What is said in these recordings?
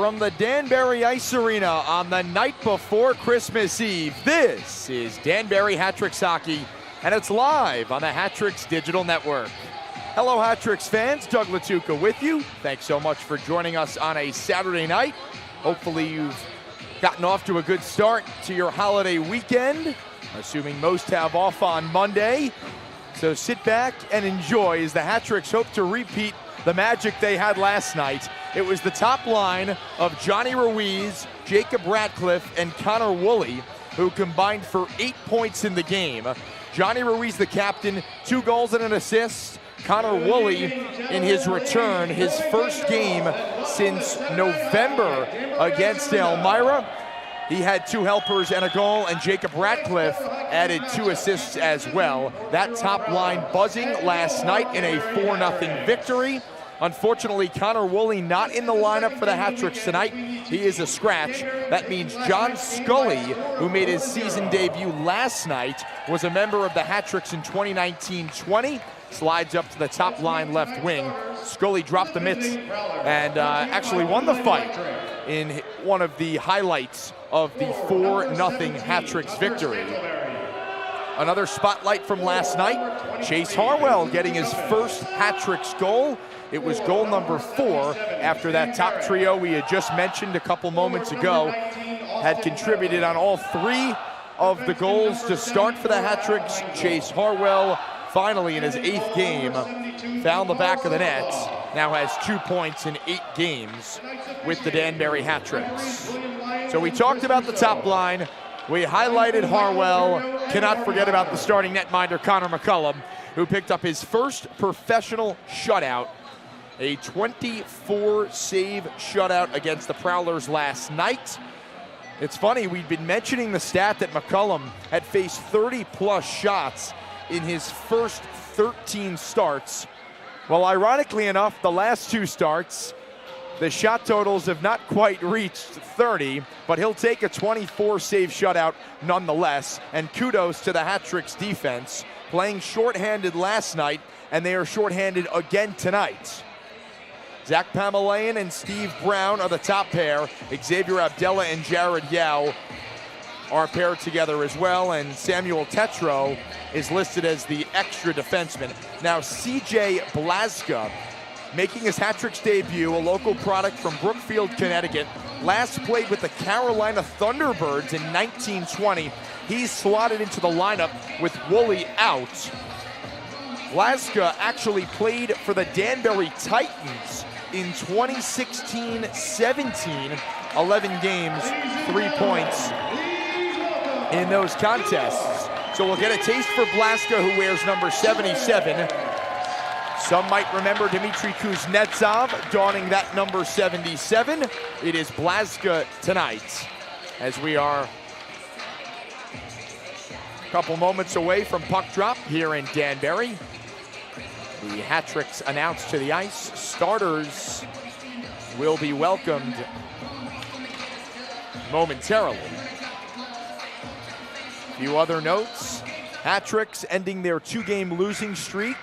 from the Danbury Ice Arena on the night before Christmas Eve. This is Danbury Hat-Tricks Hockey, and it's live on the Hat-Tricks Digital Network. Hello, Hat-Tricks fans. Doug Latuca with you. Thanks so much for joining us on a Saturday night. Hopefully you've gotten off to a good start to your holiday weekend, assuming most have off on Monday. So sit back and enjoy as the Hat-Tricks hope to repeat the magic they had last night. It was the top line of Johnny Ruiz, Jacob Ratcliffe, and Connor Woolley, who combined for 8 points in the game. Johnny Ruiz, the captain, 2 goals and an assist. Connor Woolley, in his return, his first game since November against Elmira. He had 2 helpers and a goal, and Jacob Ratcliffe added 2 assists as well. That top line buzzing last night in a 4-0 victory. Unfortunately, Connor Woolley not in the lineup for the Hat-Tricks tonight. He is a scratch. That means John Scully, who made his season debut last night, was a member of the Hat-Tricks in 2019-20, slides up to the top line left wing. Scully dropped the mitts and actually won the fight in one of the highlights of the 4-0 Hat-Tricks victory. Another spotlight from last night, Chase Harwell getting his first Hat-Tricks goal. It was goal number 4 after that top trio we had just mentioned a couple moments ago had contributed on all 3 of the goals to start for the Hat-Tricks. Chase Harwell, finally in his 8th game, found the back of the net. Now has 2 points in 8 games with the Danbury Hat-Tricks. So we talked about the top line. We highlighted Harwell. Cannot forget about the starting netminder, Connor McCullum, who picked up his first professional shutout. A 24-save shutout against the Prowlers last night. It's funny, we'd been mentioning the stat that McCullum had faced 30-plus shots in his first 13 starts. Well, ironically enough, the last 2 starts, the shot totals have not quite reached 30, but he'll take a 24-save shutout nonetheless. And kudos to the Hat-Tricks defense, playing shorthanded last night, and they are shorthanded again tonight. Zach Pamelayan and Steve Brown are the top pair. Xavier Abdella and Jared Yao are paired together as well, and Samuel Tetro is listed as the extra defenseman. Now, CJ Blaska, making his Hat-Tricks debut, a local product from Brookfield, Connecticut, last played with the Carolina Thunderbirds in 1920. He's slotted into the lineup with Woolley out. Blaska actually played for the Danbury Titans in 2016-17, 11 games, 3 points in those contests. So we'll get a taste for Blaska, who wears number 77. Some might remember Dmitry Kuznetsov donning that number 77. It is Blaska tonight, as we are a couple moments away from puck drop here in Danbury. The Hat-Tricks announced to the ice. Starters will be welcomed momentarily. A few other notes. Hat-Tricks ending their 2-game losing streak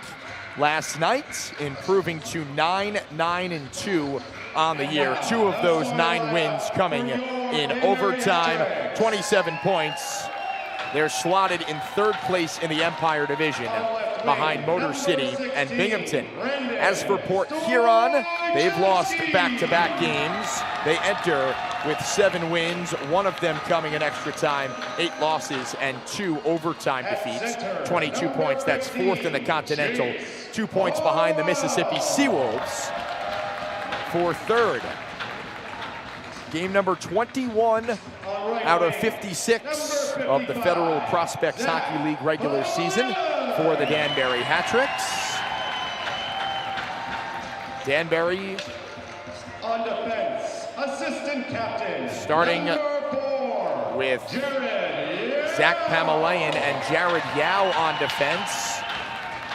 last night, improving to 9-9-2 on the year. 2 of those 9 wins coming in overtime, 27 points. They're slotted in 3rd place in the Empire Division, behind Motor City and Binghamton. As for Port Huron, they've lost back-to-back games. They enter with 7 wins, 1 of them coming in extra time, 8 losses and 2 overtime defeats, 22 points. That's 4th in the Continental, 2 points behind the Mississippi Seawolves for 3rd. Game number 21 out of 56 of the Federal Prospects Hockey League regular season for the Danbury Hat-Tricks. Danbury on defense, assistant captain, starting with Zach Pamelayan and Jared Yao on defense.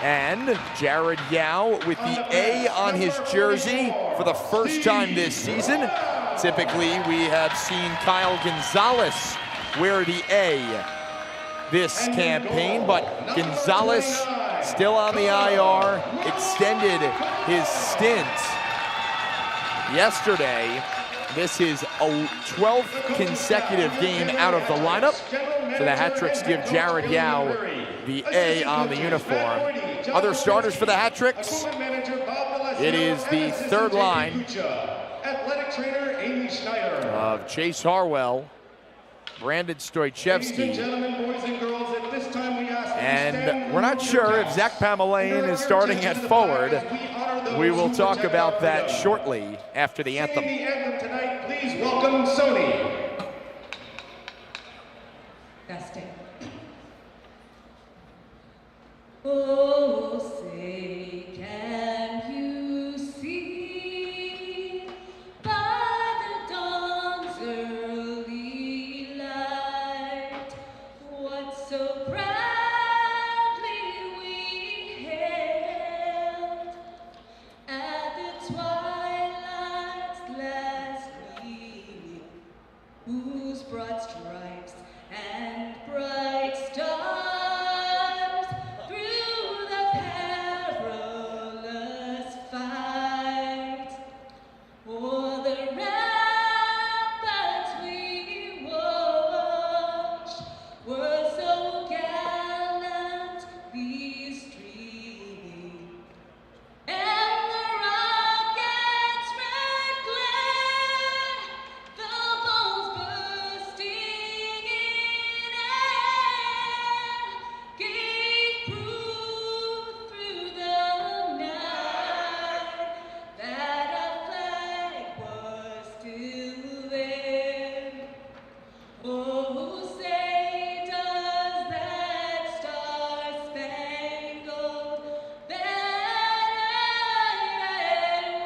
And Jared Yao with the A on his jersey for the first time this season. Typically, we have seen Kyle Gonzalez wear the A this campaign, but Gonzalez still on the IR, extended his stint yesterday This is a 12th consecutive game out of the lineup. So the Hat-Tricks give Jared Yao the A on the uniform. Other starters for the Hat-Tricks, it is the third line of Chase Harwell, Brandon Stoychevsky, and we're not sure if Zach Pamelayan is starting at forward. We will talk about that shortly after the anthem. Tonight, please welcome Sony. Testing. Oh, say, can you see by the dawn's early light what so proudly we hailed at the twilight's last gleaming, whose broad stripes and bright stars through the perilous fight o'er the ramparts we watched were so gallantly streaming, and the rocket's red glare, the balls bursting in air, gave proof through the night that our flag was still there. Oh, say does that star-spangled banner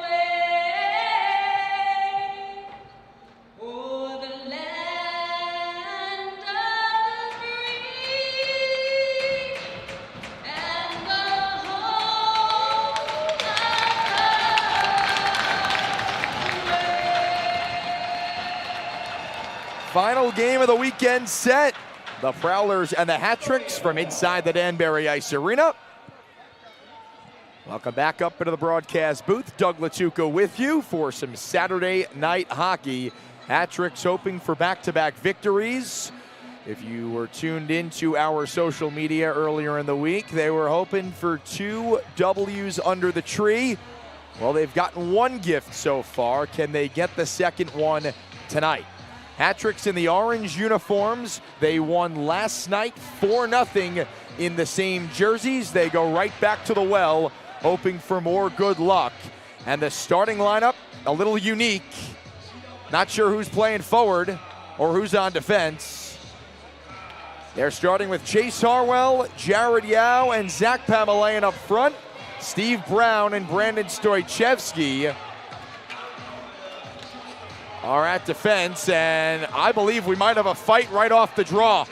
wave o'er the land of the free and the home of the Final game of the weekend set. The Prowlers and the Hat-Tricks from inside the Danbury Ice Arena. Welcome back up into the broadcast booth. Doug Latuca with you for some Saturday night hockey. Hat-Tricks hoping for back-to-back victories. If you were tuned into our social media earlier in the week, they were hoping for 2 W's under the tree. Well, they've gotten 1 gift so far. Can they get the second one tonight? Hat-Tricks in the orange uniforms. They won last night 4-0 in the same jerseys. They go right back to the well, hoping for more good luck. And the starting lineup, a little unique. Not sure who's playing forward or who's on defense. They're starting with Chase Harwell, Jared Yao, and Zach Pamelayan up front. Steve Brown and Brandon Stoychevsky are at defense, and I believe we might have a fight right off the draw.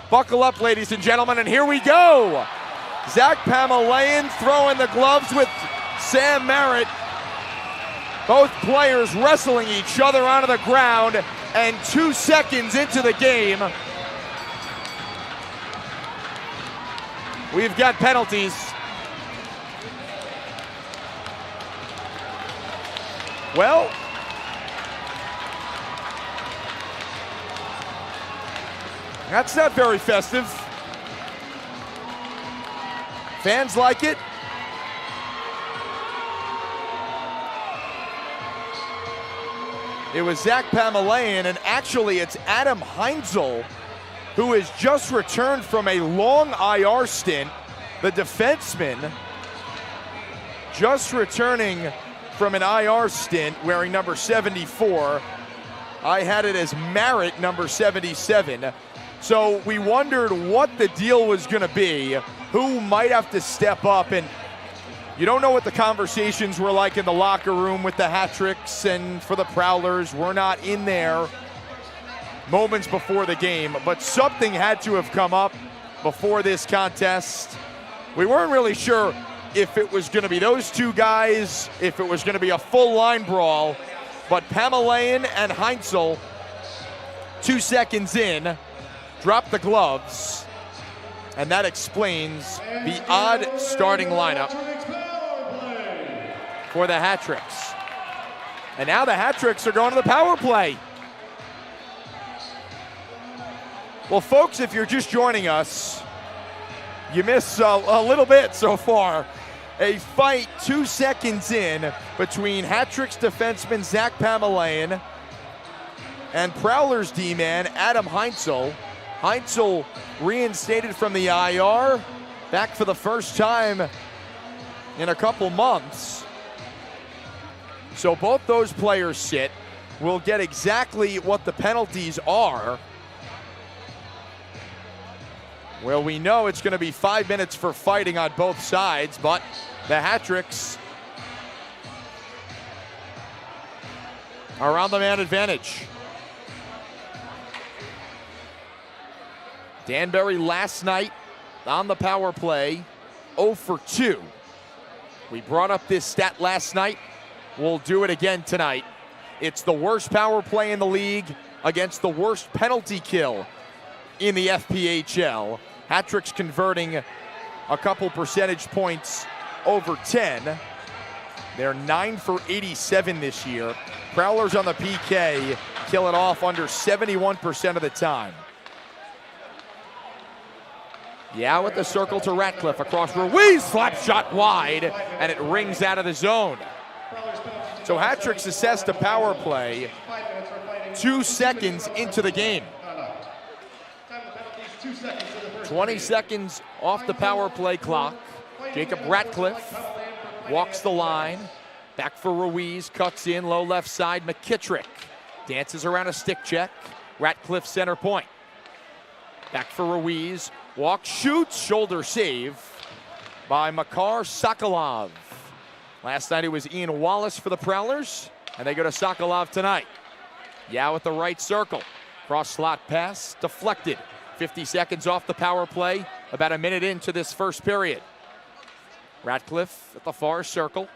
Buckle up, ladies and gentlemen, and here we go. Zach Pamelayan throwing the gloves with Sam Merritt. Both players wrestling each other onto the ground, and 2 seconds into the game, we've got penalties. Well, that's not very festive. Fans like it. It was Zach Pamelayan, and actually it's Adam Heinzel, who has just returned from a long IR stint. The defenseman just returning from an IR stint wearing number 74. I had it as Merritt, number 77. So we wondered what the deal was going to be, who might have to step up, and you don't know what the conversations were like in the locker room with the Hat-Tricks and for the Prowlers. We're not in there moments before the game, but something had to have come up before this contest. We weren't really sure if it was going to be those 2 guys, if it was going to be a full line brawl, but Pamelayan and Heinzel, 2 seconds in, dropped the gloves, and that explains the odd starting lineup for the Hat-Tricks. And now the Hat-Tricks are going to the power play. Well, folks, if you're just joining us, you miss a little bit so far. A fight 2 seconds in between Hat-Tricks defenseman Zach Pamelayan and Prowlers D-man Adam Heinzel. Heinzel reinstated from the IR, back for the first time in a couple months. So both those players sit. We'll get exactly what the penalties are. Well, we know it's going to be 5 minutes for fighting on both sides, but the Hat-Tricks are on the man advantage. Danbury last night on the power play, 0 for 2. We brought up this stat last night. We'll do it again tonight. It's the worst power play in the league against the worst penalty kill in the FPHL. Hat-Tricks converting a couple percentage points over 10. They're 9 for 87 this year. Prowlers on the PK kill it off under 71% of the time. Yeah, with the circle to Ratcliffe across Ruiz, slap shot wide, and it rings out of the zone. So Hat-Tricks assessed a power play 2 seconds into the game. 20 seconds off the power play clock. Jacob Ratcliffe walks the line. Back for Ruiz, cuts in, low left side, McKittrick. Dances around a stick check. Ratcliffe center point. Back for Ruiz, walks, shoots, shoulder save by Makar Sokolov. Last night it was Ian Wallace for the Prowlers, and they go to Sokolov tonight. Yeah, with the right circle. Cross slot pass, deflected. 50 seconds off the power play, about a minute into this first period. Ratcliffe at the far circle.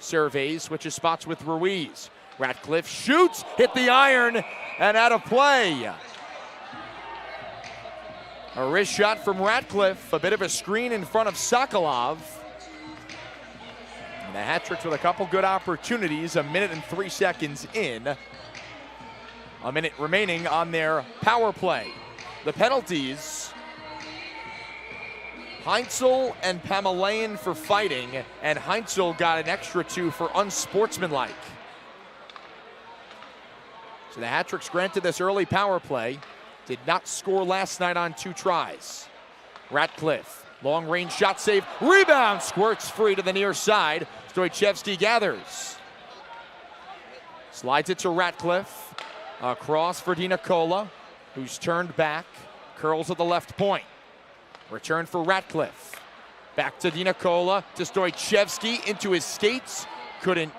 Surveys, switches spots with Ruiz. Ratcliffe shoots, hit the iron, and out of play. A wrist shot from Ratcliffe, a bit of a screen in front of Sokolov. And the Hat-Tricks with a couple good opportunities, a minute and 3 seconds in. A minute remaining on their power play. The penalties, Heinzel and Pamelayan for fighting, and Heinzel got an extra 2 for unsportsmanlike. So the Hat-Tricks granted this early power play. Did not score last night on 2 tries. Ratcliffe, long range shot save, rebound, squirts free to the near side. Stoichevsky gathers. Slides it to Ratcliffe. Across for DiNicola, who's turned back, curls at the left point. Return for Ratcliffe. Back to DiNicola, to Stoichevsky, into his skates. Couldn't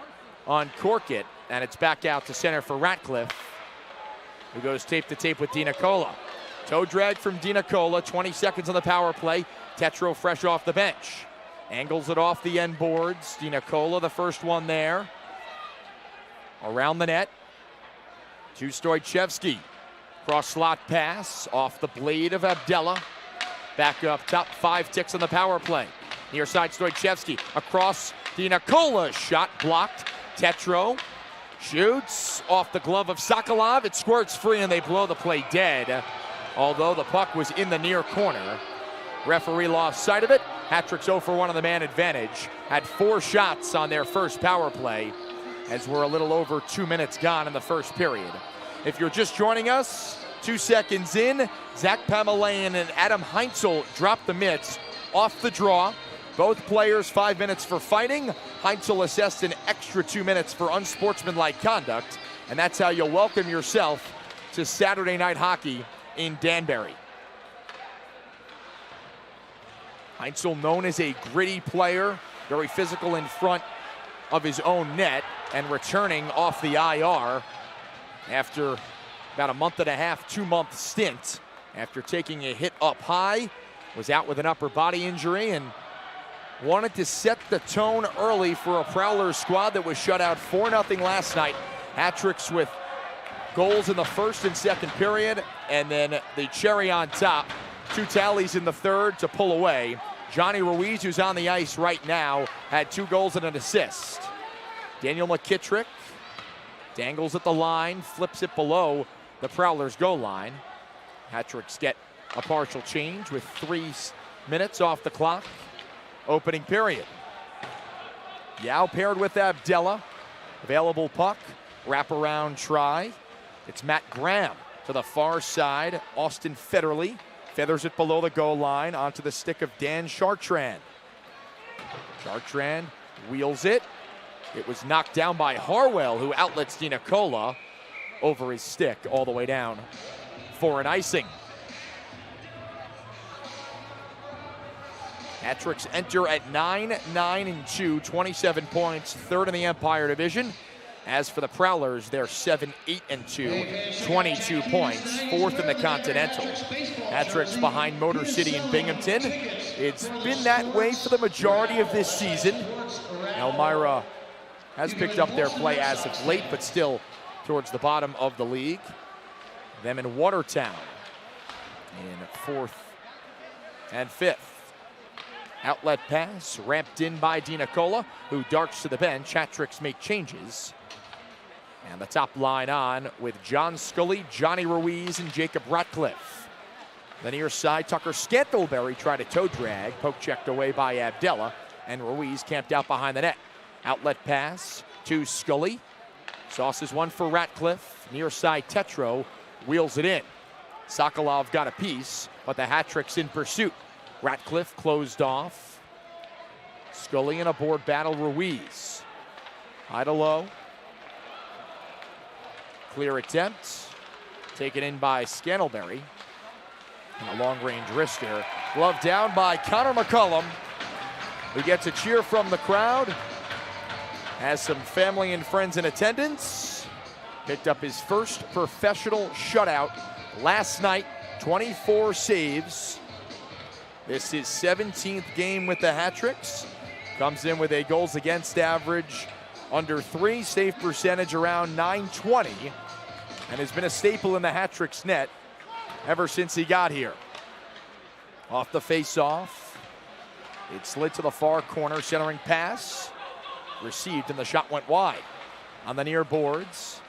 uncork it, and it's back out to center for Ratcliffe, who goes tape to tape with DiNicola. Toe drag from DiNicola, 20 seconds on the power play. Tetro fresh off the bench. Angles it off the end boards. DiNicola, the first one there. Around the net. To Stoichevsky. Cross slot pass off the blade of Abdella. Back up top, 5 ticks on the power play. Near side Stoichevsky. Across DiNicola. Shot blocked. Tetro shoots off the glove of Sokolov. It squirts free and they blow the play dead. Although the puck was in the near corner. Referee lost sight of it. Hat-Tricks 0 for 1 on the man advantage. Had 4 shots on their first power play, as we're a little over 2 minutes gone in the first period. If you're just joining us, 2 seconds in, Zach Pamelayan and Adam Heinzel drop the mitts off the draw. Both players 5 minutes for fighting. Heinzel assessed an extra 2 minutes for unsportsmanlike conduct. And that's how you'll welcome yourself to Saturday night hockey in Danbury. Heinzel, known as a gritty player, very physical in front of his own net, and returning off the IR after about a month and a half, 2-month stint after taking a hit up high. Was out with an upper body injury and wanted to set the tone early for a Prowlers squad that was shut out 4-0 last night. Hat-Tricks with goals in the first and second period, and then the cherry on top, 2 tallies in the third to pull away. Johnny Ruiz, who's on the ice right now, had 2 goals and an assist. Daniel McKittrick Dangles at the line, flips it below the Prowlers goal line. Hat-tricks get a partial change with 3 minutes off the clock. Opening period. Yao paired with Abdella. Available puck, wraparound try. It's Matt Graham to the far side. Austin Federley feathers it below the goal line onto the stick of Dan Chartrand. Chartrand wheels it. It was knocked down by Harwell, who outlets DiNicola over his stick all the way down for an icing. Hat-tricks enter at 9-9-2, 27 points, third in the Empire Division. As for the Prowlers, they're 7-8-2, 22 points, fourth in the Continental. Hat-tricks behind Motor City and Binghamton. It's been that way for the majority of this season. Elmira has picked up their play as of late, but still towards the bottom of the league. Them in Watertown in 4th and 5th. Outlet pass, ramped in by DiNicola, who darts to the bench. Hat-tricks make changes. And the top line on with John Scully, Johnny Ruiz, and Jacob Ratcliffe. The near side, Tucker Scantleberry tried a toe drag, poke checked away by Abdella, and Ruiz camped out behind the net. Outlet pass to Scully. Sauces one for Ratcliffe. Near side, Tetro wheels it in. Sokolov got a piece, but the Hat-tricks in pursuit. Ratcliffe closed off. Scully in a board battle, Ruiz. High to low. Clear attempt. Taken in by Scantleberry. And a long-range wrister. Glove down by Connor McCullum, who gets a cheer from the crowd. Has some family and friends in attendance. Picked up his first professional shutout last night, 24 saves. This is 17th game with the Hat-tricks. Comes in with a goals against average under 3, save percentage around .920, and has been a staple in the Hat-tricks net ever since he got here. Off the face-off. It slid to the far corner, centering pass. Received, and the shot went wide. On the near boards.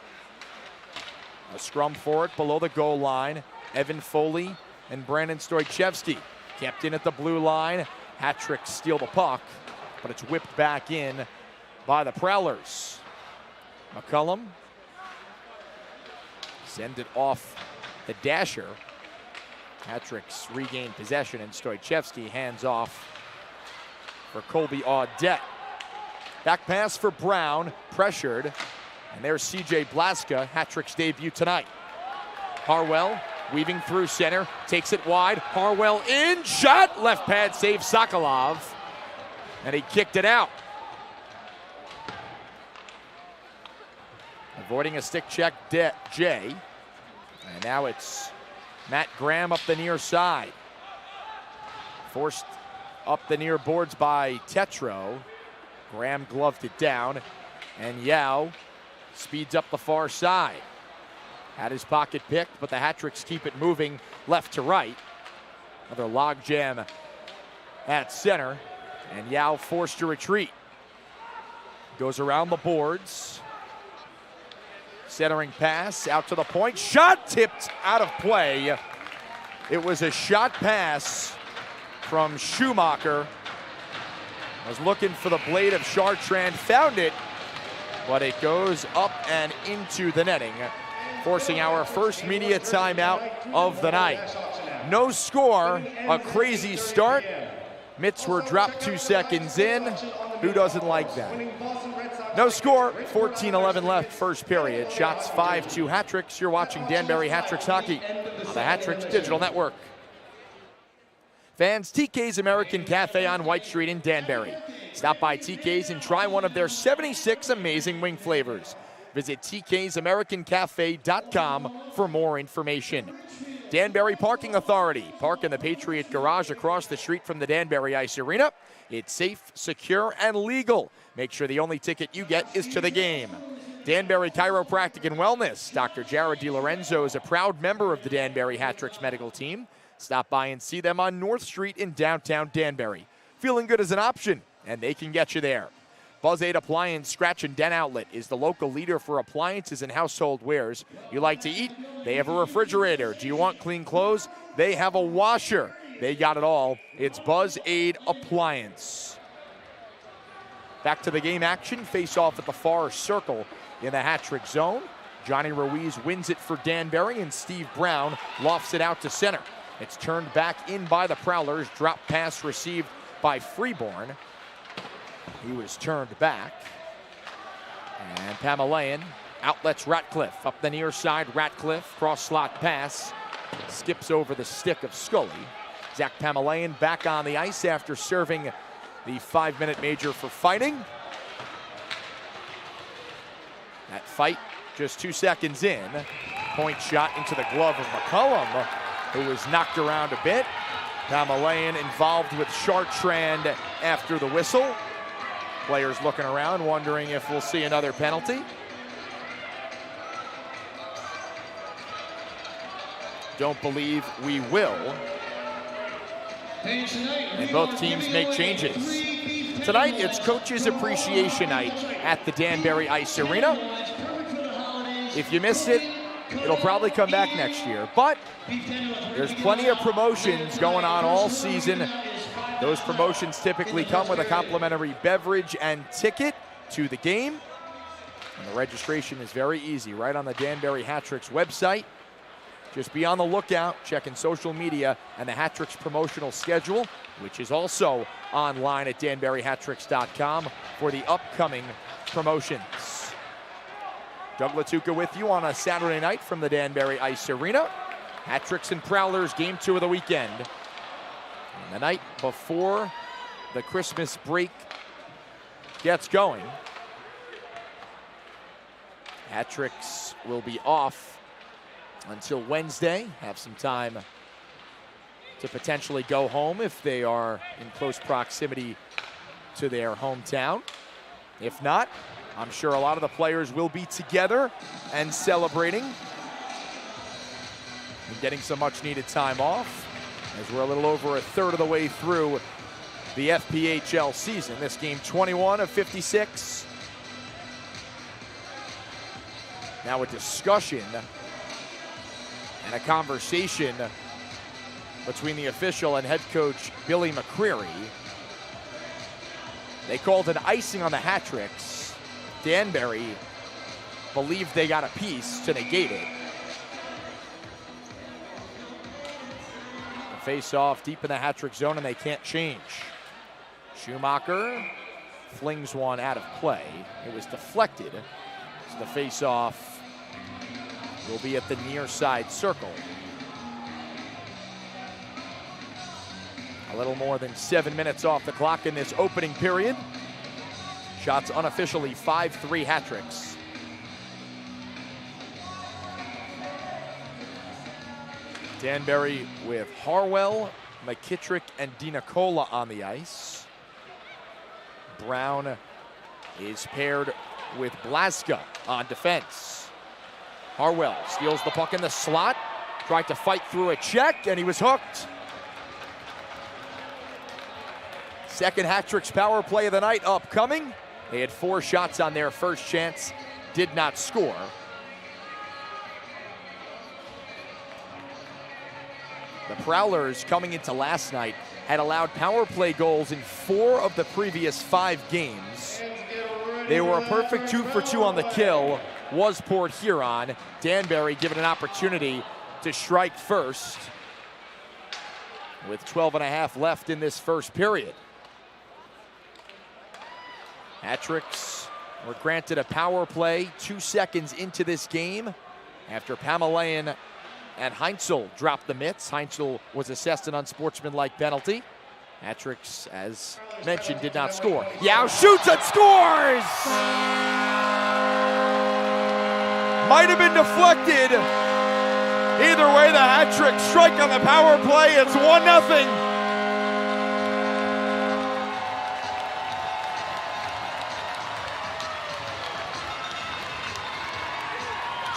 A scrum for it below the goal line. Evan Foley and Brandon Stoichevsky. Kept in at the blue line. Hat-tricks steal the puck, but it's whipped back in by the Prowlers. McCullum send it off the dasher. Hat-tricks regain possession, and Stoichevsky hands off for Colby Audette. Back pass for Brown, pressured, and there's CJ Blaska, Hat-tricks debut tonight. Harwell weaving through center, takes it wide. Harwell in, shot, left pad save Sokolov, and he kicked it out. Avoiding a stick check, Jay. And now it's Matt Graham up the near side. Forced up the near boards by Tetro. Graham gloved it down, and Yao speeds up the far side. Had his pocket picked, but the Hat-tricks keep it moving left to right. Another log jam at center, and Yao forced to retreat. Goes around the boards. Centering pass out to the point. Shot tipped out of play. It was a shot pass from Schumacher. Was looking for the blade of Chartrand, found it, but it goes up and into the netting, forcing our first media timeout of the night. No score, a crazy start. Mitts were dropped 2 seconds in. Who doesn't like that? No score, 14-11 left first period. Shots 5-2 Hat-tricks. You're watching Danbury Hat-tricks hockey on the Hat-tricks Digital Network. Fans, TK's American Cafe on White Street in Danbury. Stop by TK's and try one of their 76 amazing wing flavors. Visit tksamericancafe.com for more information. Danbury Parking Authority. Park in the Patriot Garage across the street from the Danbury Ice Arena. It's safe, secure, and legal. Make sure the only ticket you get is to the game. Danbury Chiropractic and Wellness. Dr. Jared DiLorenzo is a proud member of the Danbury Hat-tricks medical team. Stop by and see them on North Street in downtown Danbury. Feeling good is an option, and they can get you there. Buzz 8 Appliance Scratch and Dent Outlet is the local leader for appliances and household wares. You like to eat? They have a refrigerator. Do you want clean clothes? They have a washer. They got it all. It's Buzz 8 Appliance. Back to the game action. Face off at the far circle in the hat-trick zone. Johnny Ruiz wins it for Danbury, and Steve Brown lofts it out to center. It's turned back in by the Prowlers. Drop pass received by Freeborn. He was turned back. And Pamelayan outlets Ratcliffe. Up the near side, Ratcliffe. Cross slot pass. Skips over the stick of Scully. Zach Pamelayan back on the ice after serving the 5-minute major for fighting. That fight just 2 seconds in. Point shot into the glove of McCullum, who was knocked around a bit. Pamelayan involved with Chartrand after the whistle. Players looking around, wondering if we'll see another penalty. Don't believe we will. And both teams make changes. Tonight, it's Coaches Appreciation Night at the Danbury Ice Arena. If you missed it, it'll probably come back next year. But there's plenty of promotions going on all season. Those promotions typically come with a complimentary beverage and ticket to the game. And the registration is very easy, right on the Danbury Hat-Tricks website. Just be on the lookout, checking social media and the Hat-Tricks promotional schedule, which is also online at danburyhattricks.com for the upcoming promotions. Doug Latuca with you on a Saturday night from the Danbury Ice Arena. Hat-Tricks and Prowlers, game 2 of the weekend. And the night before the Christmas break gets going, Hat-Tricks will be off until Wednesday, have some time to potentially go home if they are in close proximity to their hometown. If not, I'm sure a lot of the players will be together and celebrating and getting some much needed time off, as we're a little over a third of the way through the FPHL season. This game 21 of 56. Now a discussion and a conversation between the official and head coach Billy McCreary. They called an icing on the Hat-Tricks. Danbury believed they got a piece to negate it. Face off deep in the Hat-Trick zone, and they can't change. Schumacher flings one out of play. It was deflected. So the face off will be at the near side circle. A little more than 7 minutes off the clock in this opening period. Shots unofficially 5-3 Hat-Tricks. Danbury with Harwell, McKittrick, and DiNicola on the ice. Brown is paired with Blaska on defense. Harwell steals the puck in the slot, tried to fight through a check, and he was hooked. Second Hat-Tricks power play of the night upcoming. They had 4 shots on their first chance, did not score. The Prowlers, coming into last night, had allowed power play goals in 4 of the previous 5 games. They were a perfect 2 for 2 on the kill, was Port Huron. Danbury given an opportunity to strike first with 12.5 left in this first period. Hat-Tricks were granted a power play 2 seconds into this game after Pamelayan and Heinzel dropped the mitts. Heinzel was assessed an unsportsmanlike penalty. Hat-Tricks, as mentioned, did not score. Yao shoots and scores! Might have been deflected. Either way, the Hat-Tricks strike on the power play. It's 1-0.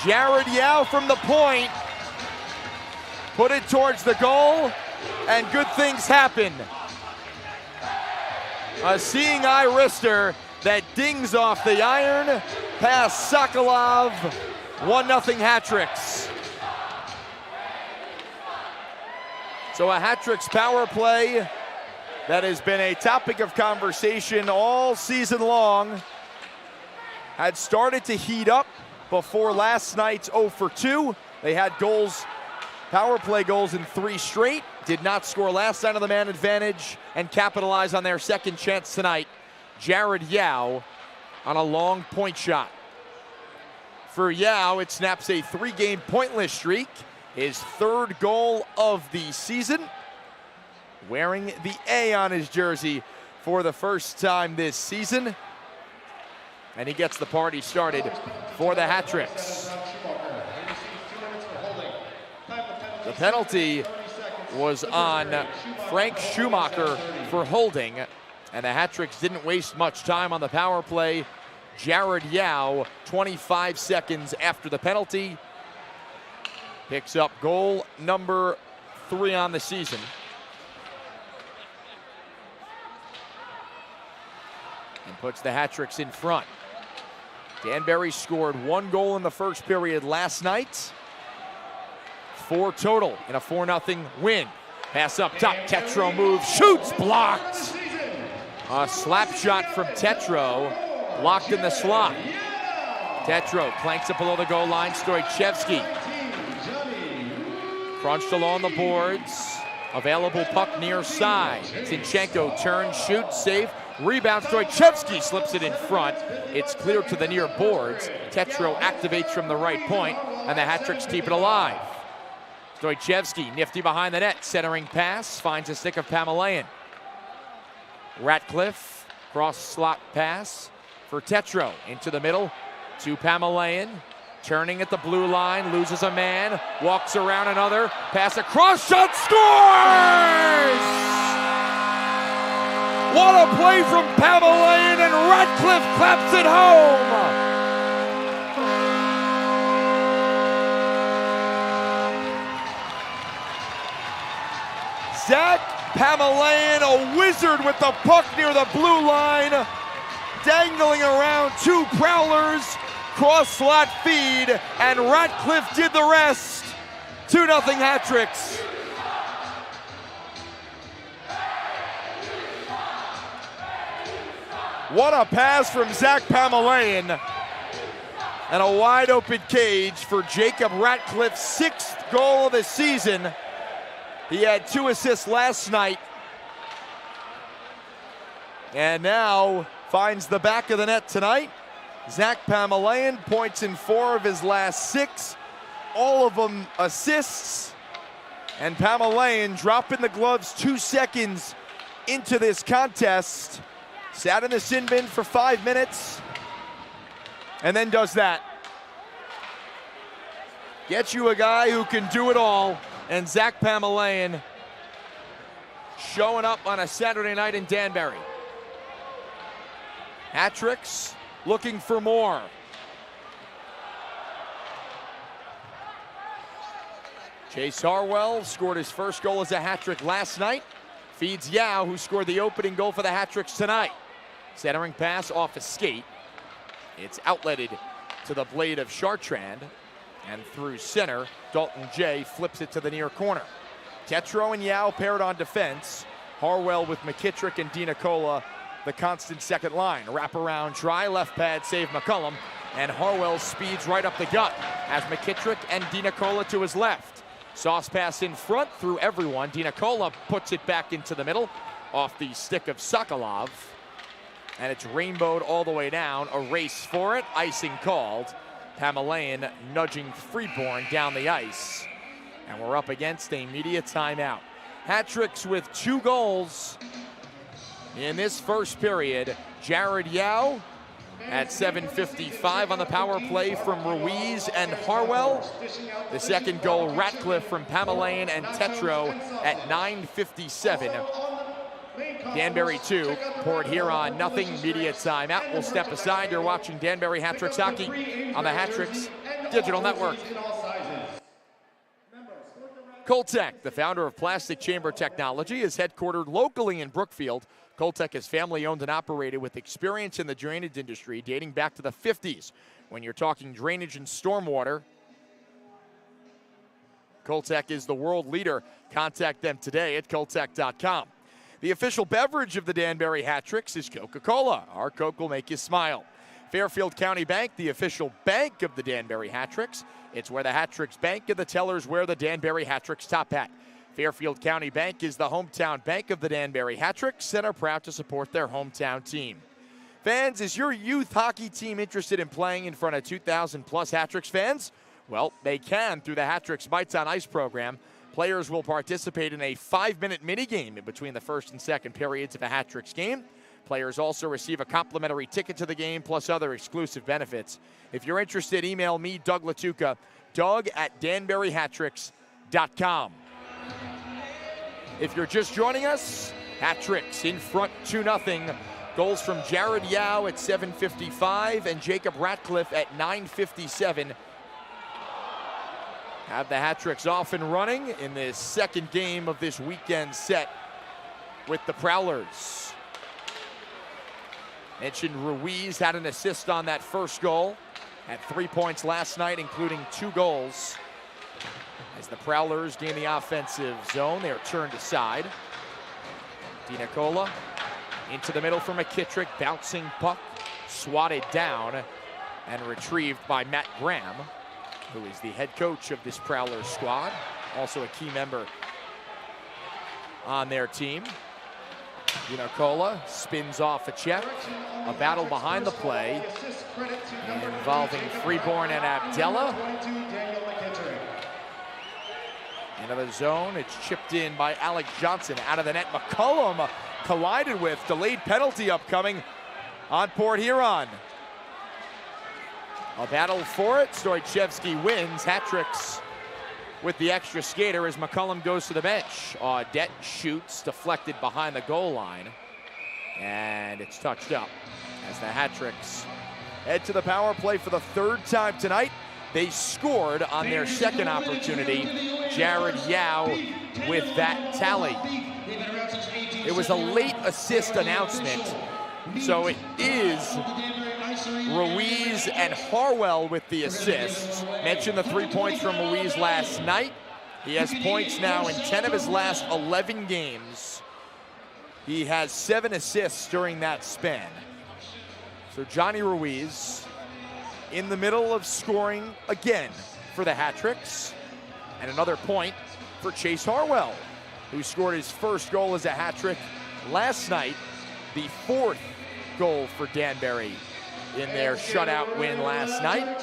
Jared Yao from the point. Put it towards the goal, and good things happen. A seeing eye wrister that dings off the iron past Sokolov. 1-0 hat-tricks. So a hat-tricks power play that has been a topic of conversation all season long. Had started to heat up before last night's 0 for 2. They had goals, power play goals in 3 straight. Did not score last night on the man advantage and capitalize on their second chance tonight. Jared Yao on a long point shot. For Yao, it snaps a 3-game pointless streak. His 3rd goal of the season. Wearing the A on his jersey for the first time this season. And he gets the party started for the hat-tricks. The penalty was on Frank Schumacher for holding, and the hat-tricks didn't waste much time on the power play. Jared Yao, 25 seconds after the penalty, picks up goal number 3 on the season. And puts the hat-tricks in front. Danbury scored 1 goal in the first period last night. 4 total in a 4-0 win. Pass up top, Tetro moves, shoots, blocked. A slap shot from Tetro, blocked in the slot. Tetro planks it below the goal line, Stoichevsky. Crunched along the boards. Available puck near side. Zinchenko turns, shoots, save. Rebound, Stoichevsky slips it in front. It's clear to the near boards. Tetro activates from the right point, and the hat-tricks keep it alive. Stoichevsky, nifty behind the net, centering pass, finds a stick of Pamelayan. Ratcliffe, cross slot pass for Tetro, into the middle to Pamelayan. Turning at the blue line, loses a man, walks around another, pass across, shot, scores! What a play from Pamelayan, and Ratcliffe claps it home! Zach Pamelayan, a wizard with the puck near the blue line, dangling around 2 Prowlers, cross slot feed, and Ratcliffe did the rest. 2-0 hat-tricks. What a pass from Zach Pamelayan, and a wide open cage for Jacob Ratcliffe's 6th goal of the season. He had 2 assists last night, and now finds the back of the net tonight. Zach Pamelayan points in 4 of his last 6, all of them assists. And Pamelayan dropping the gloves 2 seconds into this contest. Sat in the sin bin for 5 minutes, and then does that. Get you a guy who can do it all. And Zach Pamelayan showing up on a Saturday night in Danbury. Hat-tricks looking for more. Chase Harwell scored his first goal as a hat-trick last night. Feeds Yao, who scored the opening goal for the hat-tricks tonight. Centering pass off a skate. It's outletted to the blade of Chartrand. And through center, Dalton J flips it to the near corner. Tetro and Yao paired on defense. Harwell with McKittrick and DiNicola, the constant second line. Wraparound try, left pad, save McCullum. And Harwell speeds right up the gut as McKittrick and DiNicola to his left. Sauce pass in front through everyone. DiNicola puts it back into the middle off the stick of Sokolov. And it's rainbowed all the way down. A race for it, icing called. Pamelayan nudging Freeborn down the ice. And we're up against a media timeout. Hat-tricks with 2 goals in this first period. Jared Yao at 7:55 on the power play from Ruiz and Harwell. The second goal, Ratcliffe from Pamelayan and Tetro at 9:57. Danbury 2, Port Huron nothing, media timeout. We'll step aside. You're watching Danbury Hat-tricks hockey on the Hat-tricks Digital Network. Coltec, the founder of Plastic Chamber Technology, is headquartered locally in Brookfield, Coltec is family owned and operated with experience in the drainage industry dating back to the 50s. When you're talking drainage and stormwater, Coltec is the world leader. Contact them today at coltec.com. The official beverage of the Danbury Hat Tricks is Coca-Cola. Our Coke will make you smile. Fairfield County Bank, the official bank of the Danbury Hat Tricks. It's where the Hat Tricks bank and the tellers wear the Danbury Hat Tricks top hat. Fairfield County Bank is the hometown bank of the Danbury Hat Tricks and are proud to support their hometown team. Fans, is your youth hockey team interested in playing in front of 2,000 plus Hat Tricks fans? Well, they can through the Hat Tricks Bites on Ice program. Players will participate in a 5-minute minigame in between the first and second periods of a Hat Tricks game. Players also receive a complimentary ticket to the game plus other exclusive benefits. If you're interested, email me, Doug Latuca, doug@danburyhattricks.com. If you're just joining us, Hat Tricks in front 2-0. Goals from Jared Yao at 7:55 and Jacob Ratcliffe at 9:57. Have the Hat Tricks off and running in this second game of this weekend set with the Prowlers. Mentioned Ruiz had an assist on that first goal. Had 3 points last night, including 2 goals. As the Prowlers gain the offensive zone, they are turned aside. DiNicola into the middle for McKittrick. Bouncing puck, swatted down and retrieved by Matt Graham, who is the head coach of this Prowlers squad. Also a key member on their team. DiNicola spins off a check. A battle behind the play involving Freeborn and Abdella. Into the zone, it's chipped in by Alex Johnson. Out of the net, McCullum collided with. Delayed penalty upcoming on Port Huron. A battle for it. Stoychevsky wins. Hat Tricks with the extra skater as McCullum goes to the bench. Audette shoots, deflected behind the goal line. And it's touched up as the Hat Tricks head to the power play for the 3rd time tonight. They scored on their second opportunity. Jared Yao with that tally. It was a late assist announcement, so it is Ruiz and Harwell with the assists. Mentioned the 3 points from Ruiz last night. He has points now in 10 of his last 11 games. He has 7 assists during that span. So Johnny Ruiz in the middle of scoring again for the Hat Tricks. And another point for Chase Harwell, who scored his first goal as a hat trick last night. The 4th goal for Danbury in their shutout win last night.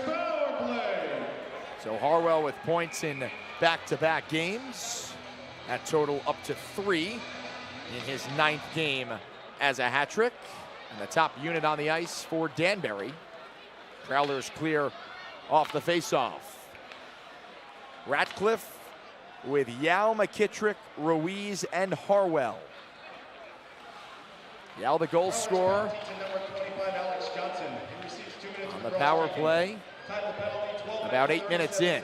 So Harwell with points in back-to-back games. That total up to 3 in his 9th game as a hat trick. And the top unit on the ice for Danbury. Prowlers clear off the face-off. Ratcliffe with Yao, McKittrick, Ruiz, and Harwell. Yao, the goal scorer on the power play. About 8 minutes in.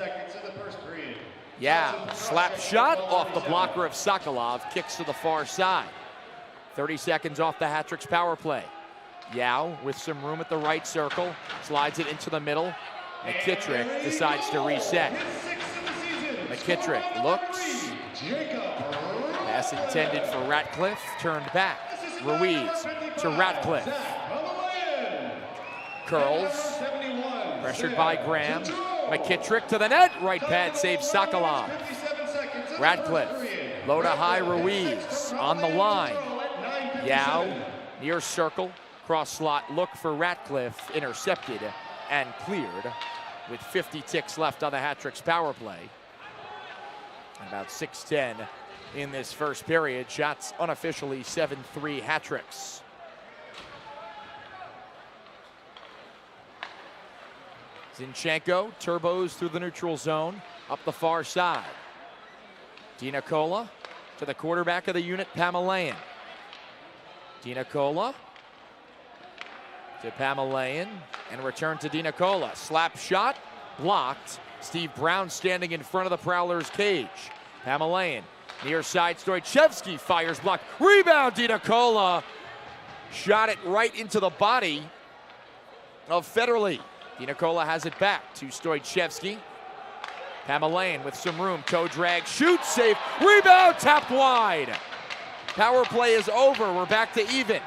Yao, slap shot off the blocker of Sokolov, kicks to the far side. 30 seconds off the Hat Tricks power play. Yao with some room at the right circle, slides it into the middle. McKittrick decides to reset. McKittrick looks. Pass intended for Ratcliffe, turned back. Ruiz to Ratcliffe. Curls, pressured by Graham. McKittrick to the net, right pad saves Sokolov. Ratcliffe, low to high Ruiz on the line. Yao, near circle, cross slot, look for Ratcliffe, intercepted and cleared with 50 ticks left on the Hat Tricks power play. About 6:10 in this first period. Shots unofficially 7-3 Hat Tricks. Zinchenko turbos through the neutral zone, up the far side. DiNicola to the quarterback of the unit, Pamelayan. DiNicola to Pamelayan and return to DiNicola. Slap shot, blocked. Steve Brown standing in front of the Prowlers' cage. Pamelayan, near side, Stoychevsky fires blocked. Rebound, DiNicola shot it right into the body of Federle. DiNicola has it back to Stoichevsky. Pamelayan with some room, toe drag, shoots, save, rebound, tapped wide. Power play is over, we're back to even.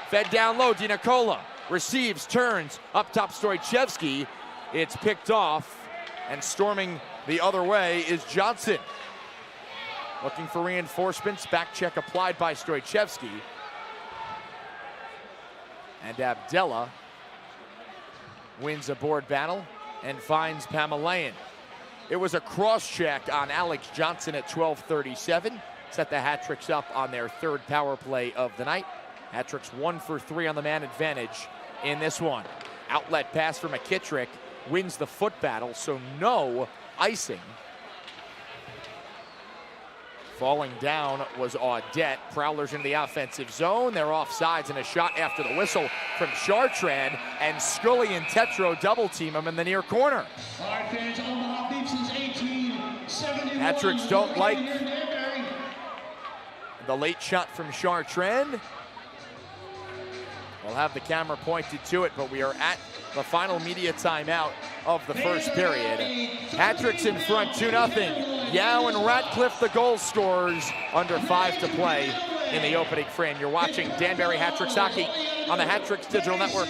Fed down low, DiNicola receives, turns, up top Stoichevsky. It's picked off, and storming the other way is Johnson. Looking for reinforcements, back check applied by Stoichevsky. And Abdella wins a board battle and finds Pamelayan. It was a cross check on Alex Johnson at 12:37. Set the Hattricks up on their third power play of the night. Hattricks 1 for 3 on the man advantage in this one. Outlet pass for McKittrick wins the foot battle, so no icing. Falling down was Audette. Prowlers into the offensive zone. They're offsides and a shot after the whistle from Chartrand, and Scully and Tetro double team him in the near corner. Hattricks don't like the late shot from Chartrand. We'll have the camera pointed to it, but we are at the final media timeout of the first period. Hattricks in front 2-0. Yao and Ratcliffe the goal scorers, under 5 to play in the opening frame. You're watching Danbury Hattricks hockey on the Hattricks Digital Network.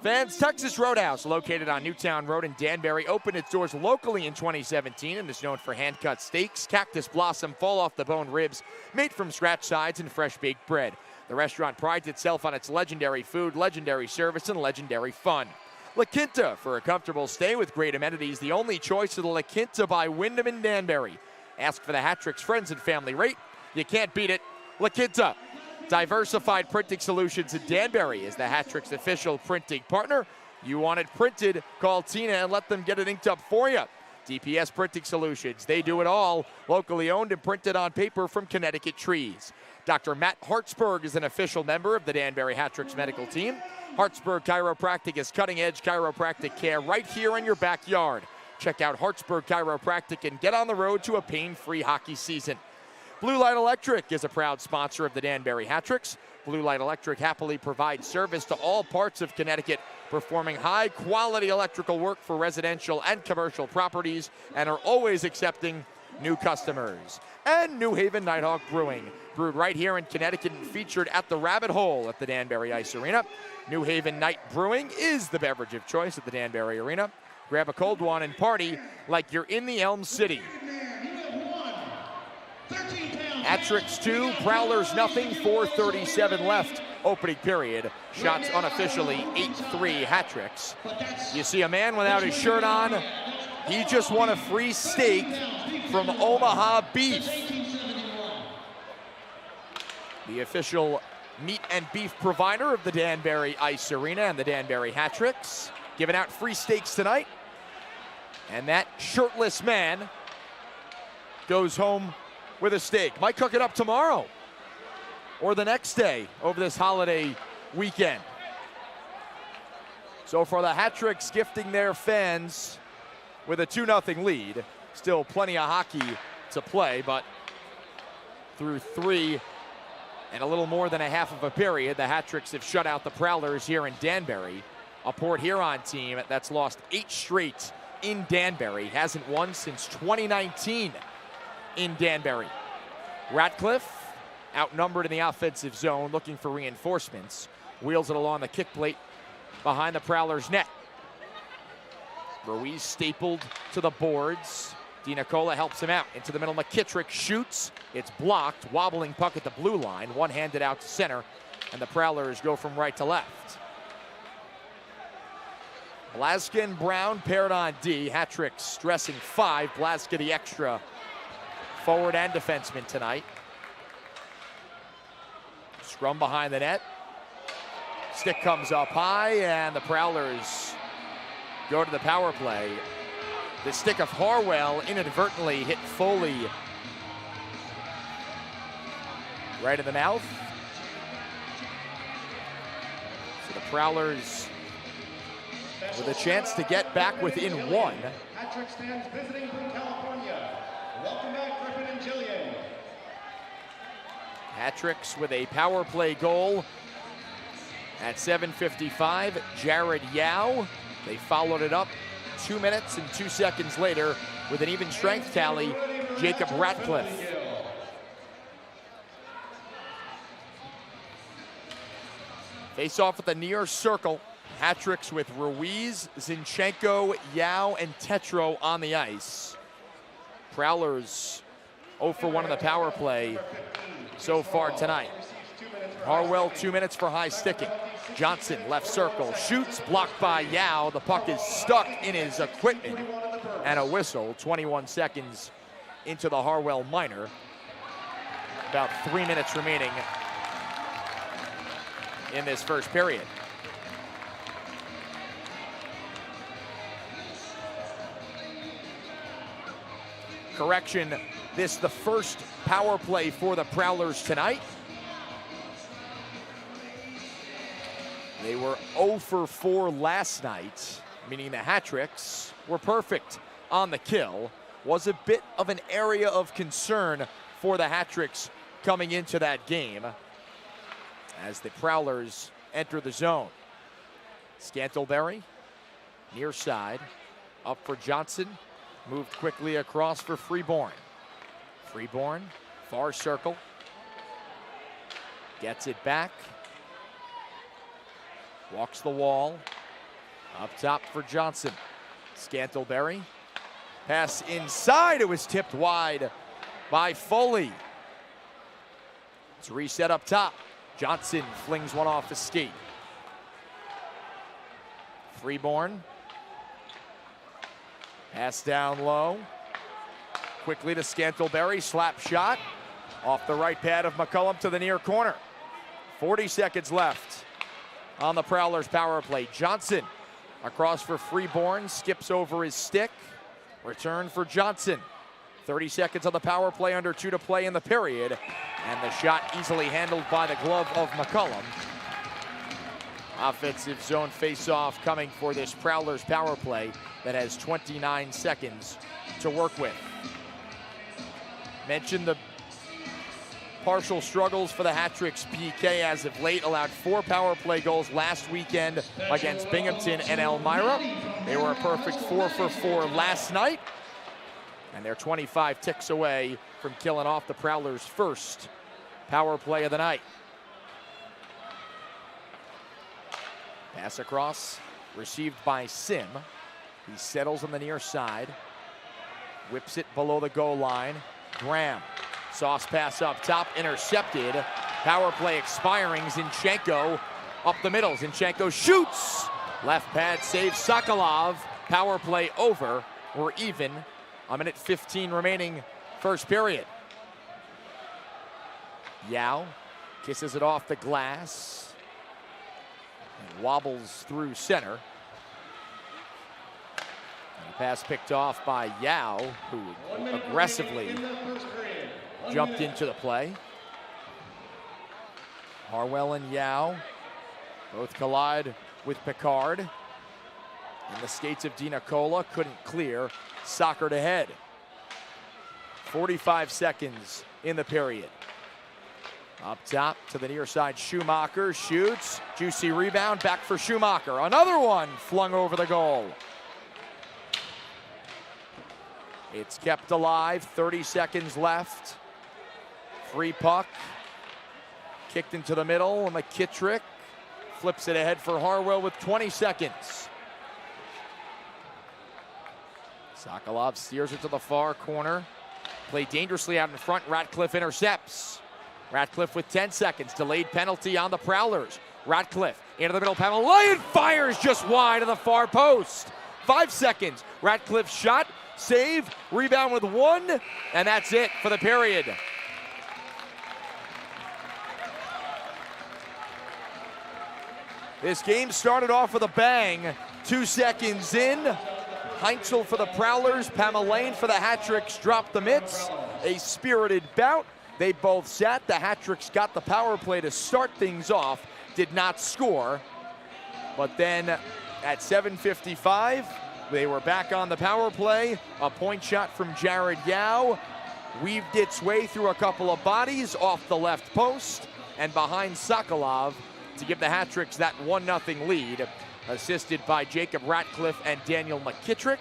Fans, Texas Roadhouse, located on Newtown Road in Danbury, opened its doors locally in 2017 and is known for hand-cut steaks, cactus blossom, fall-off-the-bone ribs, made from scratch sides, and fresh baked bread. The restaurant prides itself on its legendary food, legendary service, and legendary fun. La Quinta, for a comfortable stay with great amenities, the only choice of the La Quinta by Wyndham in Danbury. Ask for the Hattricks friends and family rate. You can't beat it. La Quinta. Diversified Printing Solutions in Danbury is the Hattricks official printing partner. You want it printed, call Tina and let them get it inked up for you. DPS Printing Solutions, they do it all. Locally owned and printed on paper from Connecticut trees. Dr. Matt Hartsburg is an official member of the Danbury Hattricks medical team. Hartsburg Chiropractic is cutting-edge chiropractic care right here in your backyard. Check out Hartsburg Chiropractic and get on the road to a pain-free hockey season. Blue Light Electric is a proud sponsor of the Danbury Hattricks. Blue Light Electric happily provides service to all parts of Connecticut, performing high-quality electrical work for residential and commercial properties, and are always accepting new customers. And New Haven Nighthawk Brewing, brewed right here in Connecticut and featured at the Rabbit Hole at the Danbury Ice Arena. New Haven Night Brewing is the beverage of choice at the Danbury Arena. Grab a cold one and party like you're in the Elm City. Hattricks 2, Prowlers 0, 4:37 left, opening period. Shots unofficially 8-3 Hattricks. You see a man without his shirt on. He just won a free steak from Omaha Beef. The official meat and beef provider of the Danbury Ice Arena and the Danbury Hattricks, giving out free steaks tonight. And that shirtless man goes home with a steak. Might cook it up tomorrow or the next day over this holiday weekend. So for the Hattricks, gifting their fans with a 2-0 lead. Still plenty of hockey to play, but through 3 and a little more than a half of a period, the Hattricks have shut out the Prowlers here in Danbury. A Port Huron team that's lost 8 straight in Danbury, hasn't won since 2019 in Danbury. Ratcliffe, outnumbered in the offensive zone, looking for reinforcements. Wheels it along the kick plate behind the Prowlers' net. Ruiz stapled to the boards. DiNicola helps him out. Into the middle, McKittrick shoots. It's blocked. Wobbling puck at the blue line. One-handed out to center. And the Prowlers go from right to left. Blaska and Brown paired on D. Hattricks dressing 5. Blaska the extra forward and defenseman tonight. Scrum behind the net. Stick comes up high, and the Prowlers go to the power play. The stick of Harwell inadvertently hit Foley right in the mouth. So the Prowlers with a chance to get back within 1. Hattricks fans visiting from California. Welcome back, Griffin and Jillian. Hattricks with a power play goal At 7:55, Jared Yao. They followed it up 2 minutes and 2 seconds later with an even strength tally, Jacob Ratcliffe. Face off at the near circle. Hat-tricks with Ruiz, Zinchenko, Yao, and Tetro on the ice. Prowlers 0 for 1 on the power play so far tonight. Harwell 2 minutes for high sticking. Johnson, left circle, shoots, blocked by Yao. The puck is stuck in his equipment. And a whistle, 21 seconds into the Harwell minor. About 3 minutes remaining in this first period. Correction, this is the first power play for the Prowlers tonight. They were 0 for 4 last night, meaning the hat-tricks were perfect on the kill. Was a bit of an area of concern for the hat-tricks coming into that game as the Prowlers enter the zone. Scantlebury, near side, up for Johnson. Moved quickly across for Freeborn. Freeborn, far circle. Gets it back. Walks the wall. Up top for Johnson. Scantlebury. Pass inside. It was tipped wide by Foley. It's reset up top. Johnson flings one off his skate. Freeborn. Pass down low. Quickly to Scantlebury. Slap shot. Off the right pad of McCullum to the near corner. 40 seconds left on the Prowlers power play. Johnson across for Freeborn. Skips over his stick. Return for Johnson. 30 seconds on the power play, under 2 to play in the period. And the shot easily handled by the glove of McCullum. Offensive zone face-off coming for this Prowlers power play that has 29 seconds to work with. Mentioned the partial struggles for the hat-tricks. PK as of late allowed 4 power play goals last weekend against Binghamton and Elmira. They were a perfect 4 for 4 last night. And they're 25 ticks away from killing off the Prowlers' first power play of the night. Pass across, received by Sim. He settles on the near side. Whips it below the goal line. Graham, sauce pass up top, intercepted. Power play expiring. Zinchenko up the middle. Zinchenko shoots. Left pad saves Sokolov. Power play over. We're even. 1:15 remaining first period. Yao kisses it off the glass. And wobbles through center. And pass picked off by Yao, who aggressively jumped into the play. Harwell and Yao both collide with Picard. And the skates of Di Nicola couldn't clear. Soccered ahead. 45 seconds in the period. Up top to the near side, Schumacher shoots. Juicy rebound, back for Schumacher. Another one flung over the goal. It's kept alive, 30 seconds left. Free puck. Kicked into the middle, McKittrick flips it ahead for Harwell with 20 seconds. Sokolov steers it to the far corner. Played dangerously out in front, Ratcliffe intercepts. Ratcliffe with 10 seconds, delayed penalty on the Prowlers. Ratcliffe into the middle, Pamelayan fires just wide of the far post. 5 seconds, Ratcliffe shot, save, rebound with 1, and that's it for the period. This game started off with a bang. 2 seconds in, Heinzel for the Prowlers, Pamelayan for the hat-tricks dropped the mitts. A spirited bout. They both sat. The hat-tricks got the power play to start things off, did not score. But then at 7:55, they were back on the power play. A point shot from Jared Yao weaved its way through a couple of bodies off the left post and behind Sokolov to give the Hat-Tricks that 1-0 lead, assisted by Jacob Ratcliffe and Daniel McKittrick.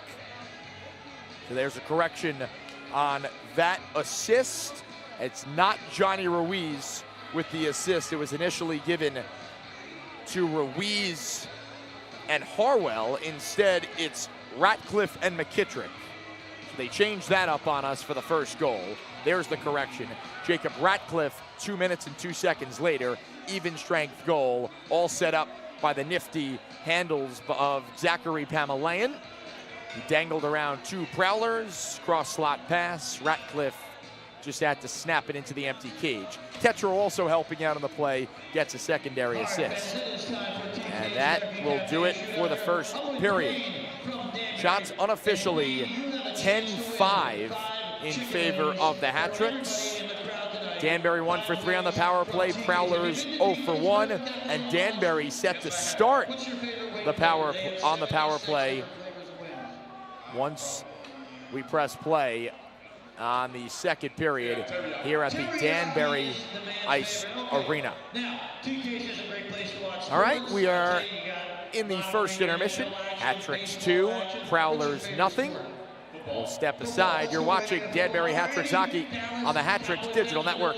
So there's a correction on that assist. It's not Johnny Ruiz with the assist. It was initially given to Ruiz and Harwell. Instead, it's Ratcliffe and McKittrick. So they changed that up on us for the first goal. There's the correction. Jacob Ratcliffe, 2 minutes and 2 seconds later, even strength goal, all set up by the nifty handles of Zachary Pamelayan. He dangled around 2 Prowlers, cross slot pass. Ratcliffe just had to snap it into the empty cage. Tetra also helping out on the play, gets a secondary assist. And that will do it for the first period. Shots unofficially 10-5 in favor of the Hat-Tricks. Danbury 1 for 3 on the power play, Prowlers 0 for 1, and Danbury set to start the power play once we press play on the second period here at the Danbury Ice Arena. All right, we are in the first intermission. Hat-Tricks 2, Prowlers nothing. We'll step aside. You're watching Danbury Hat-Tricks hockey on the Hat-Tricks Digital Network.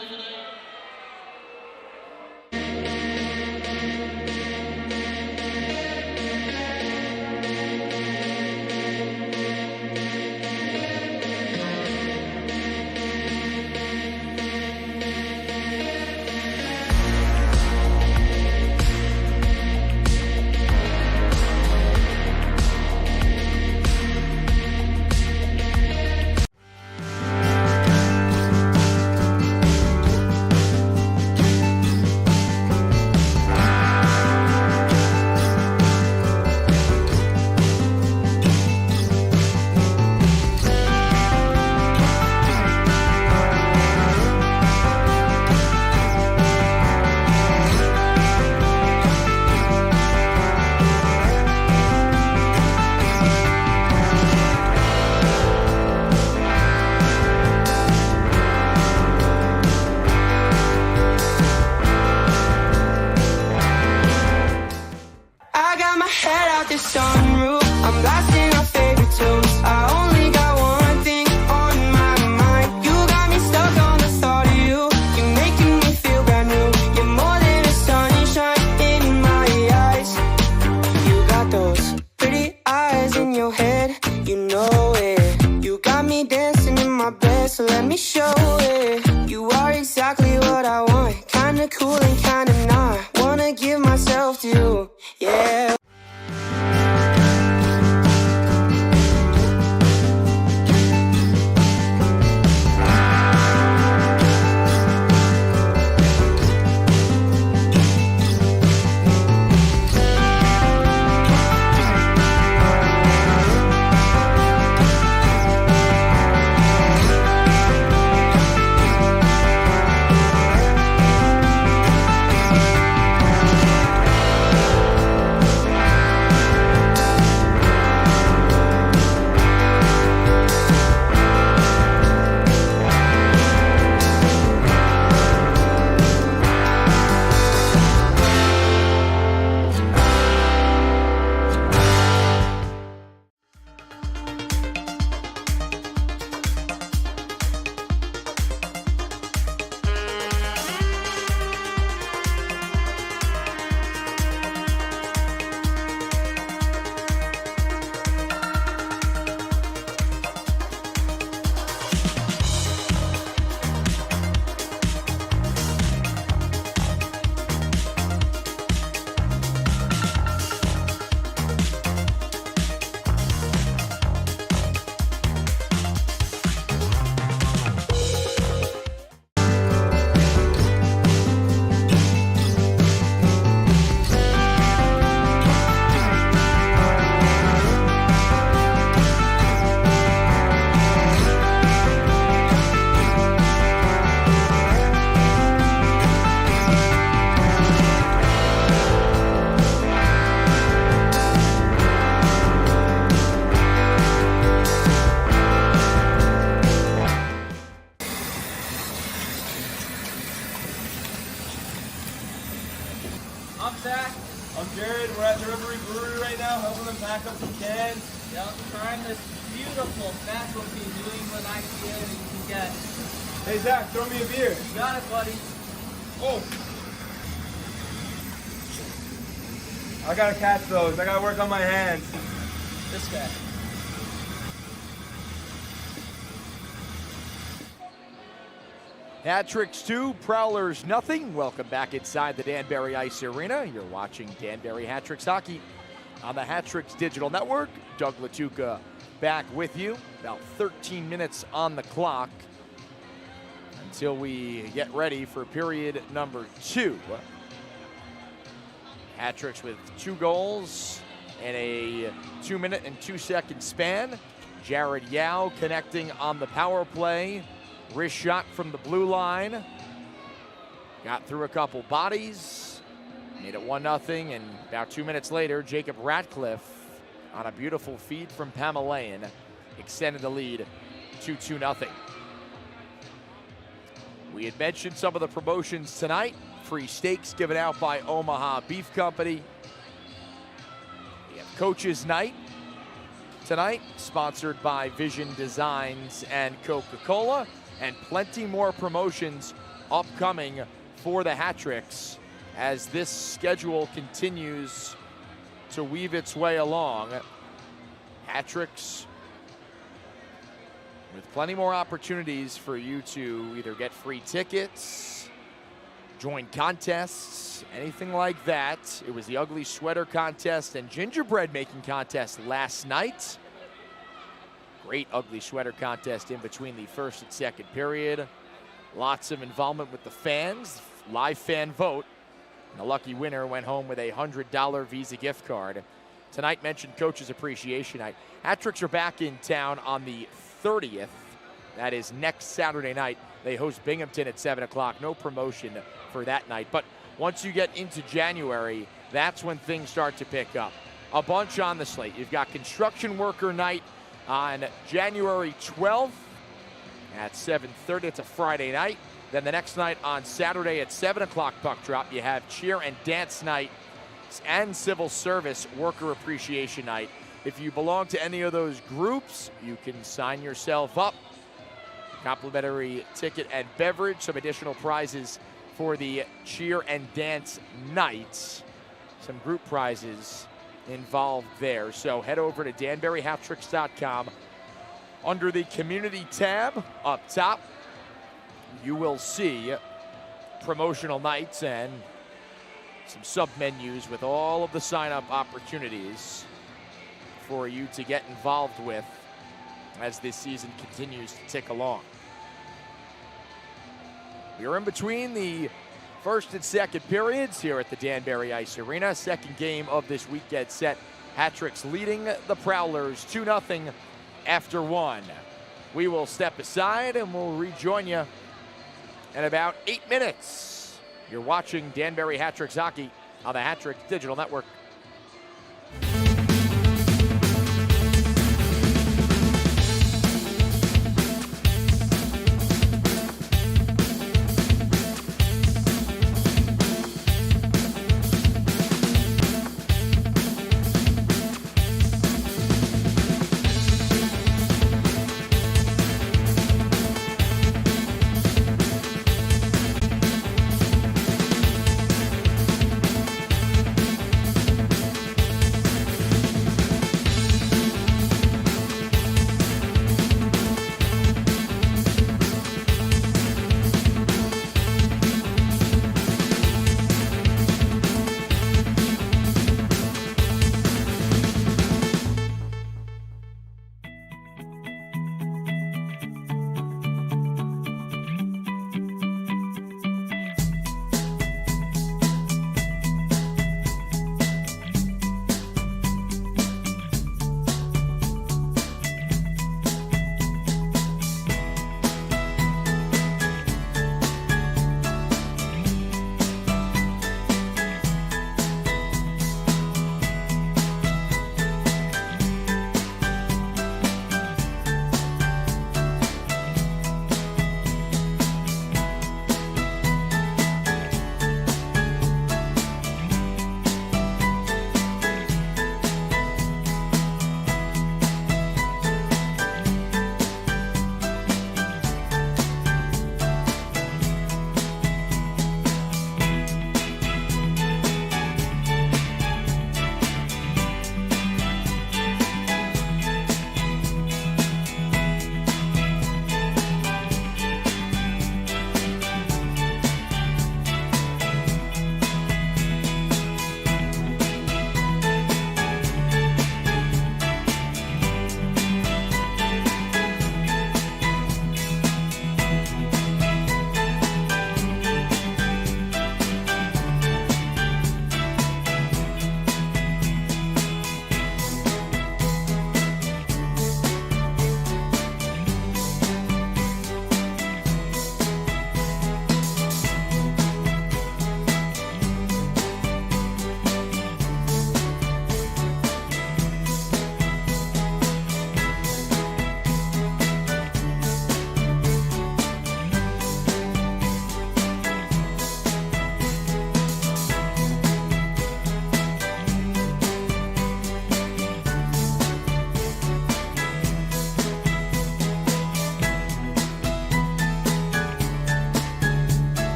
We're at the Rivery Brewery right now, helping them pack up some cans. Yep, trying this beautiful specialty New England IPA that you can get. Hey Zach, throw me a beer. You got it, buddy. Oh. I gotta catch those. I gotta work on my hands. This guy. Hat-tricks 2, Prowlers nothing. Welcome back inside the Danbury Ice Arena. You're watching Danbury Hat-tricks hockey on the Hat-tricks Digital Network. Doug Latuca back with you. About 13 minutes on the clock until we get ready for period number 2. Hat-tricks with 2 goals in a 2-minute and 2-second span. Jared Yao connecting on the power play. Wrist shot from the blue line. Got through a couple bodies. Made it 1-0, and about 2 minutes later, Jacob Ratcliffe on a beautiful feed from Pamelayan extended the lead to 2-0. We had mentioned some of the promotions tonight. Free steaks given out by Omaha Beef Company. We have Coaches Night tonight, sponsored by Vision Designs and Coca-Cola. And plenty more promotions upcoming for the Hat-tricks as this schedule continues to weave its way along. Hat-tricks with plenty more opportunities for you to either get free tickets, join contests, anything like that. It was the ugly sweater contest and gingerbread making contest last night. Great ugly sweater contest in between the first and second period. Lots of involvement with the fans, live fan vote. And the lucky winner went home with a $100 Visa gift card. Tonight mentioned Coaches Appreciation Night. Hat-tricks are back in town on the 30th. That is next Saturday night. They host Binghamton at 7 o'clock. No promotion for that night. But once you get into January, that's when things start to pick up. A bunch on the slate. You've got Construction Worker Night on January 12th at 7:30. It's a Friday night. Then the next night on Saturday at 7 o'clock puck drop, you have Cheer and Dance Night and Civil Service Worker Appreciation Night. If you belong to any of those groups, you can sign yourself up. Complimentary ticket and beverage, some additional prizes for the Cheer and Dance Nights. Some group prizes involved there. So head over to DanburyHattricks.com. Under the community tab up top, you will see promotional nights and some sub-menus with all of the sign-up opportunities for you to get involved with as this season continues to tick along. We are in between the first and second periods here at the Danbury Ice Arena. Second game of this weekend set. Hat-tricks leading the Prowlers 2-0 after 1. We will step aside and we'll rejoin you in about 8 minutes. You're watching Danbury Hat-tricks hockey on the Hat-tricks Digital Network.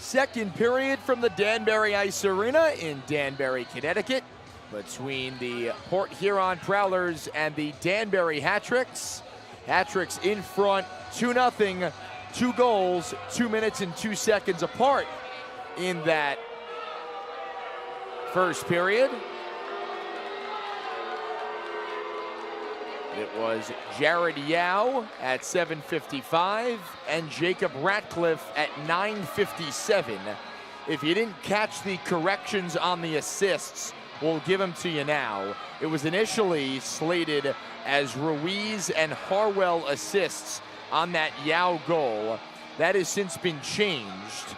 Second period from the Danbury Ice Arena in Danbury, Connecticut, between the Port Huron Prowlers and the Danbury Hat-Tricks. Hat-Tricks in front, 2-0, 2 goals, 2 minutes and 2 seconds apart in that first period. It was Jared Yao at 7:55 and Jacob Ratcliffe at 9:57. If you didn't catch the corrections on the assists, we'll give them to you now. It was initially slated as Ruiz and Harwell assists on that Yao goal. That has since been changed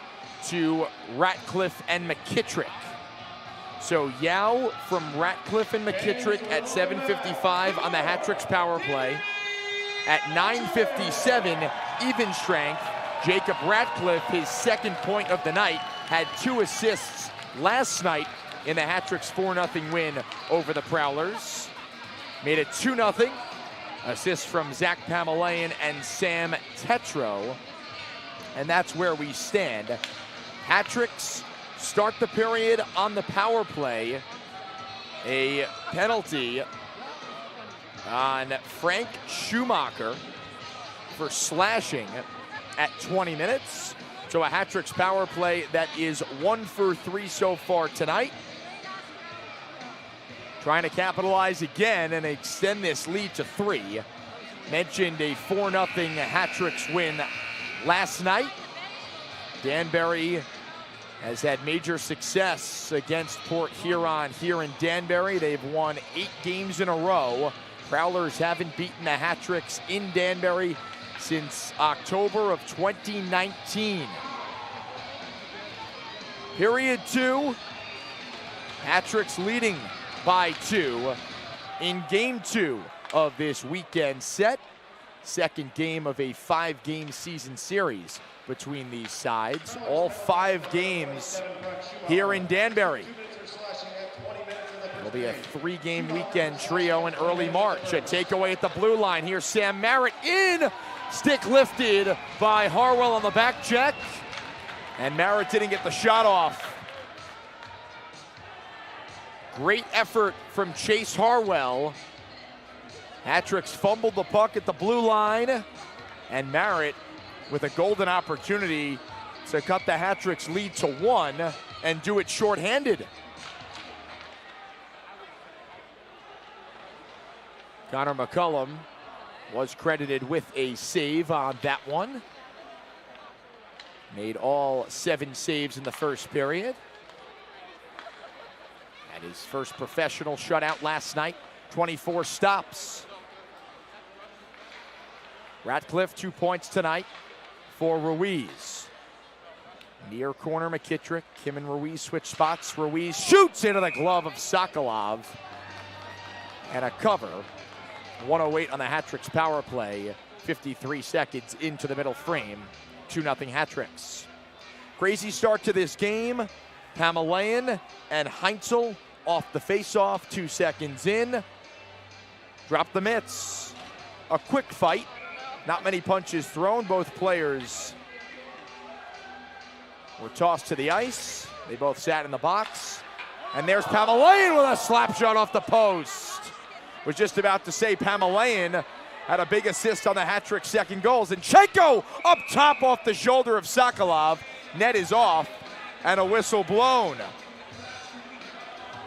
to Ratcliffe and McKittrick. So Yao from Ratcliffe and McKittrick at 7:55 on the Hat-Tricks power play. At 9:57, even strength, Jacob Ratcliffe, his second point of the night, had 2 assists last night in the Hat-Tricks 4-0 win over the Prowlers. Made it 2-0. Assists from Zach Pamelayan and Sam Tetro. And that's where we stand. Hat-Tricks start the period on the power play. A penalty on Frank Schumacher for slashing at 20 minutes. So a Hat-Tricks power play that is 1 for 3 so far tonight. Trying to capitalize again and extend this lead to 3. Mentioned a 4-0 Hat-Tricks win last night. Danbury has had major success against Port Huron here in Danbury. They've won 8 games in a row. Prowlers haven't beaten the Hat-Tricks in Danbury since October of 2019. Period 2, Hat-Tricks leading by 2 in game 2 of this weekend set. Second game of a 5-game season series between these sides. All 5 games here in Danbury. It'll be a 3-game weekend trio in early March. A takeaway at the blue line. Here's Sam Merritt in. Stick lifted by Harwell on the back check. And Merritt didn't get the shot off. Great effort from Chase Harwell. Hat-Tricks fumbled the puck at the blue line. And Merritt with a golden opportunity to cut the Hat-Tricks lead to 1 and do it shorthanded. Connor McCullum was credited with a save on that one. Made all 7 saves in the first period. Had his first professional shutout last night, 24 stops. Ratcliffe, 2 points tonight for Ruiz. Near corner McKittrick. Kim and Ruiz switch spots. Ruiz shoots into the glove of Sokolov. And a cover. 1:08 on the Hat-Tricks power play. 53 seconds into the middle frame. 2-0 Hat-Tricks. Crazy start to this game. Pamelayan and Heinzel off the face-off. 2 seconds in. Drop the mitts. A quick fight. Not many punches thrown. Both players were tossed to the ice. They both sat in the box. And there's Pamelayan with a slap shot off the post. Was just about to say Pamelayan had a big assist on the Hat-Trick second goal. Zinchenko up top off the shoulder of Sokolov. Net is off and a whistle blown.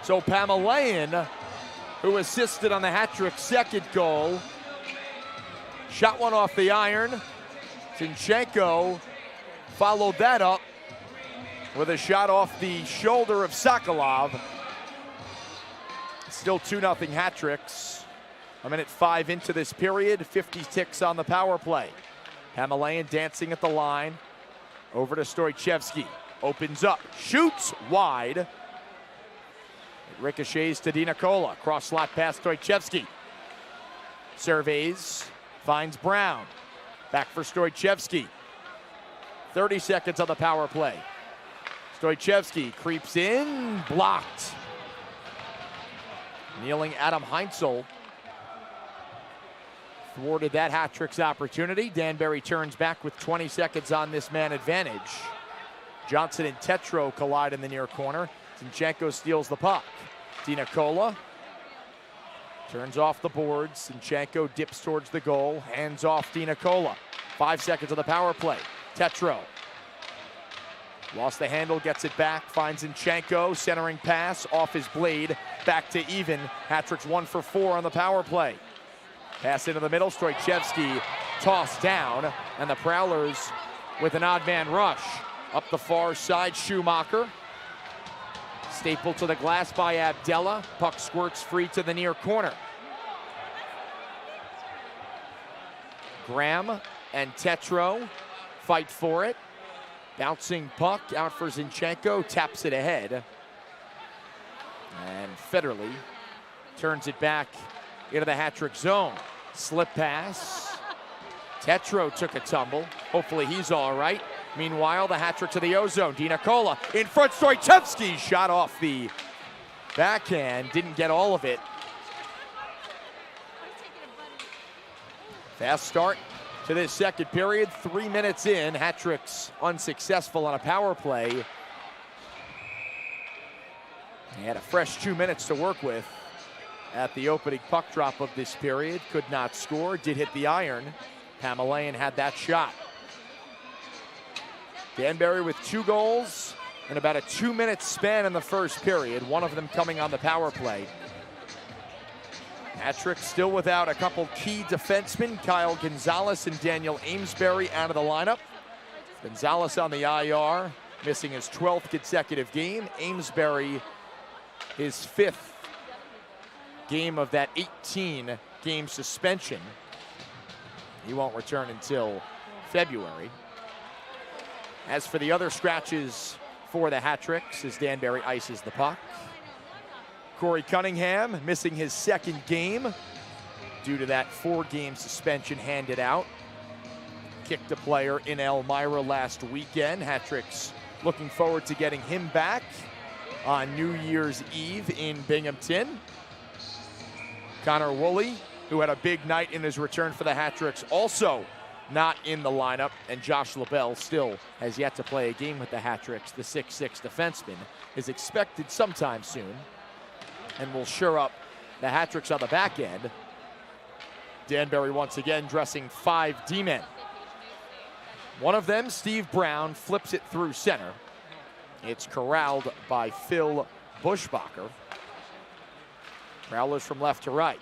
So Pamelayan, who assisted on the Hat-Trick second goal, shot one off the iron. Zinchenko followed that up with a shot off the shoulder of Sokolov. Still 2-0 Hat-Tricks. 1:05 into this period, 50 ticks on the power play. Pamelayan dancing at the line. Over to Stoichevsky. Opens up, shoots wide. It ricochets to DiNicola. Cross slot past Stoichevsky. Surveys, finds Brown. Back for Stoichevsky. 30 seconds on the power play. Stoichevsky creeps in, blocked. Kneeling Adam Heinzel thwarted that Hat-Tricks opportunity. Danbury turns back with 20 seconds on this man advantage. Johnson and Tetro collide in the near corner. Zinchenko steals the puck. DiNicola turns off the boards. Zinchenko dips towards the goal. Hands off DiNicola. 5 seconds on the power play. Tetro lost the handle, gets it back, finds Zinchenko, centering pass off his blade, back to even. Hat-trick's 1 for 4 on the power play. Pass into the middle, Stoichevsky tossed down, and the Prowlers with an odd man rush. Up the far side, Schumacher. Stapled to the glass by Abdella. Puck squirts free to the near corner. Graham and Tetro fight for it. Bouncing puck out for Zinchenko, taps it ahead. And Federley turns it back into the hat-trick zone. Slip pass. Tetro took a tumble. Hopefully he's all right. Meanwhile, the hat-trick to the O-zone. DiNicola in front, Stoichevsky shot off the backhand, didn't get all of it. Fast start to this second period, 3 minutes in. Hat-trick's unsuccessful on a power play. He had a fresh 2 minutes to work with at the opening puck drop of this period. Could not score, did hit the iron. Pamelayan had that shot. Danbury with 2 goals in about a 2-minute span in the first period, one of them coming on the power play. Hat-trick still without a couple key defensemen, Kyle Gonzalez and Daniel Amesbury out of the lineup. Gonzalez on the IR, missing his 12th consecutive game. Amesbury, his 5th game of that 18-game suspension. He won't return until February. As for the other scratches for the Hat-tricks, as Danbury ices the puck. Corey Cunningham missing his 2nd game due to that 4-game suspension handed out. Kicked a player in Elmira last weekend. Hat-tricks looking forward to getting him back on New Year's Eve in Binghamton. Connor Woolley, who had a big night in his return for the Hat-tricks, also not in the lineup, and Josh LaBelle still has yet to play a game with the Hat-tricks. The 6'6" defenseman is expected sometime soon and will shore up the Hat-tricks on the back end. Danbury once again dressing 5 D-men. One of them, Steve Brown, flips it through center. It's corralled by Phil Buschbacher. Prowlers from left to right.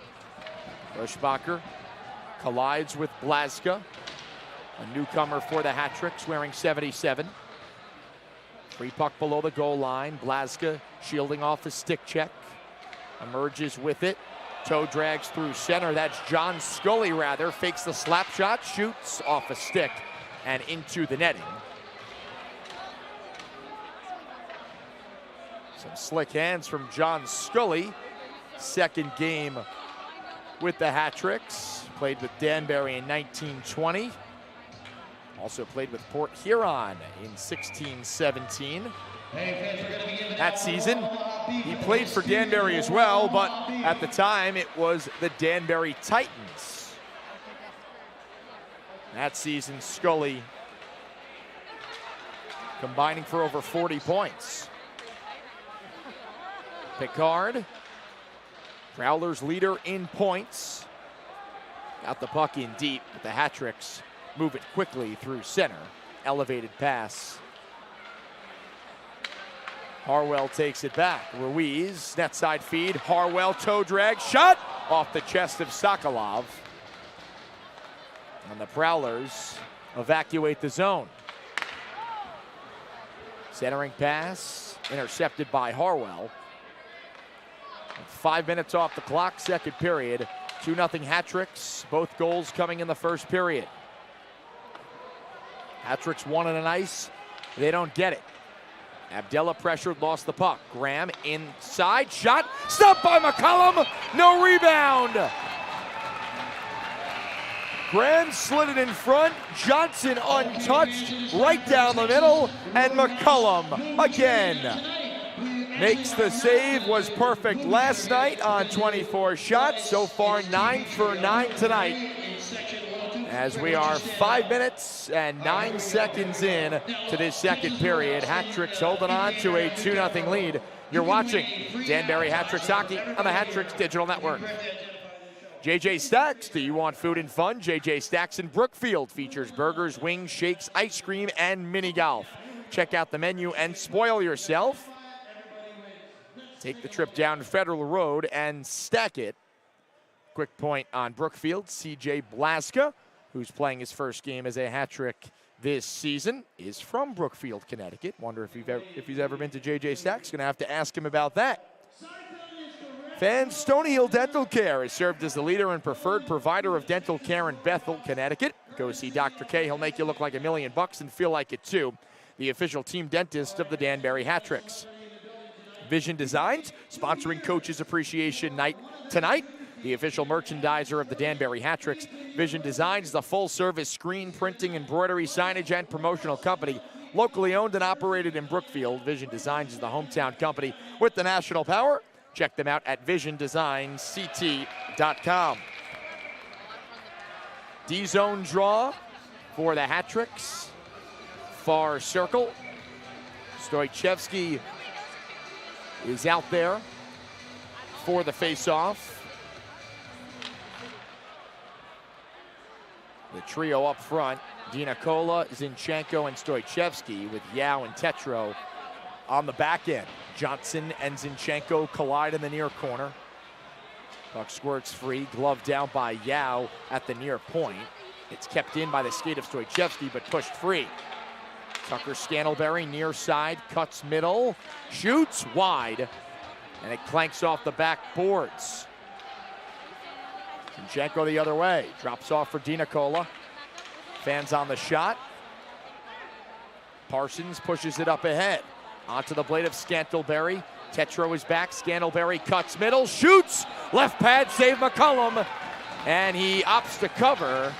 Buschbacher collides with Blaska, a newcomer for the Hat-tricks, wearing 77. Free puck below the goal line. Blaska shielding off his stick check. Emerges with it. Toe drags through center. That's John Scully, rather. Fakes the slap shot, shoots off a stick and into the netting. Some slick hands from John Scully. 2nd game with the Hat-tricks. Played with Danbury in 1920. Also played with Port Huron in 16-17. That season, he played for Danbury as well, but at the time it was the Danbury Titans. That season, Scully combining for over 40 points. Picard, Prowlers leader in points. Got the puck in deep, but the Hat-tricks move it quickly through center. Elevated pass. Harwell takes it back. Ruiz, net side feed. Harwell, toe drag, shot off the chest of Sokolov. And the Prowlers evacuate the zone. Centering pass, intercepted by Harwell. With 5 minutes off the clock, second period. 2-0 Hat-tricks, both goals coming in the first period. Hat-tricks won on an ice, they don't get it. Abdella pressured, lost the puck. Graham inside, shot, stopped by McCullum, no rebound. Graham slid it in front, Johnson untouched, right down the middle, and McCullum again makes the save. Was perfect last night on 24 shots. So far 9 for 9 tonight. as we are 5 minutes and 9 seconds in to this second period. Hat-Tricks holding on to a 2-0 lead. You're watching Danbury Hat-Tricks Hockey on the Hat-Tricks Digital Network. JJ Stacks, do you want food and fun? JJ Stacks in Brookfield features burgers, wings, shakes, ice cream, and mini golf. Check out the menu and spoil yourself. Take the trip down Federal Road and stack it. Quick point on Brookfield, CJ Blaska, who's playing his first game as a hat-trick this season, is from Brookfield, Connecticut. Wonder if he's ever been to JJ Stacks. Gonna have to ask him about that. Fans, Stony Hill Dental Care has served as the leader and preferred provider of dental care in Bethel, Connecticut. Go see Dr. K. He'll make you look like $1 million and feel like it too. The official team dentist of the Danbury Hat-Tricks. Vision Designs, sponsoring Coaches Appreciation Night tonight. The official merchandiser of the Danbury Hat-Tricks. Vision Designs, the full-service screen printing, embroidery, signage, and promotional company. Locally owned and operated in Brookfield, Vision Designs is the hometown company with the national power. Check them out at visiondesignsct.com. D-zone draw for the Hat-Tricks. Far circle. Stoichevsky is out there for the face-off. The trio up front, Dinacola, Zinchenko, and Stoichevsky, with Yao and Tetro on the back end. Johnson and Zinchenko collide in the near corner. Puck squirts free, glove down by Yao at the near point. It's kept in by the skate of Stoichevsky, but pushed free. Tucker Scantlebury near side, cuts middle, shoots wide, and it clanks off the back boards. Zinchenko the other way, drops off for Dinacola. Fans on the shot. Parsons pushes it up ahead. Onto the blade of Scantlebury. Tetro is back. Scantlebury cuts middle, shoots. Left pad, save McCullum. And he opts to cover.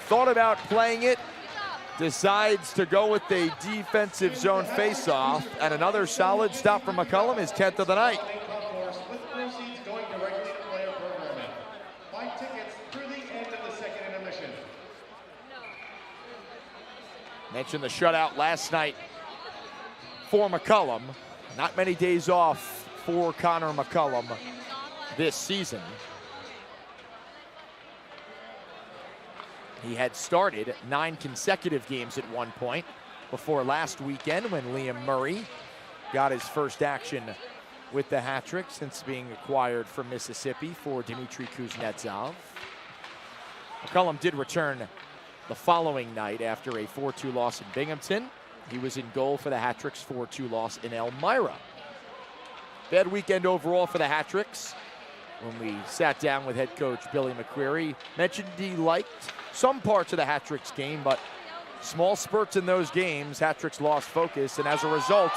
Thought about playing it. Decides to go with a defensive zone faceoff. And another solid stop from McCullum, his 10th of the night. With proceeds going directly to player programming. Buy tickets through the end of the second intermission. Mentioned the shutout last night for McCullum. Not many days off for Connor McCullum this season. He had started 9 consecutive games at one point before last weekend when Liam Murray got his first action with the hat-trick since being acquired from Mississippi for Dmitry Kuznetsov. McCullum did return the following night after a 4-2 loss in Binghamton. He was in goal for the Hat-Tricks' 4-2 loss in Elmira. Bad weekend overall for the Hat-Tricks. When we sat down with head coach Billy McQuarrie, mentioned he liked some parts of the Hat-Tricks game, but small spurts in those games, Hat-Tricks lost focus, and as a result,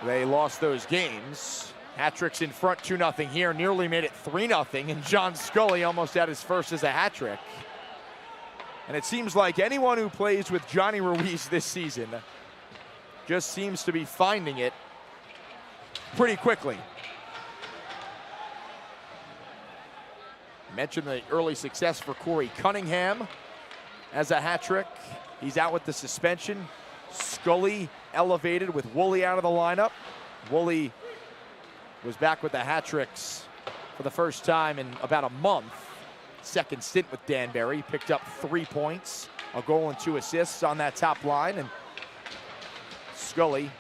they lost those games. Hat-Tricks in front 2-0 here, nearly made it 3-0, and John Scully almost had his first as a hat-trick. And it seems like anyone who plays with Johnny Ruiz this season just seems to be finding it pretty quickly. Mentioned the early success for Corey Cunningham as a hat-trick. He's out with the suspension. Scully elevated with Woolley out of the lineup. Woolley was back with the hat-tricks for the first time in about a month. Second stint with Danbury, picked up 3 points, a goal and 2 assists on that top line, and Scully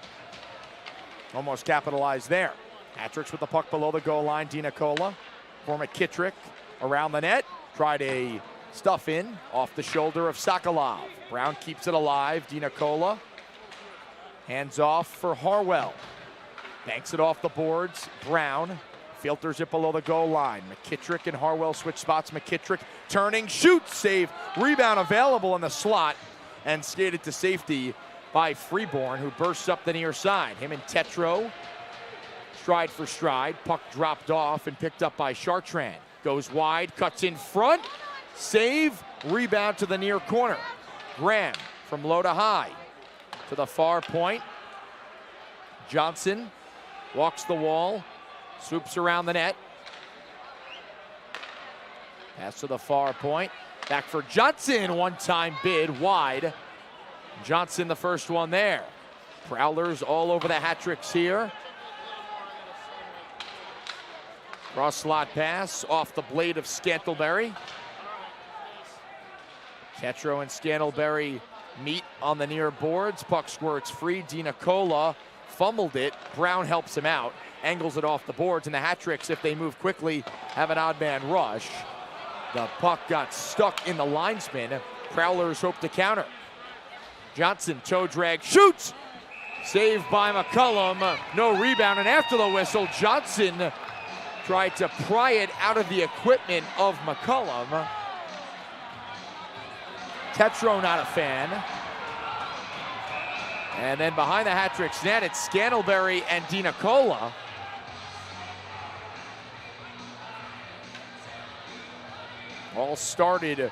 almost capitalized there. Hat-tricks with the puck below the goal line. Dinacola for McKittrick around the net, tried a stuff in off the shoulder of Sokolov. Brown keeps it alive. Dinacola hands off for Harwell. Banks it off the boards. Brown filters it below the goal line. McKittrick and Harwell switch spots. McKittrick turning, shoots, save, rebound available in the slot, and skated to safety by Freeborn, who bursts up the near side. Him and Tetro, stride for stride. Puck dropped off and picked up by Chartrand. Goes wide, cuts in front, save, rebound to the near corner. Graham from low to high to the far point. Johnson walks the wall, swoops around the net. Pass to the far point. Back for Johnson. One-time bid wide. Johnson the first one there. Prowlers all over the hat tricks here. Cross slot pass off the blade of Scantlebury. Tetro and Scantlebury meet on the near boards. Puck squirts free. DiNicola fumbled it. Brown helps him out. Angles it off the boards. And the hat tricks, if they move quickly, have an odd man rush. The puck got stuck in the linesman. Prowlers hope to counter. Johnson, toe drag, shoots! Saved by McCullum. No rebound. And after the whistle, Johnson tried to pry it out of the equipment of McCullum. Tetro not a fan. And then behind the hat trick's net, it's Scantlebury and DiNicola. All started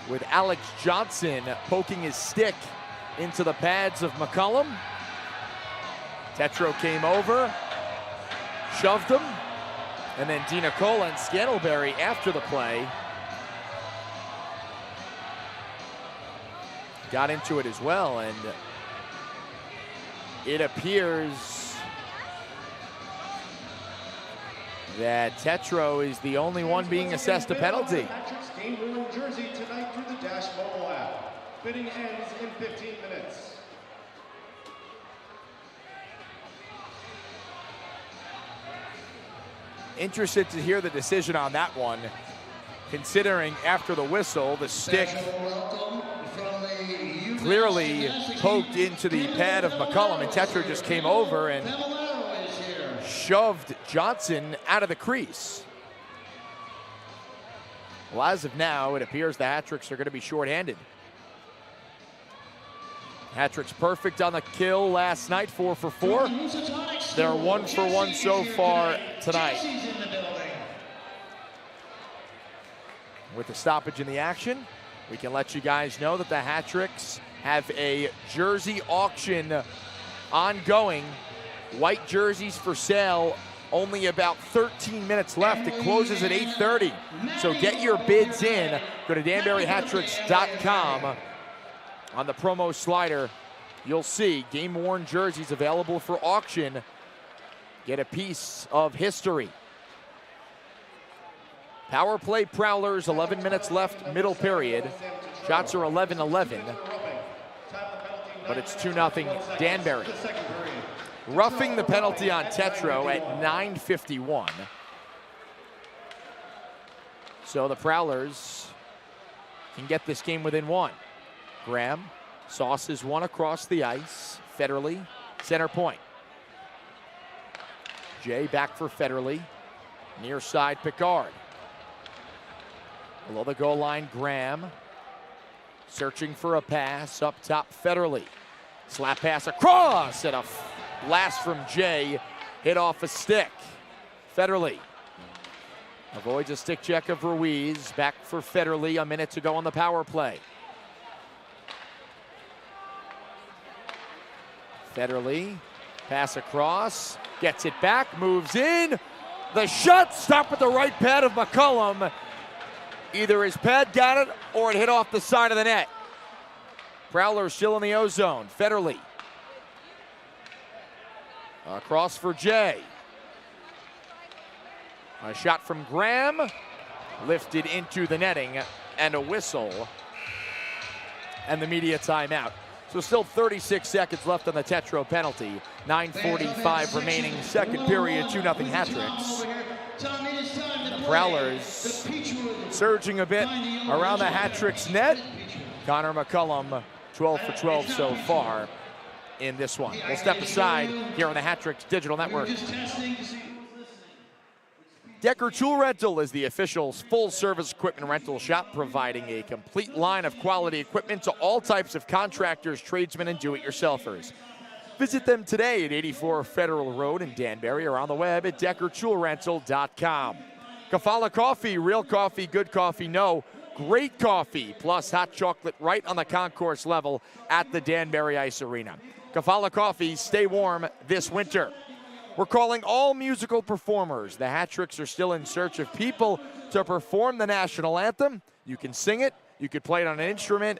with Alex Johnson poking his stick into the pads of McCullum. Tetro came over, shoved him, and then DiNicola and Scantlebury after the play got into it as well, and it appears that Tetro is the only one being assessed a penalty. Patrick's game-winning jersey tonight through the Dash mobile app. Bidding ends in 15 minutes. Interested to hear the decision on that one, considering after the whistle, the stick clearly poked into the pad of McCullum, and Tetro just came over and shoved Johnson out of the crease. Well, as of now, it appears the hat-tricks are going to be shorthanded. Hat-tricks perfect on the kill last night, 4 for 4. They're 1 for 1 so far tonight. With the stoppage in the action, we can let you guys know that the hat-tricks have a jersey auction ongoing. White jerseys for sale, only about 13 minutes left. It closes at 8:30. So get your bids in. Go to DanburyHattricks.com. On the promo slider, you'll see game-worn jerseys available for auction. Get a piece of history. Power play Prowlers, 11 minutes left, middle period. Shots are 11-11, but it's 2-0 Danbury. Roughing the penalty on Tetro at 9:51. So the Prowlers can get this game within 1. Graham sauces one across the ice. Federley, center point. Jay back for Federley. Near side, Picard. Below the goal line, Graham. Searching for a pass up top, Federley. Slap pass across, and a blast from Jay. Hit off a stick. Federley avoids a stick check of Ruiz. Back for Federley, a minute to go on the power play. Federley, pass across, gets it back, moves in. The shot stopped with the right pad of McCullum. Either his pad got it or it hit off the side of the net. Prowlers still in the O-zone. Federley. Across for Jay. A shot from Graham. Lifted into the netting and a whistle. And the media timeout. So still 36 seconds left on the Tetro penalty. 9:45 remaining, second period, 2-0 hat-tricks. The Prowlers surging a bit around the hat-tricks net. Connor McCullum, 12 for 12 so far in this one. We'll step aside here on the Hat-Tricks Digital Network. Decker Tool Rental is the official full-service equipment rental shop, providing a complete line of quality equipment to all types of contractors, tradesmen, and do-it-yourselfers. Visit them today at 84 Federal Road in Danbury or on the web at DeckerToolRental.com. Kafala Coffee, real coffee, good coffee, no. Great coffee, plus hot chocolate right on the concourse level at the Danbury Ice Arena. Kafala Coffee, stay warm this winter. We're calling all musical performers. The Hat-Tricks are still in search of people to perform the national anthem. You can sing it, you could play it on an instrument.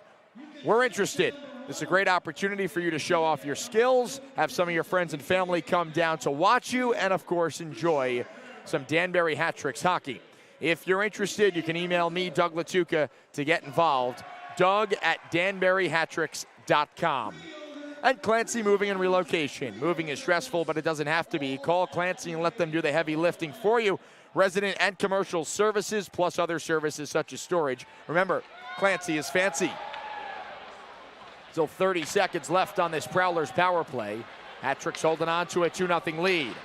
We're interested. This is a great opportunity for you to show off your skills, have some of your friends and family come down to watch you, and of course enjoy some Danbury Hat-Tricks hockey. If you're interested, you can email me, Doug Latuca, to get involved. Doug@DanburyHattricks.com. And Clancy Moving and Relocation. Moving is stressful, but it doesn't have to be. Call Clancy and let them do the heavy lifting for you. Resident and commercial services, plus other services such as storage. Remember, Clancy is fancy. Still 30 seconds left on this Prowlers power play. Hat-Tricks holding on to a 2-0 lead.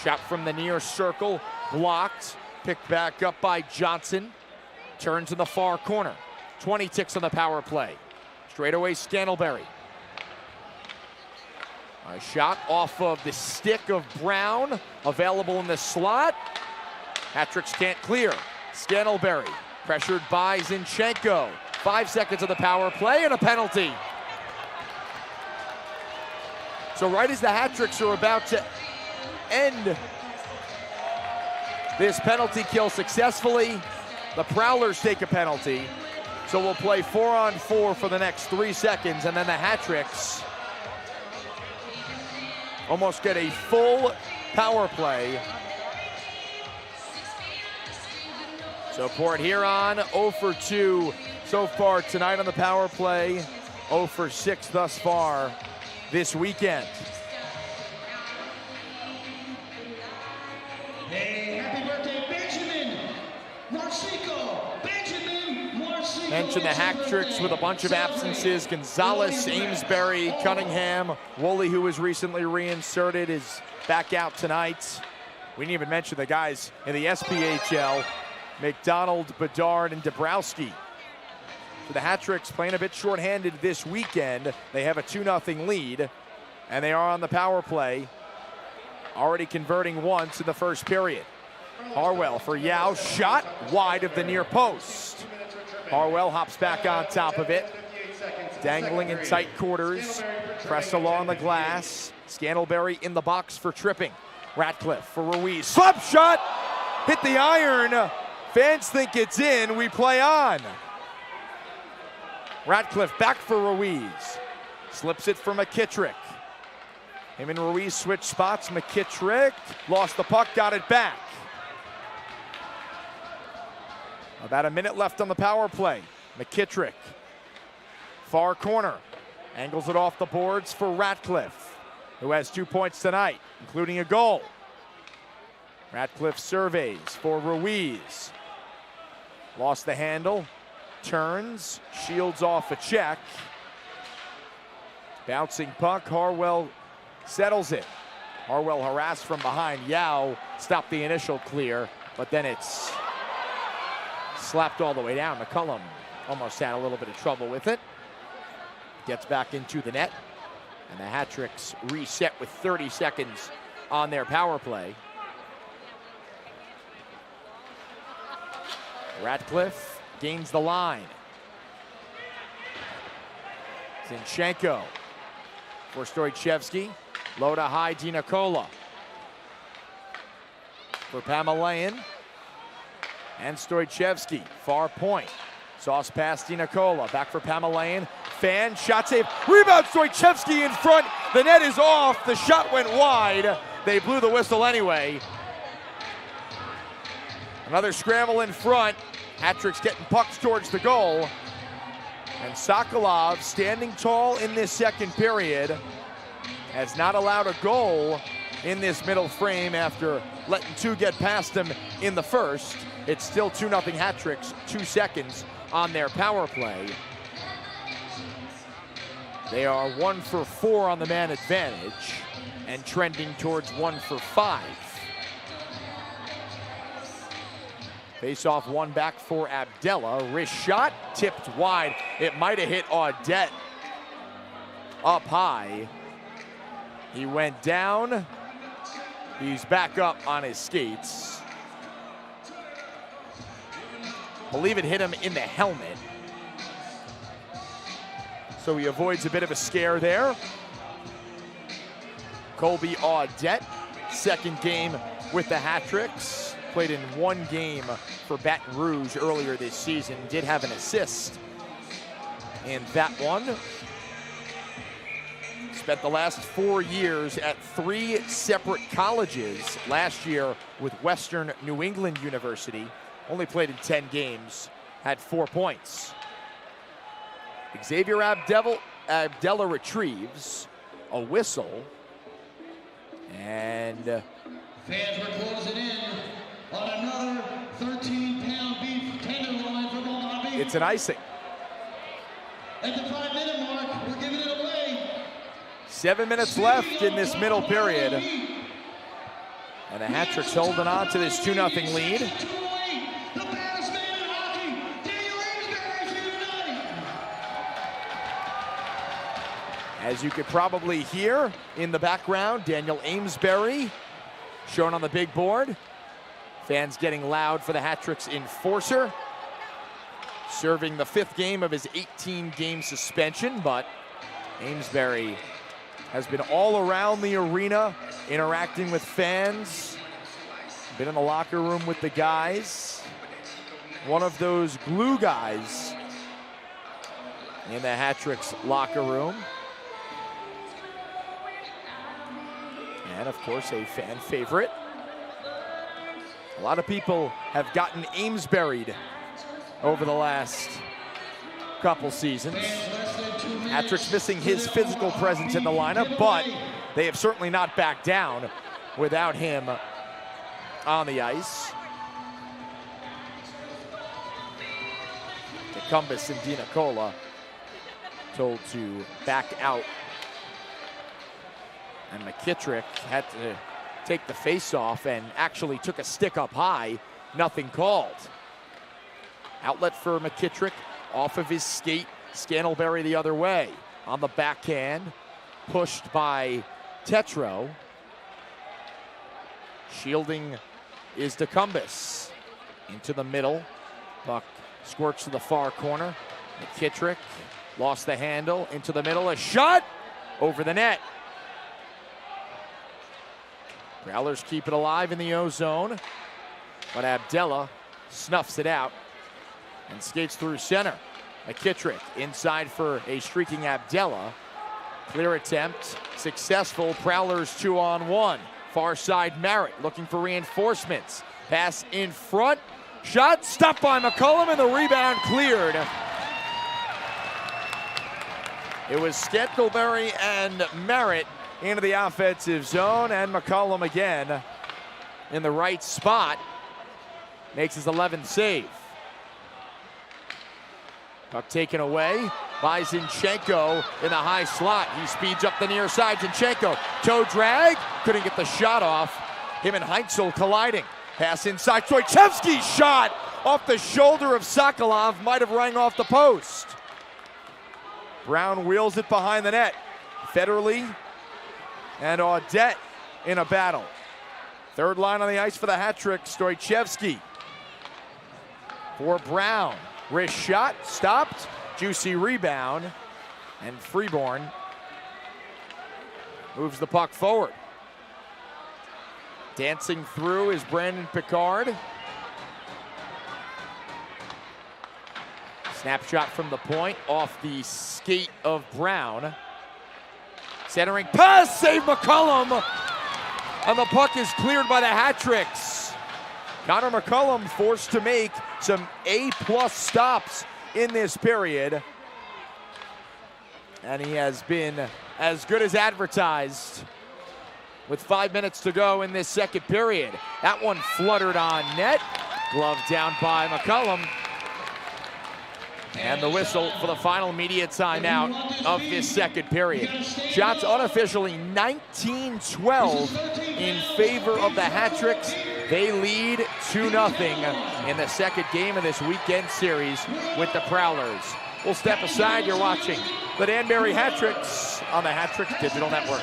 Shot from the near circle, blocked. Picked back up by Johnson. Turns in the far corner. 20 ticks on the power play. Straight away, Scantlebury. A shot off of the stick of Brown, available in the slot. Hat-Tricks can't clear. Scantlebury pressured by Zinchenko. 5 seconds of the power play and a penalty. So right as the Hat-Tricks are about to end this penalty kill successfully, the Prowlers take a penalty. So we'll play 4-on-4 for the next 3 seconds, and then the Hat-Tricks almost get a full power play. So Port Huron 0 for 2 so far tonight on the power play. 0 for 6 thus far this weekend. Hey, happy birthday, Benjamin Marsico. Benjamin Marsico. Mention the Hat-Tricks with a bunch of absences. Gonzalez, Amesbury, Cunningham. Woolley, who was recently reinserted, is back out tonight. We didn't even mention the guys in the SPHL. McDonald, Bedard, and Dabrowski. So the Hat-Tricks playing a bit shorthanded this weekend. They have a 2-0 lead, and they are on the power play, already converting once in the first period. Harwell for Yao, shot wide of the near post. Harwell hops back on top of it, dangling in tight quarters, pressed along the glass. Scantlebury in the box for tripping. Ratcliffe for Ruiz, slap shot, hit the iron. Fans think it's in, we play on. Ratcliffe back for Ruiz, slips it for McKittrick. Him and Ruiz switch spots. McKittrick lost the puck, got it back. About a minute left on the power play. McKittrick, far corner, angles it off the boards for Ratcliffe, who has 2 points tonight, including a goal. Ratcliffe surveys for Ruiz. Lost the handle, turns, shields off a check. Bouncing puck, Harwell settles it. Harwell harassed from behind. Yao stopped the initial clear, but then it's slapped all the way down. McCullum almost had a little bit of trouble with it. Gets back into the net, and the Hat-Tricks reset with 30 seconds on their power play. Ratcliffe gains the line. Zinchenko for Stoichevsky. Low to high, DiNicola for Pamelayan. And Stoichevsky, far point. Sauce past DiNicola, back for Pamelayan. Fan, shot save, rebound, Stoichevsky in front. The net is off, the shot went wide. They blew the whistle anyway. Another scramble in front. Hat-Tricks getting pucks towards the goal. And Sokolov, standing tall in this second period, has not allowed a goal in this middle frame after letting 2 get past him in the first. It's still 2-0 Hat-Tricks, 2 seconds on their power play. They are 1 for 4 on the man advantage and trending towards 1 for 5. Face-off one back for Abdella. Wrist shot, tipped wide. It might have hit Audette up high. He went down. He's back up on his skates. Believe it hit him in the helmet. So he avoids a bit of a scare there. Colby Audette, second game with the Hat-Tricks. Played in one game for Baton Rouge earlier this season. Did have an assist in that one. Spent the last 4 years at 3 separate colleges. Last year with Western New England University. Only played in 10 games, had 4 points. Xavier Abdella retrieves a whistle. And Fans were closing in on another 13-pound beef tenderloin from Omaha Beef. it's an icing. At the 5-minute mark, we're giving it away. 7 minutes left in this middle period. And the Hat-Tricks holding on to this 2-0 lead. The baddest man in hockey, Daniel Amesbury, here tonight. As you could probably hear in the background, Daniel Amesbury shown on the big board. Fans getting loud for the Hat-Tricks enforcer. Serving the 5th game of his 18-game suspension, but Amesbury has been all around the arena, interacting with fans. Been in the locker room with the guys. One of those glue guys in the Hat-Tricks locker room. And of course, a fan favorite. A lot of people have gotten Amesburied over the last couple seasons. Hat-Tricks missing his physical presence in the lineup, but they have certainly not backed down without him on the ice. DeCumbus and DiNicola told to back out. And McKittrick had to take the face-off and actually took a stick up high. Nothing called. Outlet for McKittrick off of his skate. Scantlebury the other way. On the backhand, pushed by Tetro. Shielding is DeCumbus. Into the middle. Puck squirts to the far corner. McKittrick lost the handle. Into the middle. A shot over the net. Prowlers keep it alive in the O-zone. But Abdella snuffs it out and skates through center. McKittrick inside for a streaking Abdella. Clear attempt, successful. Prowlers 2-on-1. Far side Merritt looking for reinforcements. Pass in front. Shot stopped by McCullum and the rebound cleared. It was Scantlebury and Merritt into the offensive zone, and McCullum again in the right spot. Makes his 11th save. Puck taken away by Zinchenko in the high slot. He speeds up the near side. Zinchenko, toe drag, couldn't get the shot off. Him and Heinzel colliding. Pass inside, Stoichevsky's shot off the shoulder of Sokolov, might have rang off the post. Brown wheels it behind the net. Federley and Audette in a battle. Third line on the ice for the Hat-Trick, Stoichevsky. For Brown. Wrist shot, stopped, juicy rebound, and Freeborn moves the puck forward. Dancing through is Brandon Picard. Snapshot from the point off the skate of Brown. Centering pass, save McCullum, and the puck is cleared by the Hat-Tricks. Connor McCullum forced to make some A-plus stops in this period. And he has been as good as advertised with 5 minutes to go in this second period. That one fluttered on net. Glove down by McCullum. And the whistle for the final media timeout of this second period. Shots unofficially 19-12 in favor of the Hat-Tricks. They lead 2-0 in the second game of this weekend series with the Prowlers. We'll step aside. You're watching the Danbury Hat-Tricks on the Hat-Tricks Digital Network.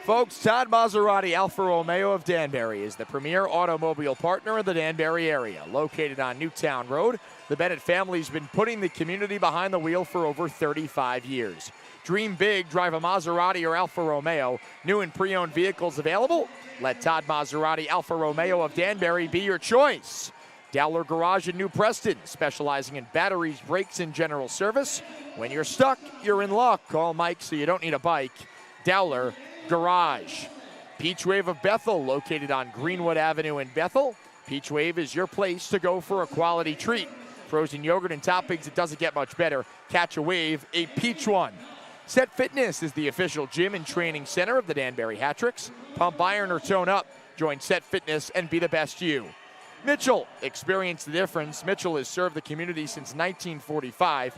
Folks, Todd Maserati Alfa Romeo of Danbury is the premier automobile partner in the Danbury area. Located on Newtown Road, the Bennett family's been putting the community behind the wheel for over 35 years. Dream big, drive a Maserati or Alfa Romeo. New and pre-owned vehicles available? Let Todd Maserati Alfa Romeo of Danbury be your choice. Dowler Garage in New Preston, specializing in batteries, brakes, and general service. When you're stuck, you're in luck. Call Mike so you don't need a bike. Dowler Garage. Peach Wave of Bethel, located on Greenwood Avenue in Bethel. Peach Wave is your place to go for a quality treat. Frozen yogurt and toppings, it doesn't get much better. Catch a wave, a peach one. Set Fitness is the official gym and training center of the Danbury Hat-Tricks. Pump iron or tone up. Join Set Fitness and be the best you. Mitchell, experience the difference. Mitchell has served the community since 1945.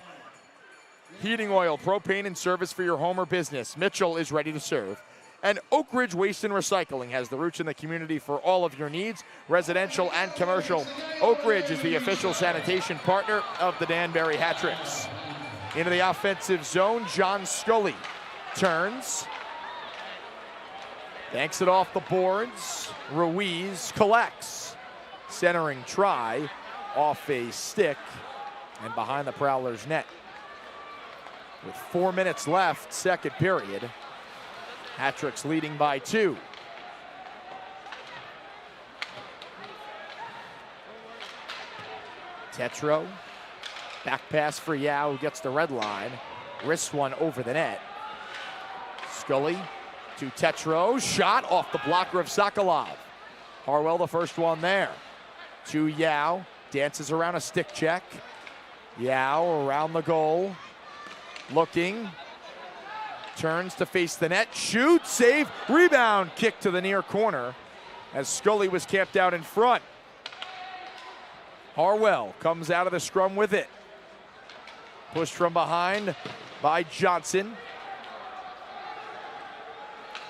Heating oil, propane, and service for your home or business. Mitchell is ready to serve. And Oak Ridge Waste and Recycling has the roots in the community for all of your needs, residential and commercial. Oak Ridge is the official sanitation partner of the Danbury Hat-Tricks. Into the offensive zone, John Scully turns. Banks it off the boards. Ruiz collects. Centering try off a stick and behind the Prowlers' net. With 4 minutes left, second period. Hat-Tricks leading by 2. Tetro. Back pass for Yao, who gets the red line. Wrists one over the net. Scully to Tetro. Shot off the blocker of Sokolov. Harwell the first one there. To Yao. Dances around a stick check. Yao around the goal. Looking. Turns to face the net. Shoots. Save. Rebound. Kick to the near corner as Scully was camped out in front. Harwell comes out of the scrum with it. Pushed from behind by Johnson.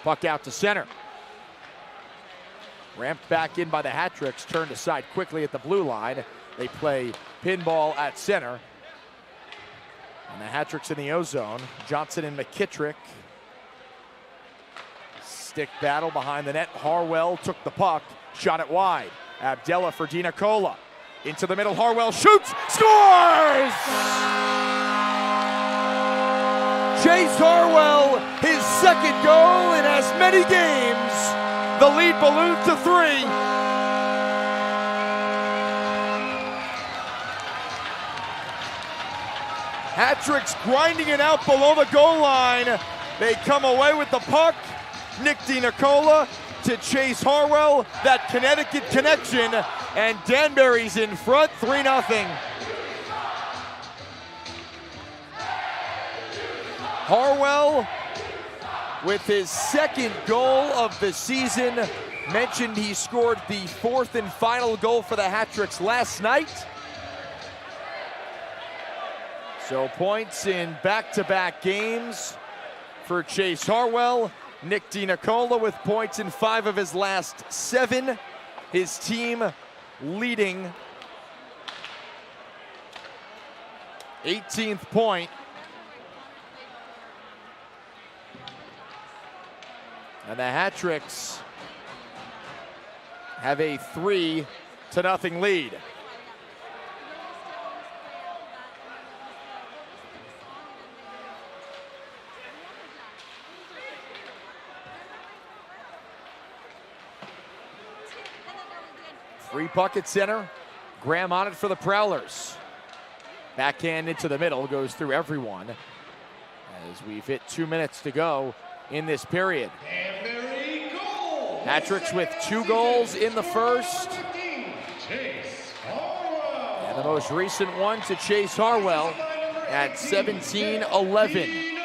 Puck out to center. Ramped back in by the Hat-Tricks, turned aside quickly at the blue line. They play pinball at center. And the Hat-Tricks in the O-zone. Johnson and McKittrick. Stick battle behind the net. Harwell took the puck, shot it wide. Abdella for DiNicola. Into the middle, Harwell shoots, scores! Chase Harwell, his second goal in as many games. The lead balloons to 3. Hat-Tricks grinding it out below the goal line. They come away with the puck. Nick DiNicola to Chase Harwell, that Connecticut connection, and Danbury's in front, 3-0. Harwell with his second goal of the season. Mentioned he scored the 4th and final goal for the Hat-Tricks last night. So points in back-to-back games for Chase Harwell. Nick DiNicola with points in 5 of his last 7. His team leading 18th point. And the Hat-Tricks have a 3-0 lead. Free puck at center. Graham on it for the Prowlers. Backhand into the middle, goes through everyone. As we've hit 2 minutes to go in this period. Hat-Tricks with 2 goals in the first. And the most recent one to Chase Harwell at 17-11.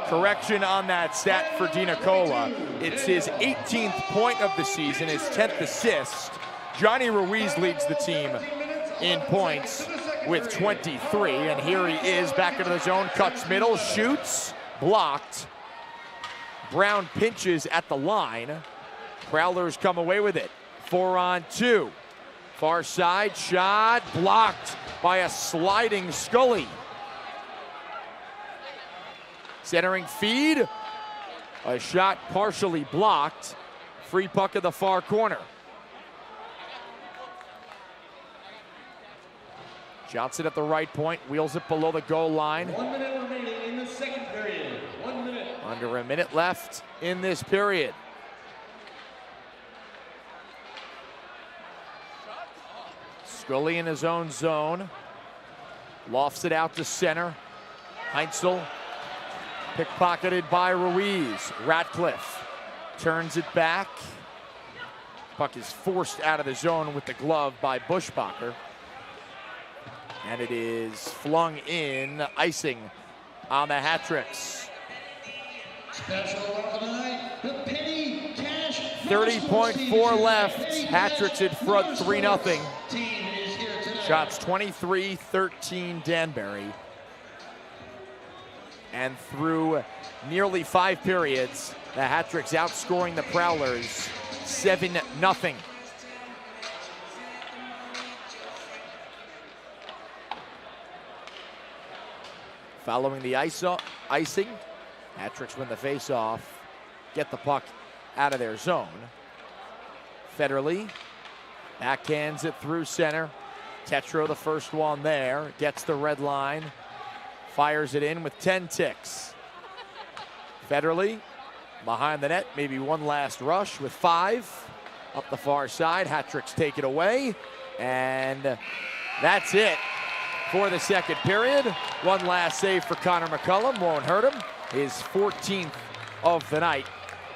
Correction on that stat for DiNicola. It's his 18th point of the season, his 10th assist. Johnny Ruiz leads the team in points with 23, and here he is back into the zone, cuts middle, shoots, blocked. Brown pinches at the line. Prowlers come away with it. 4-on-2. Far side shot, blocked by a sliding Scully. Centering feed, a shot partially blocked. Free puck in the far corner. Johnson at the right point, wheels it below the goal line. 1 minute remaining in the second period. Under a minute left in this period. Scully in his own zone. Lofts it out to center. Heinzel pickpocketed by Ruiz. Ratcliffe turns it back. Puck is forced out of the zone with the glove by Buschbacher. And it is flung in, icing on the Hat-Tricks. Special of the night, the Penny Cash. 30.4 left. Hat-Tricks in front 3-0. Team is here tonight. Shots 23-13 Danbury. And through nearly 5 periods, the Hat-Tricks outscoring the Prowlers 7-0. Following the icing, Hat-Tricks win the face-off, get the puck out of their zone. Federle backhands it through center. Tetro, the first one there, gets the red line, fires it in with 10 ticks. Federle behind the net, maybe one last rush with 5. Up the far side, Hat-Tricks take it away, and that's it for the second period. One last save for Connor McCullum, won't hurt him. His 14th of the night.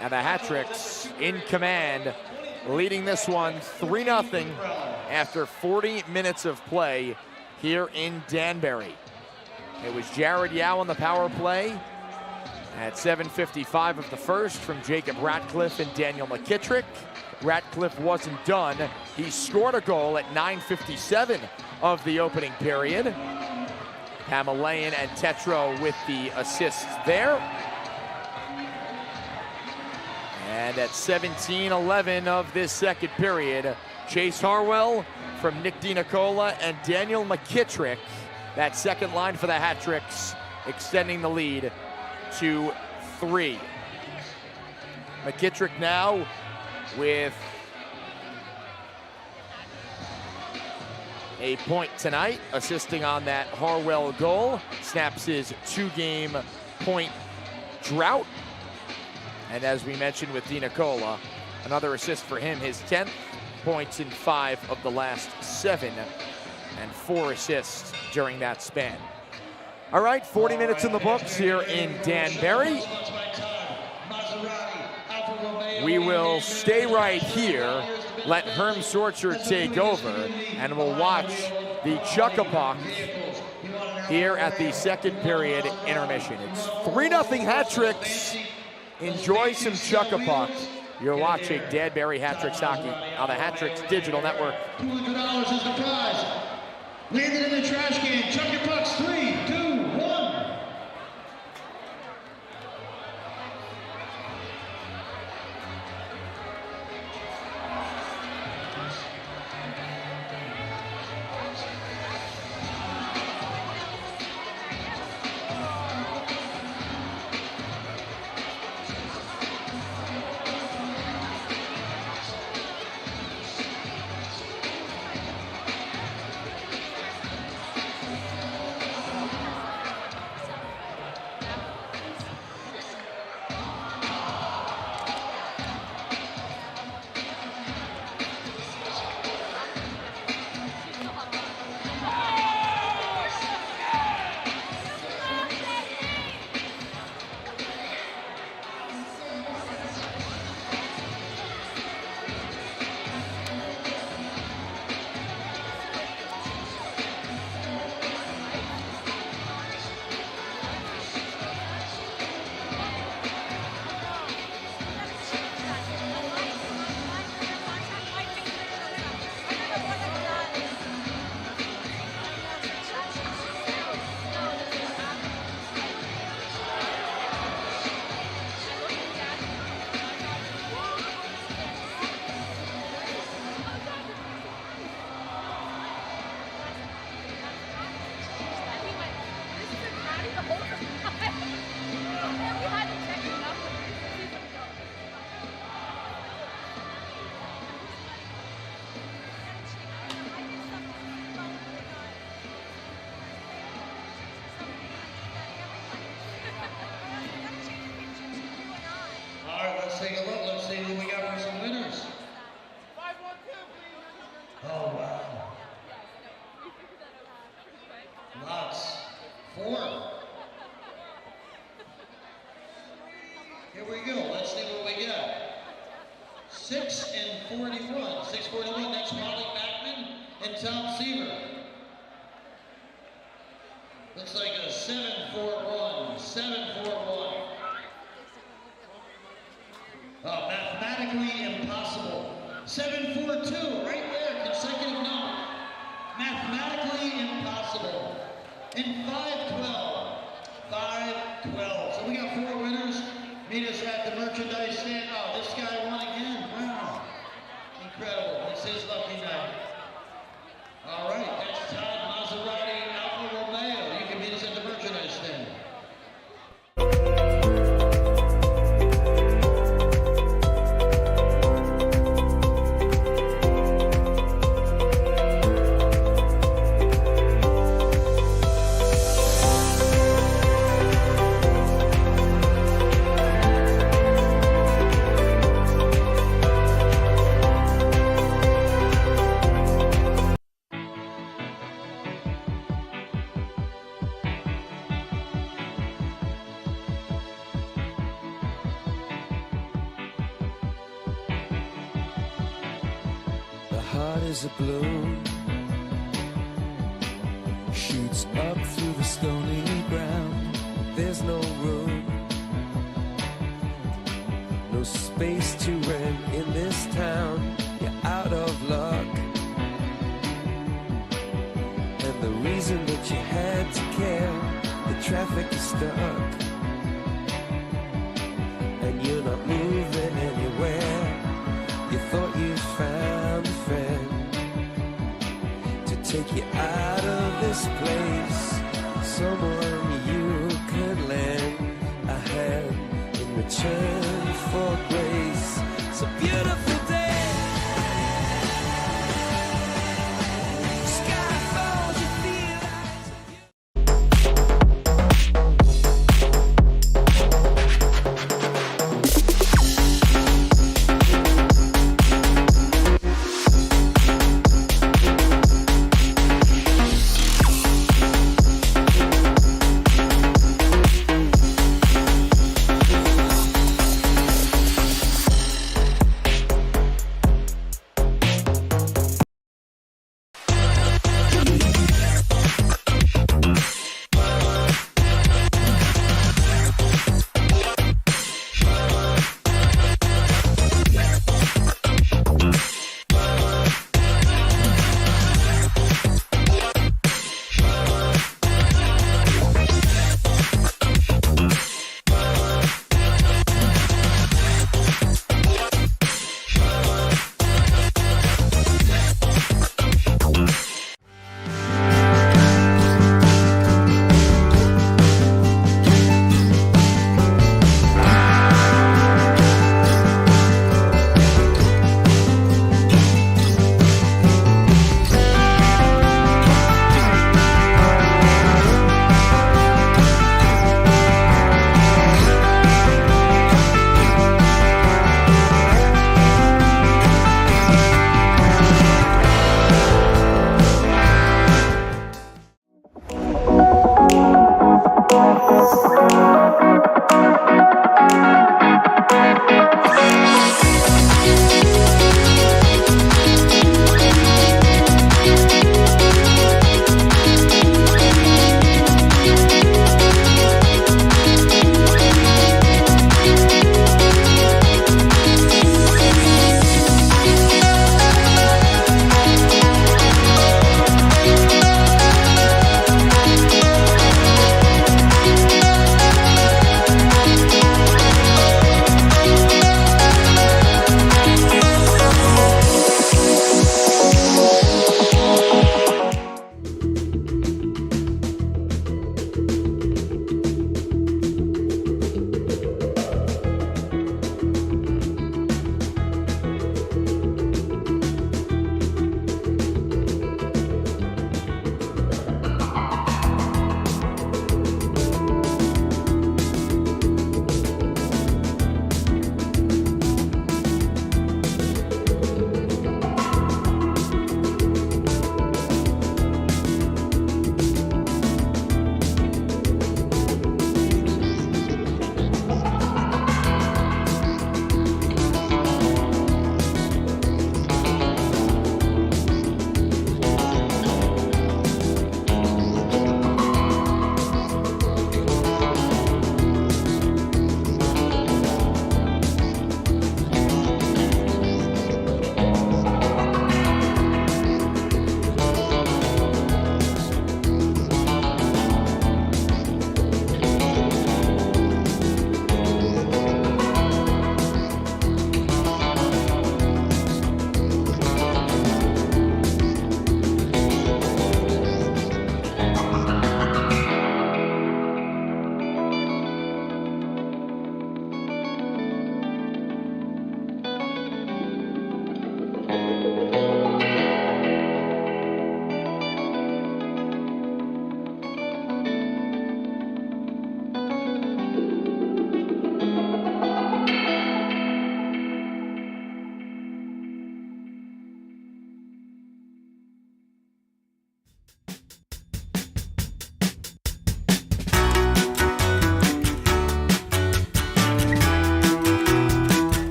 And the Hat-Tricks in command, leading this one 3-0 after 40 minutes of play here in Danbury. It was Jared Yao on the power play at 7:55 of the first from Jacob Ratcliffe and Daniel McKittrick. Ratcliffe wasn't done. He scored a goal at 9:57 of the opening period. Pamelayan and Tetro with the assists there. And at 17:11 of this second period, Chase Harwell from Nick DiNicola and Daniel McKittrick, that second line for the Hat-Tricks, extending the lead to 3. McKittrick now with a point tonight, assisting on that Harwell goal. Snaps his 2-game point drought. And as we mentioned with DiNicola, another assist for him, his 10th, points in 5 of the last 7, and 4 assists during that span. All right, 40 minutes in the books here in Danbury. We will stay right here, let Herm Sorcher take over, and we'll watch the Chuck-a-Puck here at the second period intermission. It's 3-0 Hat-Tricks. Enjoy some Chuck-a-Puck. You're watching Danbury Hat-Tricks hockey on the Hat-Tricks Digital Network. $200 is the prize. Landed in the trash can. Chuck your pucks. 3, 2, 1. Oh, wow. Lots. 4. Here we go. Let's see what we got. 6 and 41. 6:41. Next, Molly Backman and Tom Seaver. Looks like a 7-4-1. 7-4-1. Oh, mathematically impossible. 7-4-2. Right there. Consecutive number. Mathematically impossible. And 5-12. 5-12. So we got 4 winners. Meet us at the merchandise stand. Oh, this guy won again. Wow. Incredible. It's his lucky night. All right, that's Todd Maserati Alfa Romeo. You can meet us at the merchandise stand. Heart is a balloon, shoots up through the stony ground. There's no room, no space to rent in this town. You're out of luck, and the reason that you had to care, the traffic is stuck, and you're not moving anywhere. You thought you found a friend to take you out of this place, someone you could lend a hand in return for grace. It's a beautiful day. Sky falls, you feel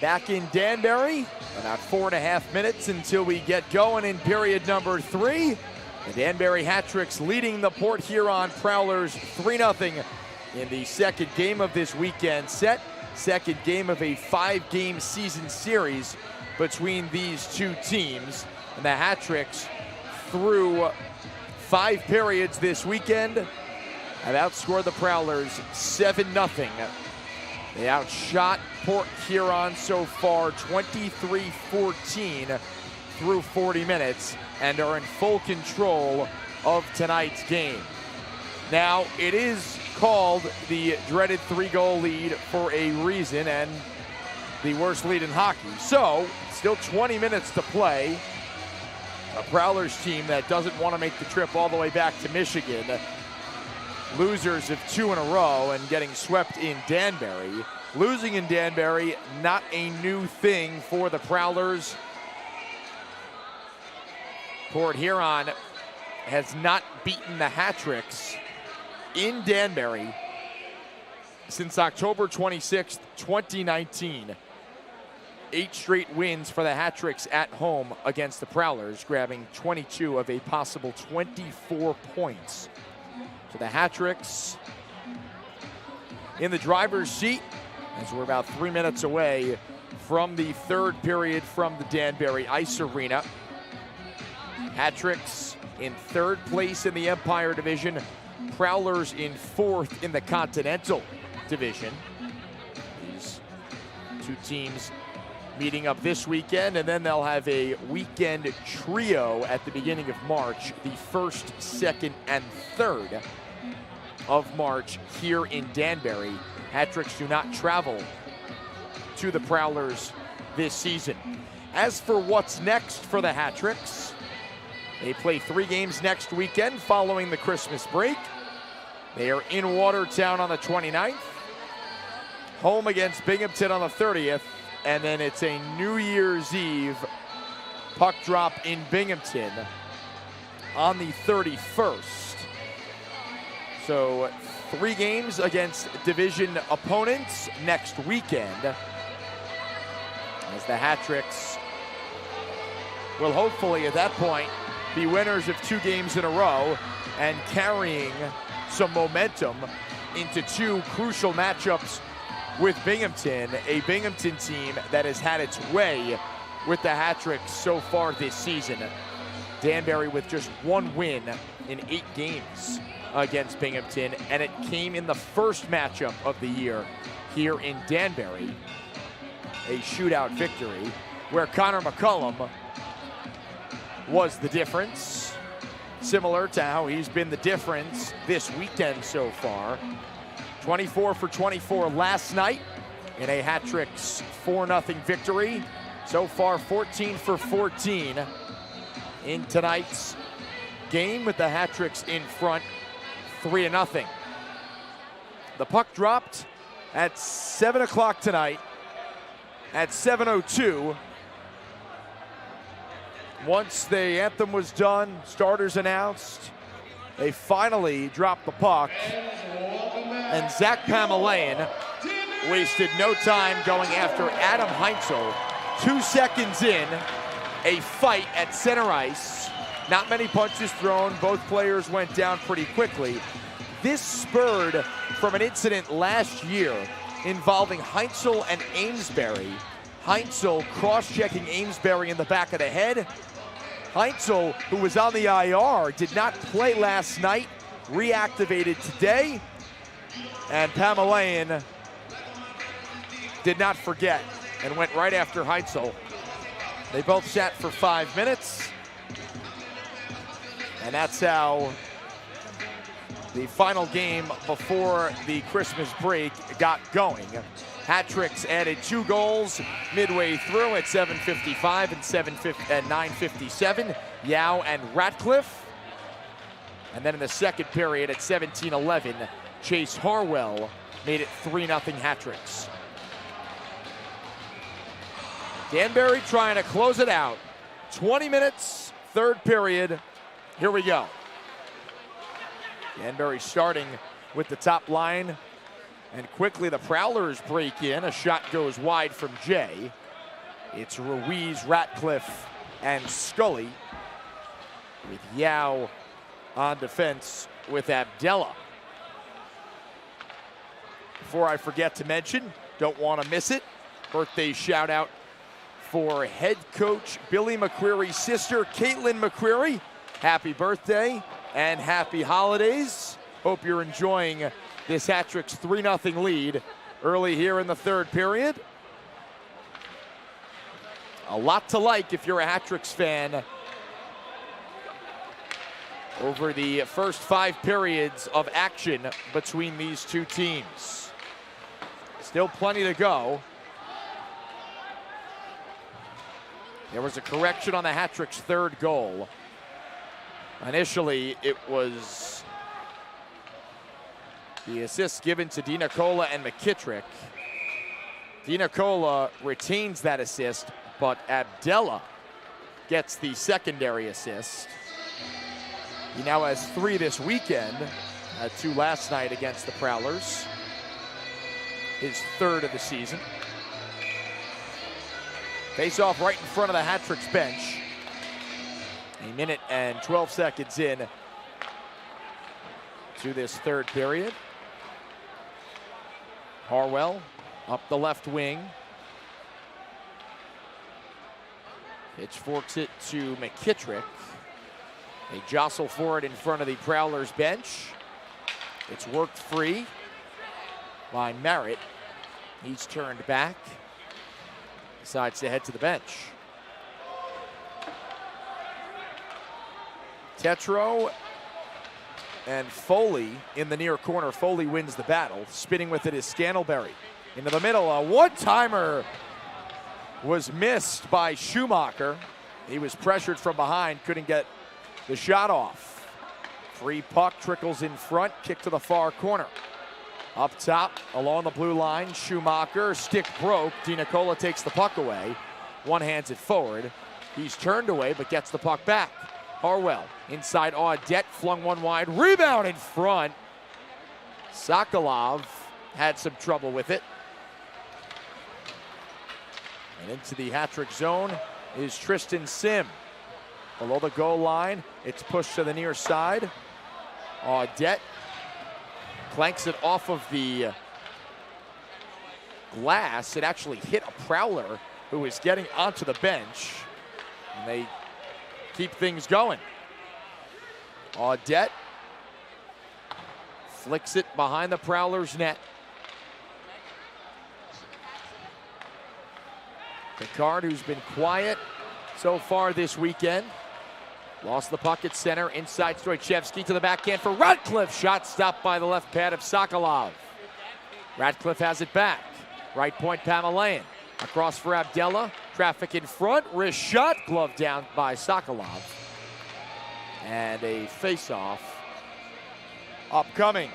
back in Danbury. About 4.5 minutes until we get going in period number 3. The Danbury Hat-Tricks leading the Port Huron Prowlers 3-0 in the second game of this weekend set. Second game of a 5-game season series between these two teams. And the Hat-Tricks, through 5 periods this weekend, have outscored the Prowlers 7-0. They outshot Port Huron so far 23-14 through 40 minutes and are in full control of tonight's game. Now, it is called the dreaded 3-goal lead for a reason and the worst lead in hockey. So, still 20 minutes to play. A Prowlers team that doesn't want to make the trip all the way back to Michigan. Losers of 2 in a row and getting swept in Danbury. Losing in Danbury, not a new thing for the Prowlers. Port Huron has not beaten the Hat-Tricks in Danbury since October 26th, 2019. 8 straight wins for the Hat-Tricks at home against the Prowlers, grabbing 22 of a possible 24 points. So the Hat-Tricks in the driver's seat as we're about 3 minutes away from the third period from the Danbury Ice Arena. Hat-Tricks in third place in the Empire Division. Prowlers in fourth in the Continental Division. These two teams meeting up this weekend, and then they'll have a weekend trio at the beginning of March, the 1st, 2nd, and 3rd of March here in Danbury. Hat-Tricks do not travel to the Prowlers this season. As for what's next for the Hat-Tricks, they play 3 games next weekend following the Christmas break. They are in Watertown on the 29th, home against Binghamton on the 30th, and then it's a New Year's Eve puck drop in Binghamton on the 31st. So 3 games against division opponents next weekend, as the Hat-Tricks will hopefully at that point be winners of 2 games in a row and carrying some momentum into 2 crucial matchups with Binghamton, a Binghamton team that has had its way with the Hat-Tricks so far this season. Danbury with just 1 win in 8 games against Binghamton, and it came in the first matchup of the year here in Danbury, a shootout victory where Connor McCullum was the difference, similar to how he's been the difference this weekend so far. 24 for 24 last night in a Hat-Tricks 4-0 victory. So far 14 for 14 in tonight's game, with the Hat-Tricks in front 3-0. The puck dropped at 7 o'clock tonight. At 7:02, once the anthem was done, starters announced, they finally dropped the puck, and Zach Pamelayan wasted no time going after Adam Heinzel. 2 seconds in, a fight at center ice. Not many punches thrown. Both players went down pretty quickly. This spurred from an incident last year involving Heinzel and Amesbury. Heinzel cross-checking Amesbury in the back of the head. Heinzel, who was on the IR, did not play last night, reactivated today, and Pamelayan did not forget and went right after Heinzel. They both sat for 5 minutes, and that's how the final game before the Christmas break got going. Hat-Tricks added 2 goals midway through at 7:55 and 9:57. Yao and Ratcliffe. And then in the second period at 17:11, Chase Harwell made it 3-0 Hat-Tricks. Danbury trying to close it out. 20 minutes, 3rd period. Here we go. Danbury starting with the top line, and quickly the Prowlers break in. A shot goes wide from Jay. It's Ruiz, Ratcliffe, and Scully, with Yao on defense with Abdella. Before I forget to mention, don't want to miss it, birthday shout out for head coach Billy McCreary's sister, Caitlin McCreary. Happy birthday and happy holidays. Hope you're enjoying this Hat-Tricks 3-0 lead early here in the 3rd period. A lot to like if you're a Hat-Tricks fan over the first 5 periods of action between these 2 teams. Still plenty to go. There was a correction on the Hat-Tricks' 3rd goal. Initially, it was the assist given to DiNicola and McKittrick. DiNicola retains that assist, but Abdella gets the secondary assist. He now has 3 this weekend, had 2 last night against the Prowlers. His 3rd of the season. Face off right in front of the Hat-Tricks bench. 1 minute and 12 seconds in to this 3rd period. Harwell up the left wing. Pitchforks it to McKittrick. They jostle for it in front of the Prowlers bench. It's worked free by Merritt. He's turned back. decides to head to the bench. Tetro and Foley in the near corner. Foley wins the battle. Spinning with it is Scantlebury. Into the middle, a one-timer was missed by Schumacher. He was pressured from behind, couldn't get the shot off. Free puck trickles in front, kick to the far corner. Up top, along the blue line, Schumacher, stick broke. DiNicola takes the puck away. One hands it forward. He's turned away, but gets the puck back. Harwell, inside Audette, flung one wide. Rebound in front. Sokolov had some trouble with it. And into the hat-trick zone is Tristan Sim. Below the goal line, it's pushed to the near side. Audette clanks it off of the glass. It actually hit a Prowler who was getting onto the bench. And they keep things going. Audette flicks it behind the Prowler's net. Picard, who's been quiet so far this weekend, lost the puck at center. Inside Stoychevsky to the backhand for Radcliffe. Shot stopped by the left pad of Sokolov. Radcliffe has it back. Right point, Pamelayan. Across for Abdella. Traffic in front. Wrist shot. Glove down by Sokolov. And a face-off upcoming.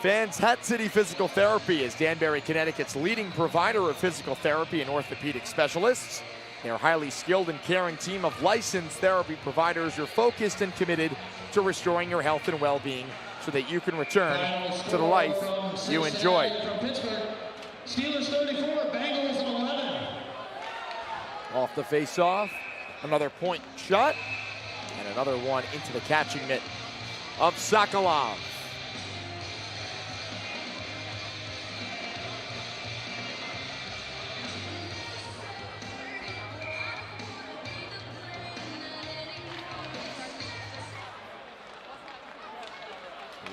Fans, Hat City Physical Therapy is Danbury, Connecticut's leading provider of physical therapy and orthopedic specialists. Their highly skilled and caring team of licensed therapy providers are focused and committed to restoring your health and well-being so that you can return to the life you enjoy. From Pittsburgh, Steelers 34, Bengals 11. Off the face-off, another point shot, and another one into the catching mitt of Sokolov.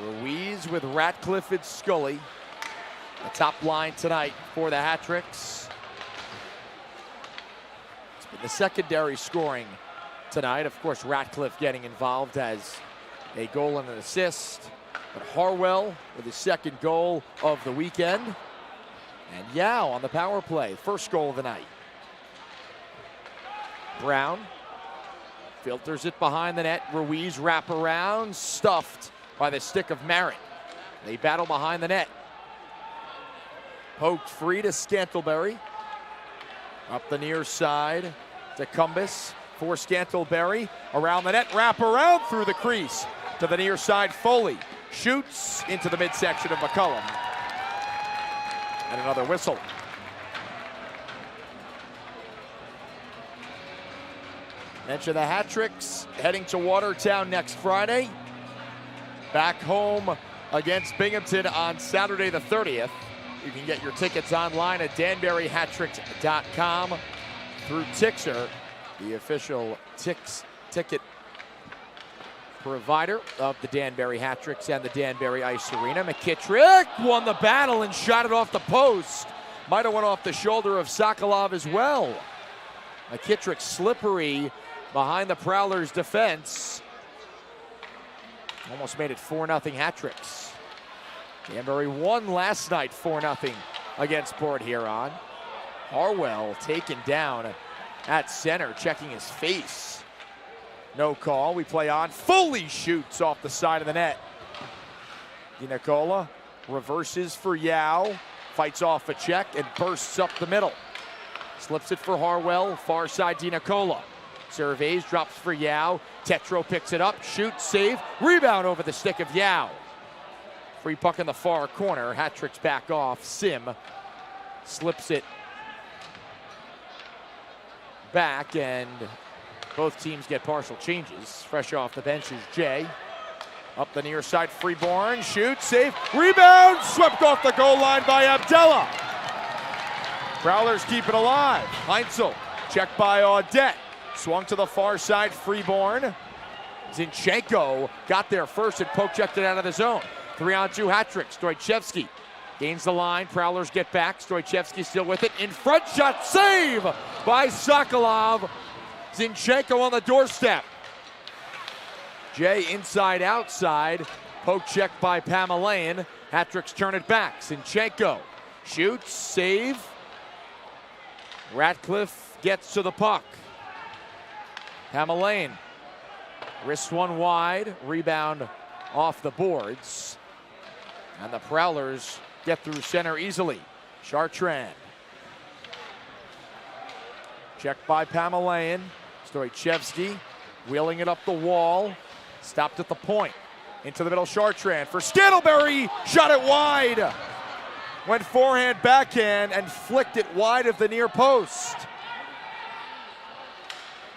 Ruiz with Ratcliffe and Scully. The top line tonight for the hat-tricks. It's been the secondary scoring tonight. Of course, Ratcliffe getting involved as a goal and an assist. But Harwell with his second goal of the weekend. And Yao on the power play, first goal of the night. Brown filters it behind the net. Ruiz wrap around, stuffed by the stick of Merritt. They battle behind the net. Poked free to Scantlebury. Up the near side to Cumbus for Scantlebury. Around the net, wrap around through the crease to the near side. Foley shoots into the midsection of McCullum. And another whistle. Mention the hat-tricks heading to Watertown next Friday. Back home against Binghamton on Saturday the 30th. You can get your tickets online at danburyhattricks.com through Tixer, the official ticket provider of the Danbury Hat-Tricks and the Danbury Ice Arena. McKittrick won the battle and shot it off the post. Might have went off the shoulder of Sokolov as well. McKittrick slippery behind the Prowlers' defense. Almost made it 4-0 hat-tricks. Danbury won last night 4-0 against Port Huron. Harwell taken down at center, checking his face. No call, we play on. Foley shoots off the side of the net. DiNicola reverses for Yao, fights off a check and bursts up the middle. Slips it for Harwell, far side DiNicola. Surveys, drops for Yao. Tetro picks it up, shoots, save, rebound over the stick of Yao. Free puck in the far corner, hat-tricks back off. Sim slips it back, and both teams get partial changes. Fresh off the bench is Jay. Up the near side, Freeborn, shoots, save, rebound, swept off the goal line by Abdella. Prowlers keep it alive. Heinzel, checked by Audette. Swung to the far side, Freeborn. Zinchenko got there first and poke checked it out of the zone. 3-on-2 hat-trick. Stoychevsky Gains the line, Prowlers get back, Stoichevsky still with it, in front, shot, save by Sokolov. Zinchenko on the doorstep. Jay inside, outside, poke check by Pamelayan. Hat-tricks turn it back, Zinchenko shoots, save. Ratcliffe gets to the puck. Pamelayan, wrist one wide, rebound off the boards. And the Prowlers get through center easily. Chartrand. Checked by Pamelayan. Stoichevsky wheeling it up the wall. Stopped at the point. Into the middle, Chartrand for Scantlebury. Shot it wide. Went forehand, backhand, and flicked it wide of the near post.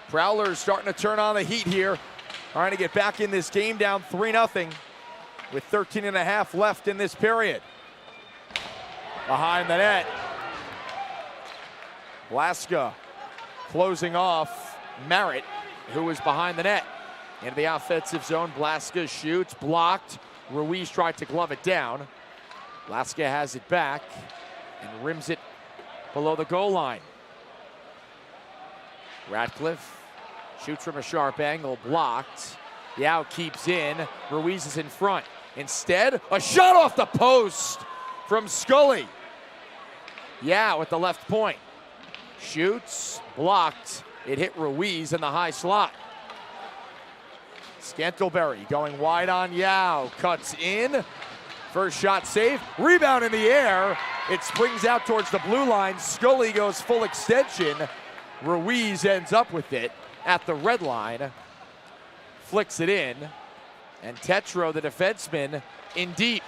Prowlers starting to turn on the heat here. Trying to get back in this game, down 3-0 with 13 and a half left in this period. Behind the net. Blaska closing off Merritt, who was behind the net. Into the offensive zone, Blaska shoots, blocked. Ruiz tried to glove it down. Blaska has it back and rims it below the goal line. Ratcliffe shoots from a sharp angle, blocked. Yao keeps in, Ruiz is in front. Instead, a shot off the post from Scully. Yao at the left point. Shoots, blocked. It hit Ruiz in the high slot. Scantlebury going wide on Yao, cuts in. First shot saved, rebound in the air. It springs out towards the blue line. Scully goes full extension. Ruiz ends up with it at the red line. Flicks it in. And Tetro, the defenseman, in deep.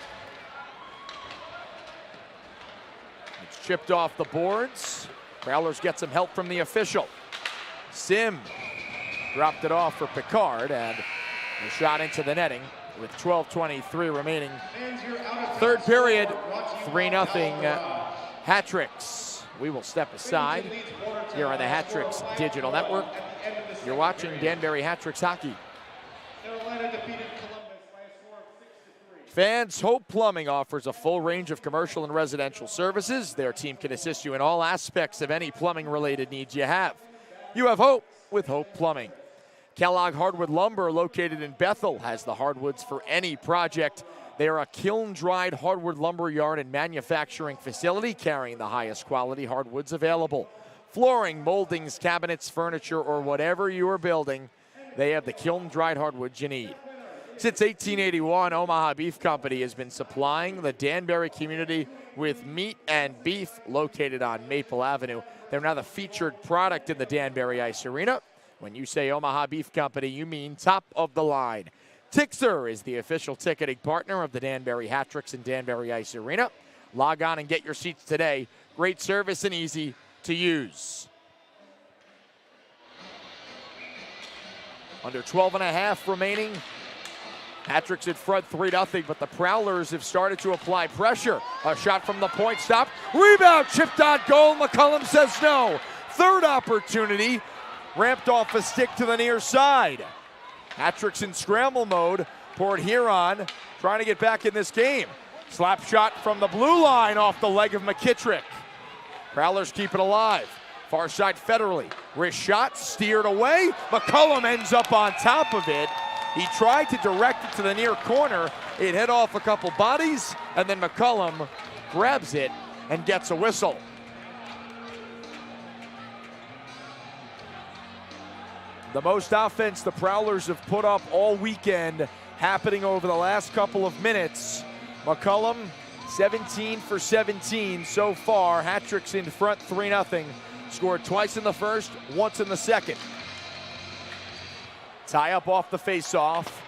It's chipped off the boards. Prowlers get some help from the official. Sim dropped it off for Picard, and the shot into the netting with 12:23 remaining. Third period, 3-0 Hat-tricks. We will step aside here on the Hat-tricks Digital Network. You're watching Danbury Hat-tricks hockey. Fans, Hope Plumbing offers a full range of commercial and residential services. Their team can assist you in all aspects of any plumbing-related needs you have. You have hope with Hope Plumbing. Kellogg Hardwood Lumber, located in Bethel, has the hardwoods for any project. They are a kiln-dried hardwood lumber yard and manufacturing facility carrying the highest quality hardwoods available. Flooring, moldings, cabinets, furniture, or whatever you are building, they have the kiln-dried hardwoods you need. Since 1881, Omaha Beef Company has been supplying the Danbury community with meat and beef located on Maple Avenue. They're now the featured product in the Danbury Ice Arena. When you say Omaha Beef Company, you mean top of the line. Tixer is the official ticketing partner of the Danbury Hat-tricks and Danbury Ice Arena. Log on and get your seats today. Great service and easy to use. Under 12 and a half remaining. Hat-tricks in front 3-0, but the Prowlers have started to apply pressure. A shot from the point, stop. Rebound, chipped on goal. McCullum says no. Third opportunity. Ramped off a stick to the near side. Hat-tricks in scramble mode. Port Huron trying to get back in this game. Slap shot from the blue line off the leg of McKittrick. Prowlers keep it alive. Far side federally. Wrist shot, steered away. McCullum ends up on top of it. He tried to direct it to the near corner. It hit off a couple bodies, and then McCullum grabs it and gets a whistle. The most offense the Prowlers have put up all weekend happening over the last couple of minutes. McCullum, 17 for 17 so far. Hat-tricks in front 3-0. Scored twice in the first, once in the second. Tie up off the face-off.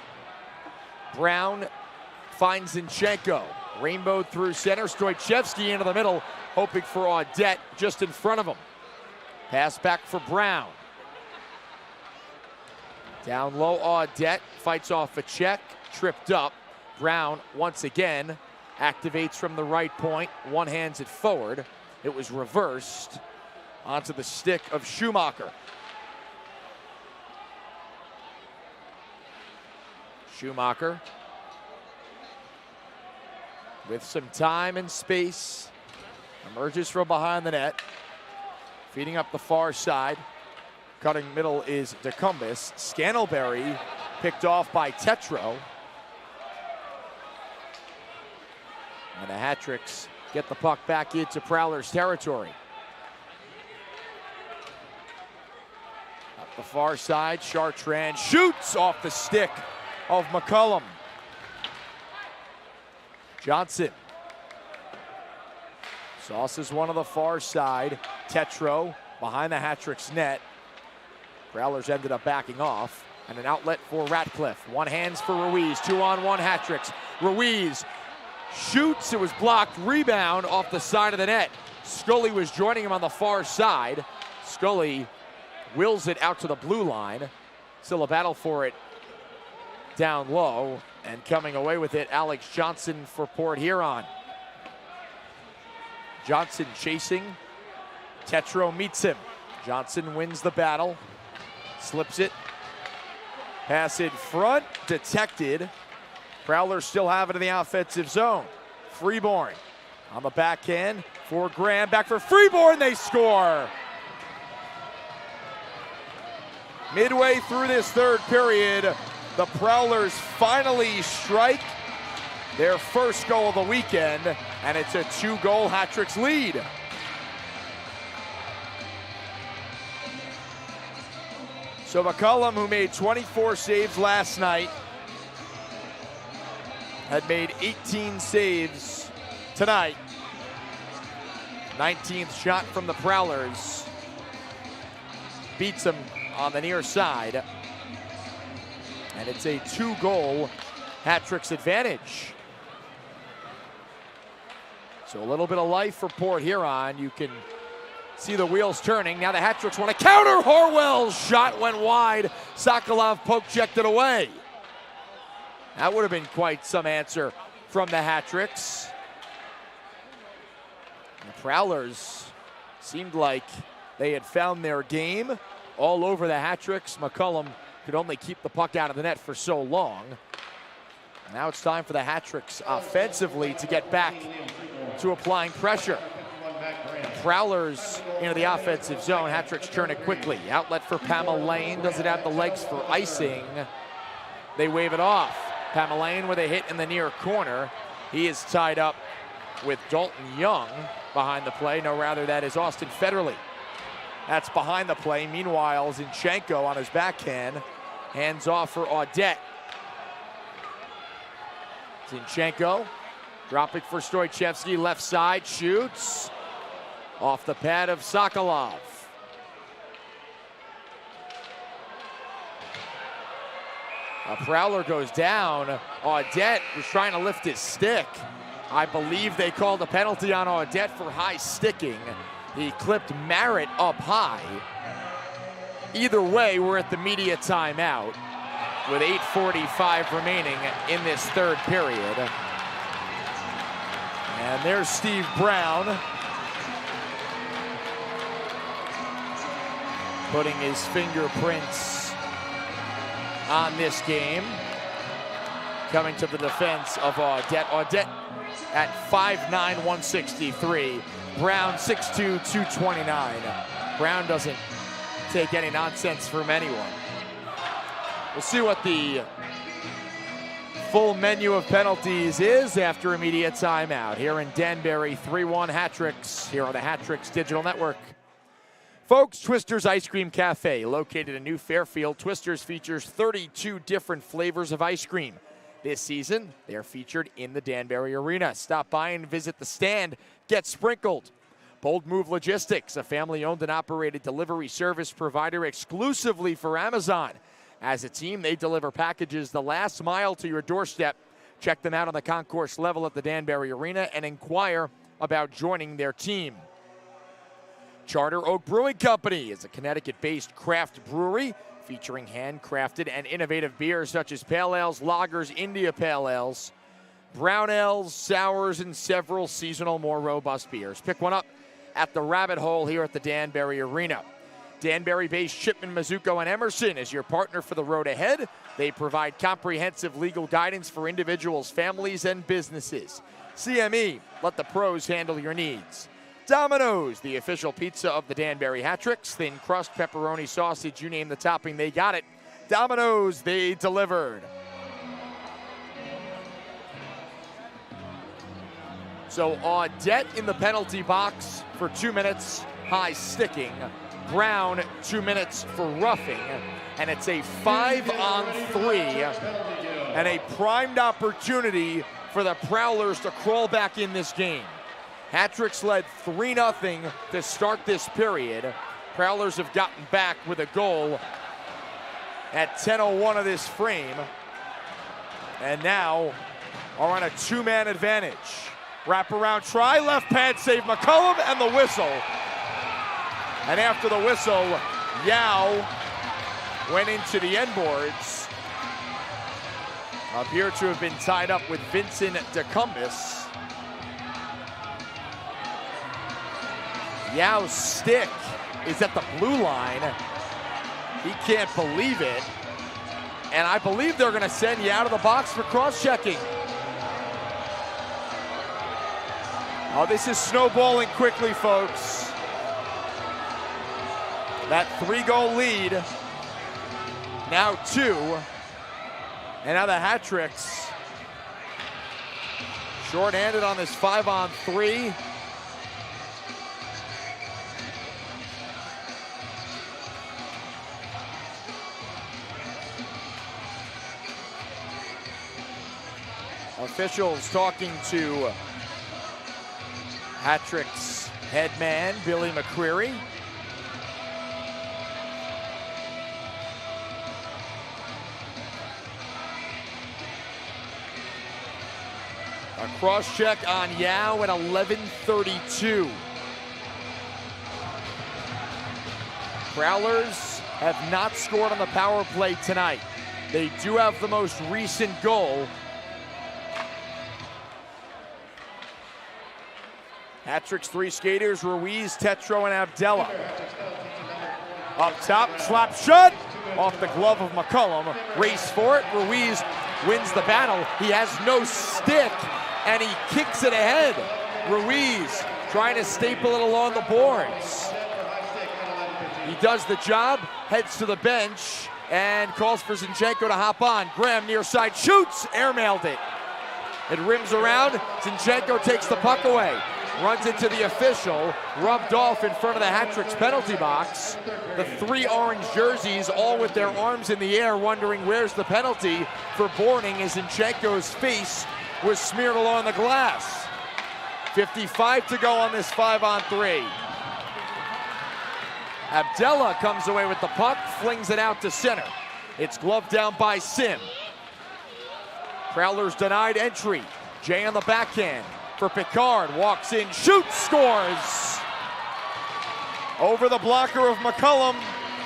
Brown finds Zinchenko. Rainbowed through center. Stoichevsky into the middle, hoping for Audette just in front of him. Pass back for Brown. Down low, Audette fights off a check, tripped up. Brown once again activates from the right point, one hands it forward. It was reversed onto the stick of Schumacher. Schumacher with some time and space, emerges from behind the net, feeding up the far side. Cutting middle is DeCumbus. Scantlebury picked off by Tetro. And the Hat-Tricks get the puck back into Prowlers territory. Up the far side, Chartrand shoots off the stick of McCullum. Johnson sauces one on the far side. Tetro behind the Hat-Tricks net. Prowlers ended up backing off. And an outlet for Ratcliffe. One hands for Ruiz. 2-on-1 Hat-Tricks. Ruiz shoots. It was blocked. Rebound off the side of the net. Scully was joining him on the far side. Scully wills it out to the blue line. Still a battle for it down low. And coming away with it, Alex Johnson for Port Huron. Johnson chasing. Tetro meets him. Johnson wins the battle. Slips it. Pass in front. Detected. Prowlers still have it in the offensive zone. Freeborn on the backhand for Graham. Back for Freeborn. They score. Midway through this third period, the Prowlers finally strike their first goal of the weekend, and it's a 2-goal Hat-Tricks lead. So McCullum, who made 24 saves last night, had made 18 saves tonight. 19th shot from the Prowlers. Beats him on the near side. And it's a 2-goal Hat-Tricks advantage. So a little bit of life for Port Huron. You can see the wheels turning. Now the Hat-Tricks want to counter. Harwell's shot went wide. Sokolov poke-checked it away. That would have been quite some answer from the Hat-Tricks. The Prowlers seemed like they had found their game all over the Hat-Tricks. McCullum could only keep the puck out of the net for so long. Now it's time for the Hat-Tricks offensively to get back to applying pressure. Prowlers into the offensive zone. Hat-Tricks turn it quickly. Outlet for Pamelaine. Doesn't have the legs for icing. They wave it off. Pamelaine with a hit in the near corner. He is tied up with Dalton Young behind the play. No, rather that is Austin Federley. That's behind the play. Meanwhile, Zinchenko on his backhand. Hands off for Audette. Zinchenko dropping for Stoichevsky. Left side, shoots. Off the pad of Sokolov. A Prowler goes down. Audette was trying to lift his stick. I believe they called a penalty on Audette for high sticking. He clipped Merritt up high. Either way, we're at the media timeout with 8:45 remaining in this third period. And there's Steve Brown putting his fingerprints on this game. Coming to the defense of Audette. Audette at 5'9", 163. Brown 6'2", 229. Brown doesn't take any nonsense from anyone. We'll see what the full menu of penalties is after immediate timeout. Here in Danbury, 3-1 Hat-Tricks here on the Hat-Tricks Digital Network. Folks, Twister's Ice Cream Cafe, located in New Fairfield. Twister's features 32 different flavors of ice cream. This season, they are featured in the Danbury Arena. Stop by and visit the stand. Get sprinkled. Bold Move Logistics, a family-owned and operated delivery service provider exclusively for Amazon. As a team, they deliver packages the last mile to your doorstep. Check them out on the concourse level at the Danbury Arena and inquire about joining their team. Charter Oak Brewing Company is a Connecticut-based craft brewery featuring handcrafted and innovative beers such as pale ales, lagers, India pale ales, brown ales, sours, and several seasonal, more robust beers. Pick one up at the Rabbit Hole here at the Danbury Arena. Danbury-based Shipman, Mizuko, and Emerson is your partner for the road ahead. They provide comprehensive legal guidance for individuals, families, and businesses. CME, let the pros handle your needs. Domino's, the official pizza of the Danbury Hat-Tricks. Thin crust, pepperoni, sausage, you name the topping, they got it. Domino's, they delivered. So Audette in the penalty box for 2 minutes, high sticking. Brown, 2 minutes for roughing. And it's a 5-on-3 and a primed opportunity for the Prowlers to crawl back in this game. Hat-Tricks led 3-0 to start this period. Prowlers have gotten back with a goal at 10:01 of this frame. And now are on a 2-man advantage. Wraparound try, left pad save McCullum, and the whistle. And after the whistle, Yao went into the end boards. Appear to have been tied up with Vincent DeCumbus. Yao's stick is at the blue line. He can't believe it. And I believe they're gonna send Yao to the box for cross-checking. Oh, this is snowballing quickly, folks. That 3-goal lead, now 2. And now the Hat-Tricks short-handed on this 5-on-3. Officials talking to Hat-Tricks head man, Billy McCreary. A cross-check on Yao at 11:32. Prowlers have not scored on the power play tonight. They do have the most recent goal. Hat-Tricks 3 skaters, Ruiz, Tetro, and Abdella. Up top, slap shot, off the glove of McCullum. Race for it, Ruiz wins the battle. He has no stick, and he kicks it ahead. Ruiz trying to staple it along the boards. He does the job, heads to the bench, and calls for Zinchenko to hop on. Graham near side shoots, airmailed it. It rims around, Zinchenko takes the puck away. Runs into the official, rubbed off in front of the Hat-Tricks penalty box. The 3 orange jerseys all with their arms in the air wondering where's the penalty for boarding as Zinchenko's face was smeared along the glass. 55 to go on this 5-on-3. Abdella comes away with the puck, flings it out to center. It's gloved down by Sim. Prowlers denied entry. Jay on the backhand. For Picard, walks in, shoots, scores! Over the blocker of McCullum,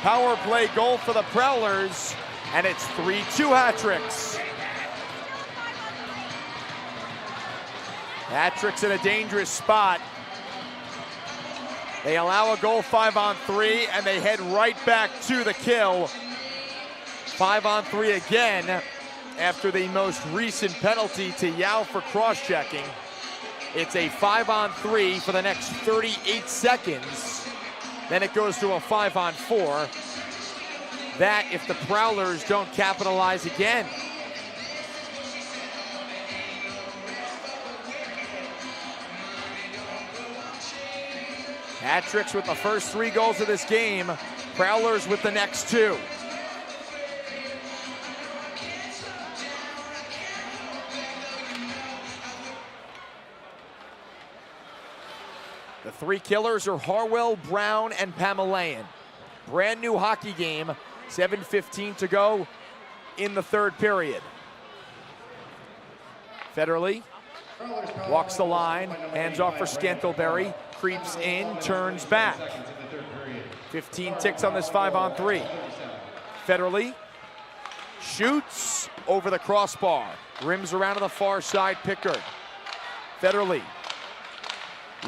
power play goal for the Prowlers, and it's 3-2 Hat-Tricks. Hat-Tricks in a dangerous spot. They allow a goal 5-on-3, and they head right back to the kill. 5-on-3 again, after the most recent penalty to Yao for cross-checking. It's a 5-on-3 for the next 38 seconds. Then it goes to a 5-on-4. That if the Prowlers don't capitalize again. Hat-Tricks with the first 3 goals of this game. Prowlers with the next 2. The 3 killers are Harwell, Brown, and Pamelayan. Brand new hockey game, 7:15 to go in the 3rd period. Federley walks the line, hands off for Scantleberry, creeps in, turns back. 15 ticks on this 5-on-3. Federley shoots over the crossbar, rims around to the far side, Pickard. Federley.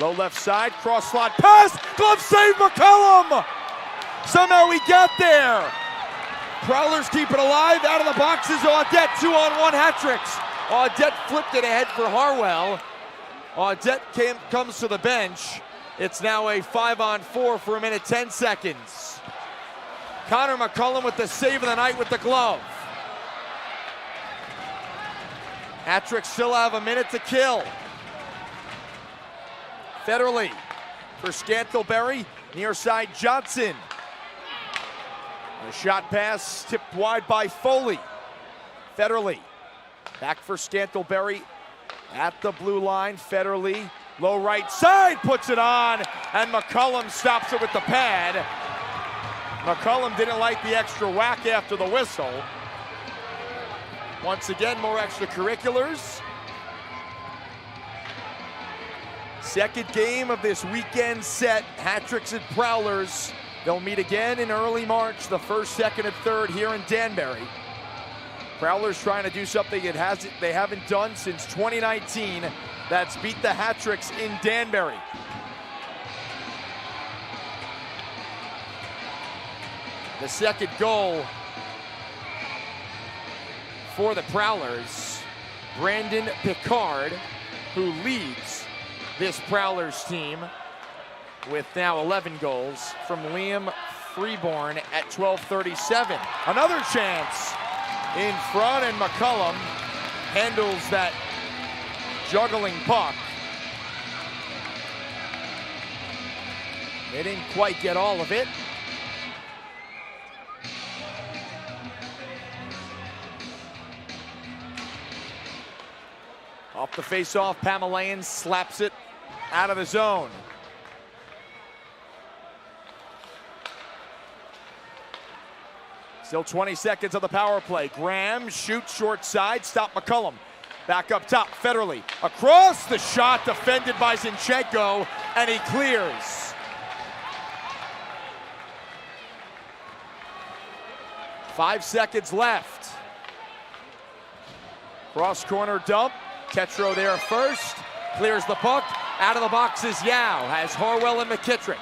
Low left side, cross slot pass, glove save McCullum! Somehow he got there. Prowlers keep it alive, out of the boxes, Audette, 2-on-1 Hat-Tricks. Audette flipped it ahead for Harwell. Audette comes to the bench. It's now a 5-on-4 for 1:10 seconds. Connor McCullum with the save of the night with the glove. Hattrick still have a minute to kill. Federally for Scantlebury, near side Johnson. A shot pass tipped wide by Foley. Federally back for Scantlebury at the blue line. Federally, low right side, puts it on, and McCullum stops it with the pad. McCullum didn't like the extra whack after the whistle. Once again, more extracurriculars. Second game of this weekend set, Hattricks and Prowlers. They'll meet again in early March, the 1st, 2nd, and 3rd here in Danbury. Prowlers trying to do something they haven't done since 2019. That's beat the Hattricks in Danbury. The second goal for the Prowlers, Brandon Picard, who leads this Prowlers team with now 11 goals, from Liam Freeborn at 12:37. Another chance in front, and McCullum handles that juggling puck. They didn't quite get all of it. Off the face-off, Pamelayan slaps it out of the zone. Still 20 seconds of the power play. Graham shoots short side, stop McCullum. Back up top, Federally. Across the shot, defended by Zinchenko, and he clears. Five seconds left. Cross corner dump. Tetro there first. Clears the puck. Out of the box is Yao. Has Harwell and McKittrick.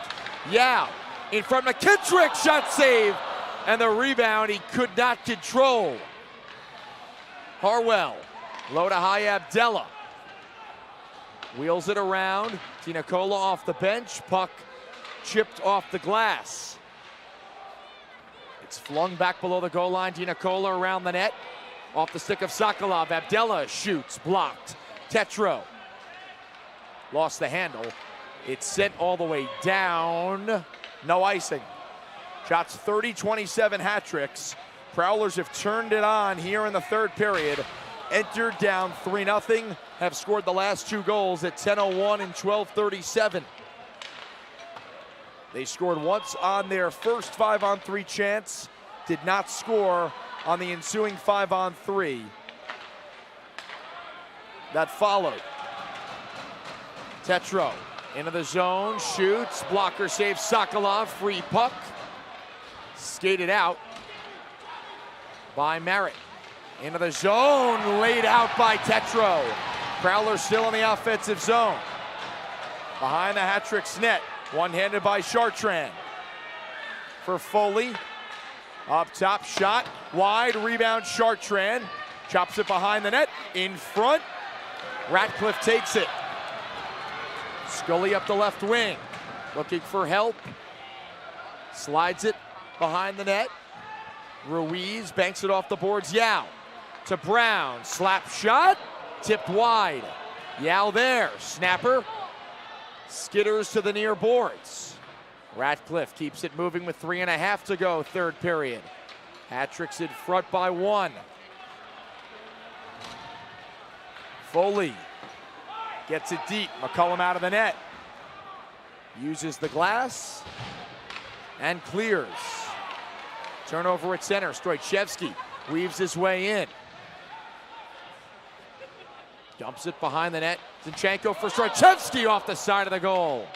Yao in front. McKittrick, shot save. And the rebound he could not control. Harwell, low to high Abdella. Wheels it around. Tinacola off the bench. Puck chipped off the glass. It's flung back below the goal line. Tinacola around the net. Off the stick of Sokolov. Abdella shoots, blocked. Tetro lost the handle. It's sent all the way down. No icing. Shots 30-27 Hattricks. Prowlers have turned it on here in the third period. Entered down 3-0. Have scored the last two goals at 10:01 and 12:37. They scored once on their first 5-on-3 chance. Did not score on the ensuing 5-on-3 that followed. Tetro into the zone, shoots, blocker saves Sokolov, free puck. Skated out by Merritt. Into the zone, laid out by Tetro. Prowlers still in the offensive zone. Behind the Hattrick's net, one-handed by Chartrand. For Foley, up top, shot, wide, rebound Chartrand. Chops it behind the net, in front. Ratcliffe takes it. Scully up the left wing, looking for help. Slides it behind the net. Ruiz banks it off the boards. Yao to Brown. Slap shot. Tipped wide. Yao there. Snapper. Skitters to the near boards. Ratcliffe keeps it moving with 3.5 to go, third period. Hattricks in front by 1. Foley gets it deep. McCullum out of the net. Uses the glass and clears. Turnover at center. Stoichevsky weaves his way in. Dumps it behind the net. Zinchenko for Stoichevsky off the side of the goal.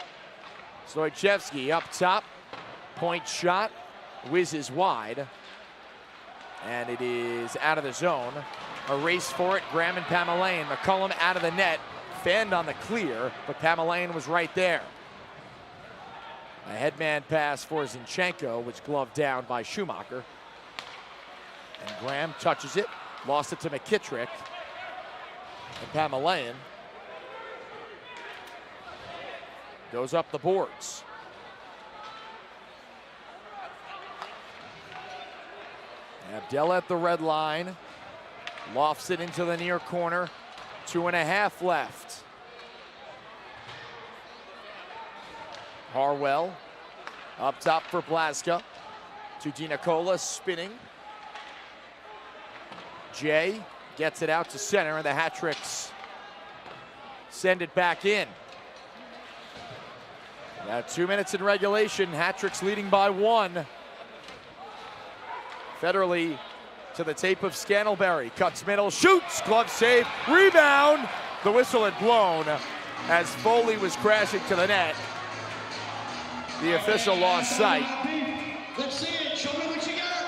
Stoichevsky up top. Point shot. Whizzes wide. And it is out of the zone. A race for it. Graham and Pamelayan. McCullum out of the net. Fanned on the clear, but Pamelayan was right there. A headman pass for Zinchenko, which gloved down by Schumacher. And Graham touches it, lost it to McKittrick. And Pamelayan goes up the boards. Abdella at the red line. Lofts it into the near corner. 2.5 left. Harwell up top for Blaska. To DiNicola, spinning. Jay gets it out to center, and the Hat-Tricks send it back in. Now 2 minutes in regulation. Hat-Tricks leading by 1. Federally to the tape of Scantlebury. Cuts middle, shoots, glove save, rebound. The whistle had blown as Foley was crashing to the net. The official lost sight. Let's see it. Show me what you got.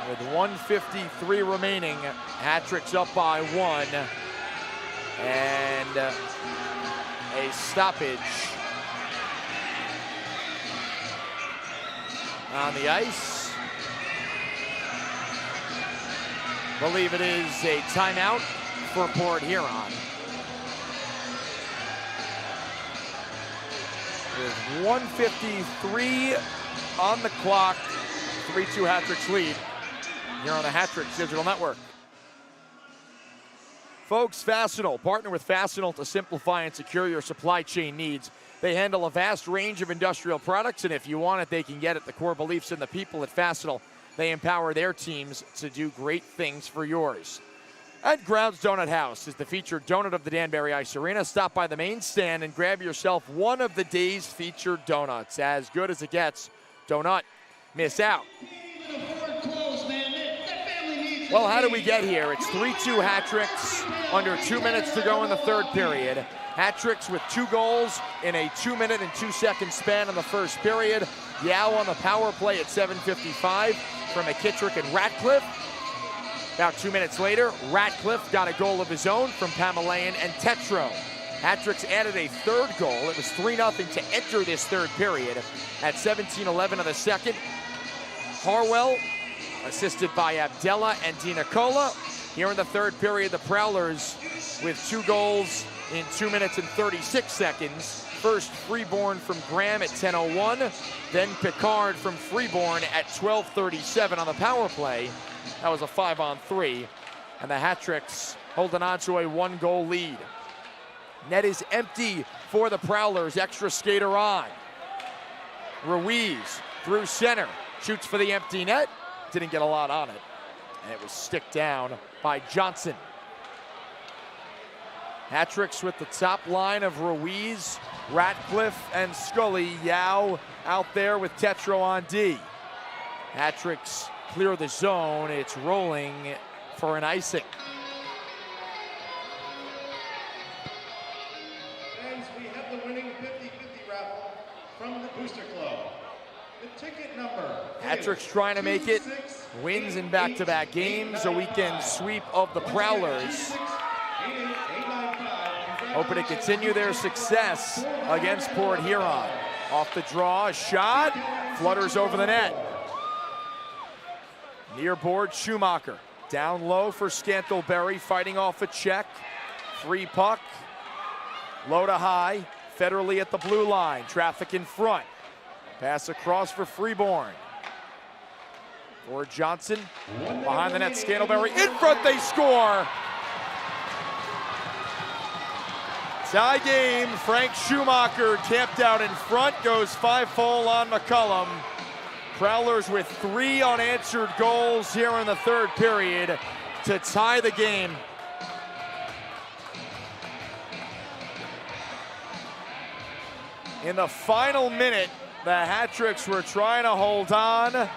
With 1:53 remaining, Hat-Tricks up by 1. And a stoppage on the ice. Believe it is a timeout for Port Huron. With 1:53 on the clock, 3-2 Hat-Tricks lead here on the Hat-Tricks Digital Network. Folks, Fastenal. Partner with Fastenal to simplify and secure your supply chain needs. They handle a vast range of industrial products, and if you want it, they can get it. The core beliefs in the people at Fastenal. They empower their teams to do great things for yours. At Grounds Donut House is the featured donut of the Danbury Ice Arena. Stop by the main stand and grab yourself one of the day's featured donuts. As good as it gets. Don't miss out. Well, how do we get here? It's 3-2 Hat-Tricks, under 2 minutes to go in the third period. Hat-Tricks with 2 goals in a 2 minute and 2 second span in the first period. Yao on the power play at 7:55 from McKittrick and Ratcliffe. About 2 minutes later, Ratcliffe got a goal of his own from Pamelayan and Tetro. Hat-Tricks added a third goal. It was 3-0 to enter this third period at 17:11 of the second. Harwell, assisted by Abdella and DiNicola. Here in the third period, the Prowlers with 2 goals in 2 minutes and 36 seconds. First, Freeborn from Graham at 10:01. Then Picard from Freeborn at 12:37 on the power play. That was a 5-on-3. And the Hat-Tricks holding on to a 1-goal lead. Net is empty for the Prowlers. Extra skater on. Ruiz through center. Shoots for the empty net. Didn't get a lot on it. And it was sticked down by Johnson. Hat-Tricks with the top line of Ruiz, Ratcliffe, and Scully. Yao out there with Tetro on D. Hat-Tricks clear the zone. It's rolling for an icing. Fans, we have the winning 50-50 raffle from the Booster Club. The ticket number. Hat-Tricks trying to make it. Wins in back-to-back games. A weekend sweep of the Prowlers. Hoping to continue their success against Port Huron. Off the draw, a shot, flutters over the net. Near board, Schumacher. Down low for Scantlebury, fighting off a check. Free puck, low to high, Federally at the blue line. Traffic in front. Pass across for Freeborn. For Johnson, behind the net, Scantlebury, in front, they score! Tie game, Frank Schumacher camped out in front, goes 5-0 on McCullum. Prowlers with 3 unanswered goals here in the third period to tie the game. In the final minute, the Hat-Tricks were trying to hold on.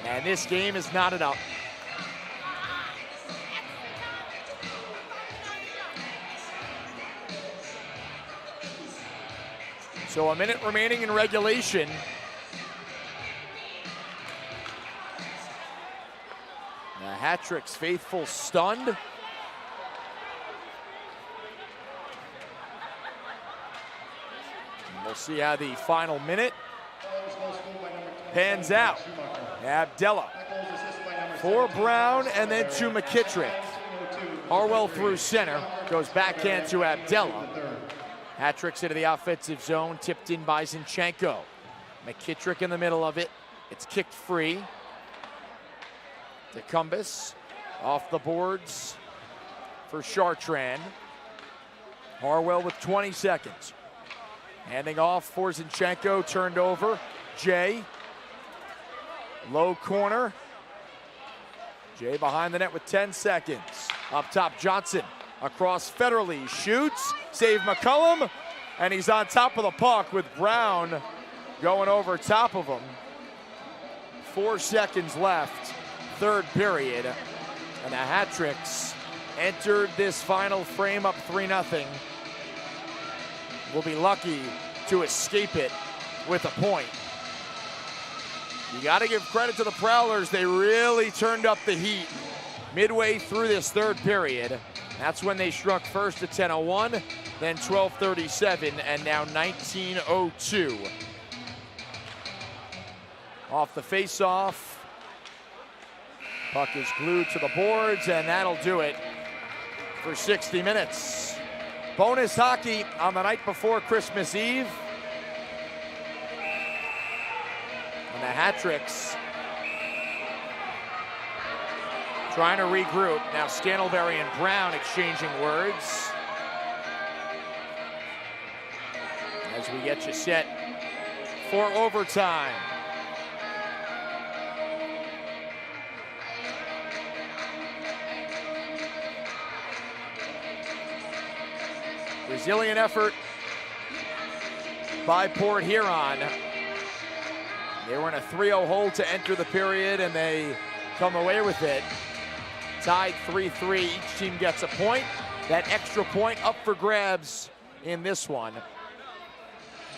And this game is knotted up. So a minute remaining in regulation. The Hat-Tricks faithful stunned. And we'll see how the final minute pans out. Abdella for Brown and then to McKittrick. Harwell through center, goes backhand to Abdella. Hat-tricks into the offensive zone, tipped in by Zinchenko. McKittrick in the middle of it. It's kicked free. DeCumbus off the boards for Chartrand. Harwell with 20 seconds. Handing off for Zinchenko, turned over. Jay, low corner. Jay behind the net with 10 seconds. Up top, Johnson across Federley, shoots, save McCullum, and he's on top of the puck with Brown going over top of him. 4 seconds left, third period, and the Hat-tricks entered this final frame up 3-0. Will be lucky to escape it with a point. You got to give credit to the Prowlers. They really turned up the heat midway through this third period. That's when they struck first at 10:01, then 12:37, and now 19:02. Off the face-off. Puck is glued to the boards, and that'll do it for 60 minutes. Bonus hockey on the night before Christmas Eve. And the Hat-tricks trying to regroup. Now Scantlebury and Brown exchanging words as we get you set for overtime. Resilient effort by Port Huron. They were in a 3-0 hold to enter the period, and they come away with it. Tied 3-3, each team gets a point. That extra point up for grabs in this one.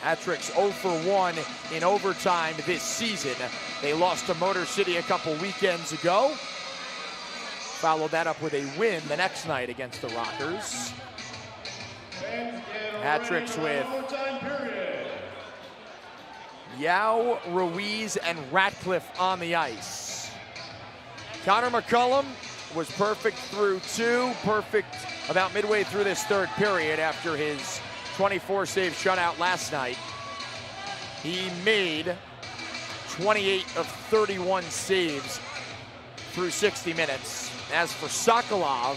Hat-tricks 0 for 1 in overtime this season. They lost to Motor City a couple weekends ago. Followed that up with a win the next night against the Rockers. Hat-tricks with Yao, Ruiz, and Ratcliffe on the ice. Connor McCullum was perfect through 2, perfect about midway through this third period after his 24-save shutout last night. He made 28 of 31 saves through 60 minutes. As for Sokolov,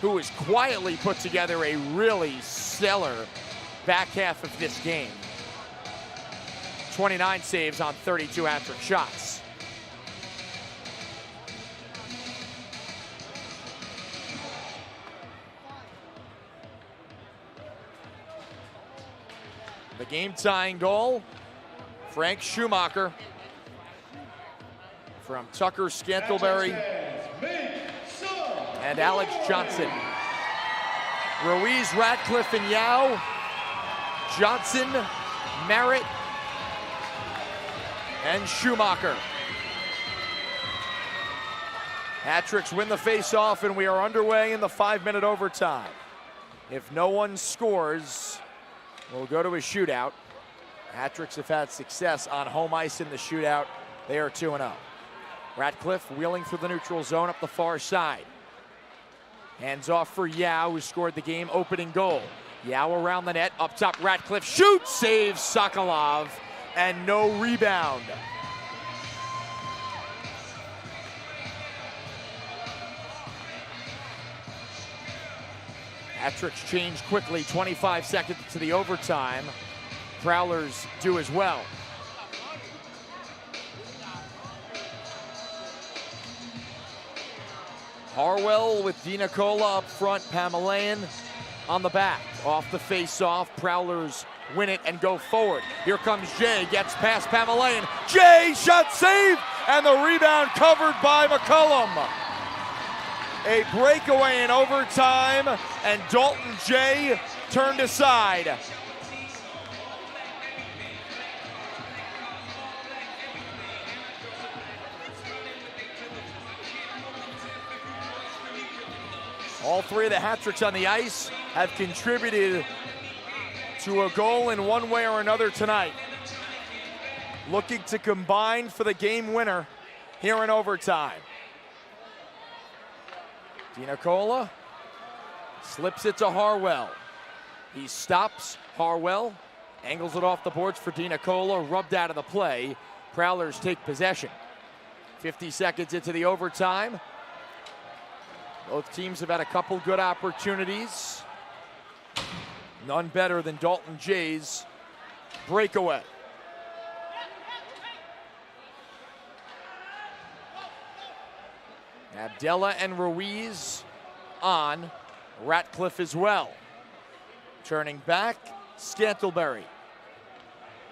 who has quietly put together a really stellar back half of this game. 29 saves on 32 hat-trick shots. The game-tying goal, Frank Schumacher from Tucker Scantlebury and Alex Johnson. Ruiz, Ratcliffe, and Yao. Johnson, Merritt, and Schumacher. Hat-tricks win the face-off, and we are underway in the 5-minute overtime. If no one scores, we'll go to a shootout. Hat-tricks have had success on home ice in the shootout. They are 2-0. Ratcliffe wheeling through the neutral zone up the far side. Hands off for Yao, who scored the game-opening goal. Yao around the net, up top, Ratcliffe shoots, saves Sokolov, and no rebound. Hat-tricks change quickly, 25 seconds to the overtime. Prowlers do as well. Harwell with DiNicola up front, Pamelayan on the back. Off the face-off, Prowlers win it and go forward. Here comes Jay, gets past Pamelayan. Jay, shot save, and the rebound covered by McCullum. A breakaway in overtime, and Dalton Jay turned aside. All three of the hat-tricks on the ice have contributed to a goal in one way or another tonight. Looking to combine for the game winner here in overtime. DiNicola Slips it to Harwell. He stops Harwell, angles it off the boards for DiNicola, rubbed out of the play. Prowlers take possession. 50 seconds into the overtime. Both teams have had a couple good opportunities. None better than Dalton Jay's breakaway. Abdella and Ruiz on. Ratcliffe as well. Turning back, Scantlebury.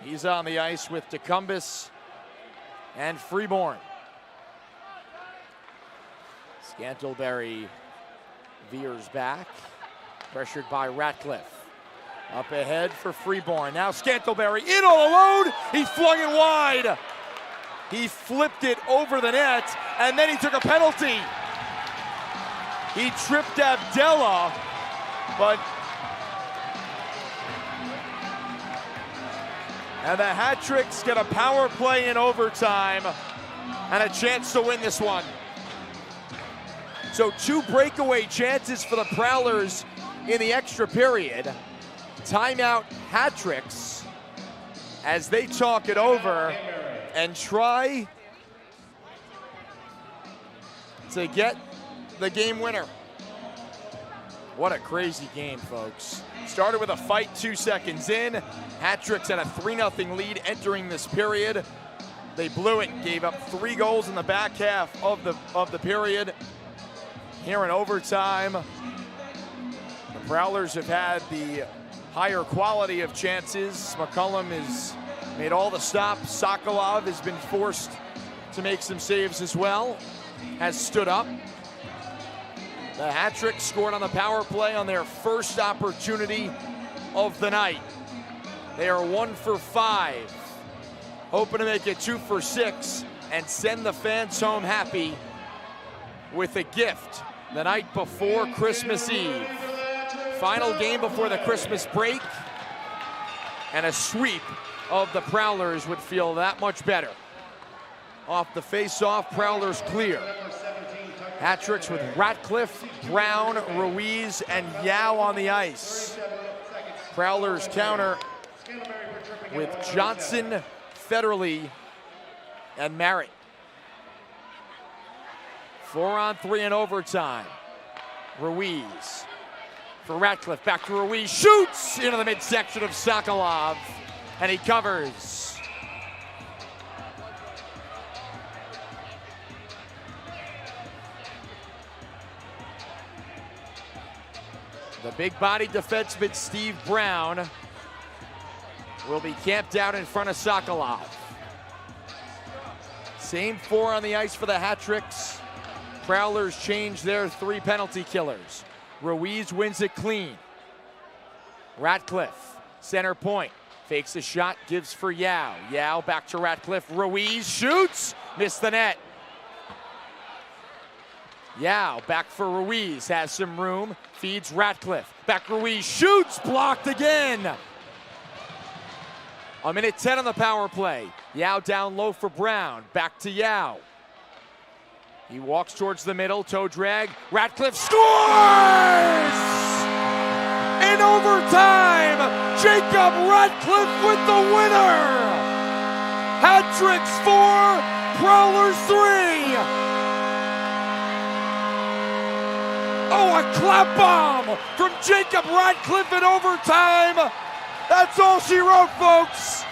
He's on the ice with DeCumbis and Freeborn. Scantlebury veers back, pressured by Ratcliffe. Up ahead for Freeborn. Now Scantlebury in all alone. He flung it wide. He flipped it over the net, and then he took a penalty. He tripped Abdella, but and the Hat-Tricks get a power play in overtime and a chance to win this one. So 2 breakaway chances for the Prowlers in the extra period. Timeout Hat-Tricks as they talk it over and try to get the game winner. What a crazy game, folks. Started with a fight 2 seconds in. Hat-Tricks had a 3-0 lead entering this period. They blew it, gave up 3 goals in the back half of the period. Here in overtime, the Prowlers have had the higher quality of chances. McCullum has made all the stops. Sokolov has been forced to make some saves as well, has stood up. The Hat-Tricks scored on the power play on their first opportunity of the night. They are 1 for 5, hoping to make it 2 for 6 and send the fans home happy with a gift the night before Christmas Eve. Final game before the Christmas break, and a sweep of the Prowlers would feel that much better. Off the face-off, Prowlers clear. Hat-Tricks with Ratcliffe, Brown, Ruiz, and Yao on the ice. Prowlers counter with Johnson, Federley, and Merritt. 4-on-3 in overtime. Ruiz for Ratcliffe, back to Ruiz, shoots into the midsection of Sokolov, and he covers. The big-bodied defenseman Steve Brown will be camped out in front of Sokolov. Same 4 on the ice for the Hat-Tricks. Prowlers change their 3 penalty killers. Ruiz wins it clean. Ratcliffe, center point, fakes a shot, gives for Yao. Yao back to Ratcliffe. Ruiz shoots, missed the net. Yao back for Ruiz, has some room, feeds Ratcliffe. Back Ruiz, shoots, blocked again. 1:10 on the power play. Yao down low for Brown, back to Yao. He walks towards the middle, toe drag. Ratcliffe scores! In overtime, Jacob Ratcliffe with the winner! Hat-Tricks 4, Prowlers 3. Oh, a clap bomb from Jacob Ratcliffe in overtime. That's all she wrote, folks.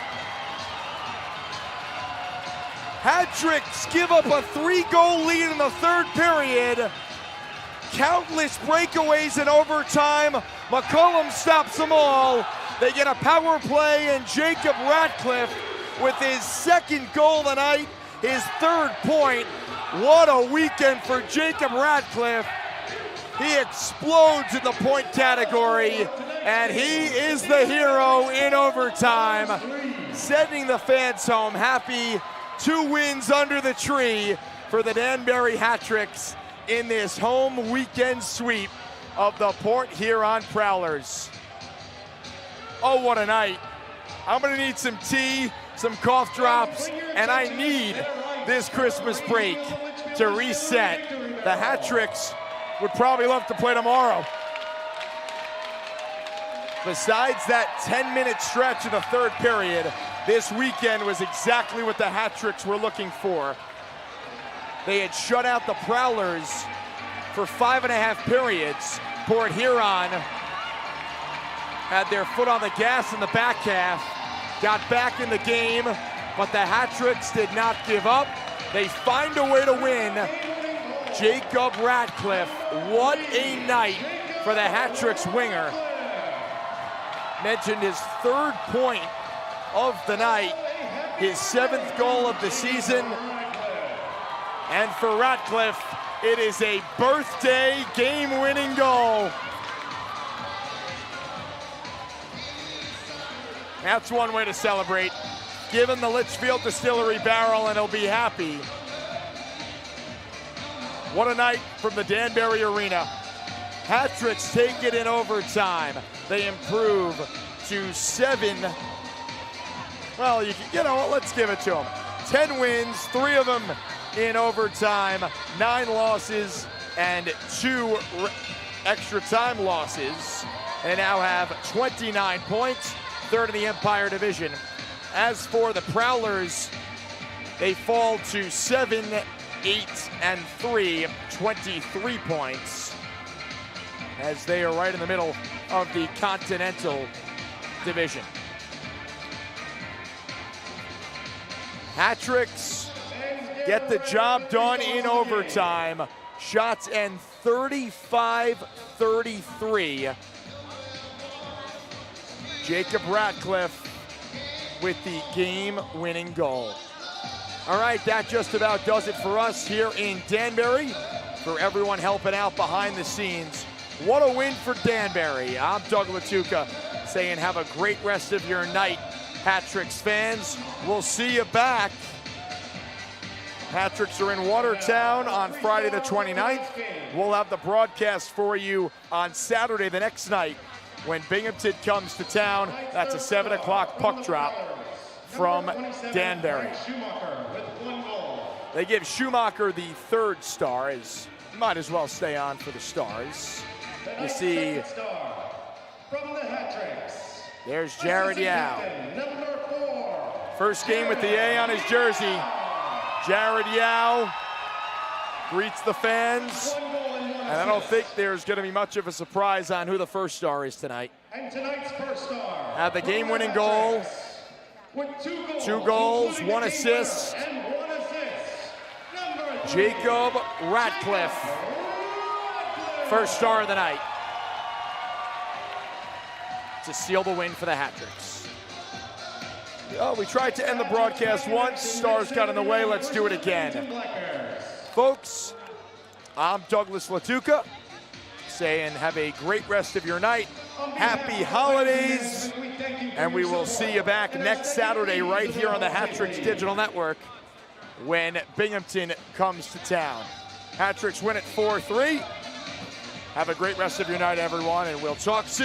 Hat-Tricks give up a 3-goal lead in the third period. Countless breakaways in overtime. McCullum stops them all. They get a power play, and Jacob Ratcliffe with his 2nd goal of the night, his 3rd point. What a weekend for Jacob Ratcliffe. He explodes in the point category, and he is the hero in overtime, sending the fans home happy. 2 wins under the tree for the Danbury Hat-Tricks in this home weekend sweep of the Port Huron Prowlers. Oh, what a night. I'm gonna need some tea, some cough drops, and I need this Christmas break to reset. The Hat-Tricks would probably love to play tomorrow. Besides that 10-minute stretch in the third period, this weekend was exactly what the Hat-Tricks were looking for. They had shut out the Prowlers for 5.5 periods. Port Huron had their foot on the gas in the back half, got back in the game, but the Hat-Tricks did not give up. They find a way to win. Jacob Ratcliffe, what a night for the Hat-Tricks winger. Mentioned his third point of the night, his 7th goal of the season. And for Ratcliffe, it is a birthday game-winning goal. That's one way to celebrate. Give him the Litchfield Distillery barrel and he'll be happy. What a night from the Danbury Arena. Hat-Tricks take it in overtime. They improve to 7. Well, you know what, let's give it to them. 10 wins, 3 of them in overtime, 9 losses, and 2 extra time losses. They now have 29 points, 3rd in the Empire Division. As for the Prowlers, they fall to 7, 8, and 3, 23 points, as they are right in the middle of the Continental Division. Hat-Tricks get the job done in overtime. Shots and 35-33. Jacob Ratcliffe with the game-winning goal. All right, that just about does it for us here in Danbury. For everyone helping out behind the scenes, what a win for Danbury. I'm Doug Latuca saying have a great rest of your night, Hat-Tricks fans. We'll see you back. Hat-Tricks are in Watertown on Friday the 29th. We'll have the broadcast for you on Saturday the next night when Binghamton comes to town. That's a 7 o'clock puck drop from Danbury. They give Schumacher the 3rd star, as might as well stay on for the Stars. You see, there's Jared Yao. First game with the A on his jersey. Jared Yao greets the fans, and I don't think there's going to be much of a surprise on who the first star is tonight. And tonight's first star Had the game-winning goal, with 2 goals, 1 assist. Jacob Ratcliffe, first star of the night, to seal the win for the Hat-Tricks. Oh, we tried to end the broadcast once. Stars got in the way. Let's do it again. Folks, I'm Douglas Latuca saying have a great rest of your night. Happy holidays. And we will see you back next Saturday right here on the Hat-Tricks Digital Network when Binghamton comes to town. Hat-Tricks win at 4-3. Have a great rest of your night, everyone, and we'll talk soon.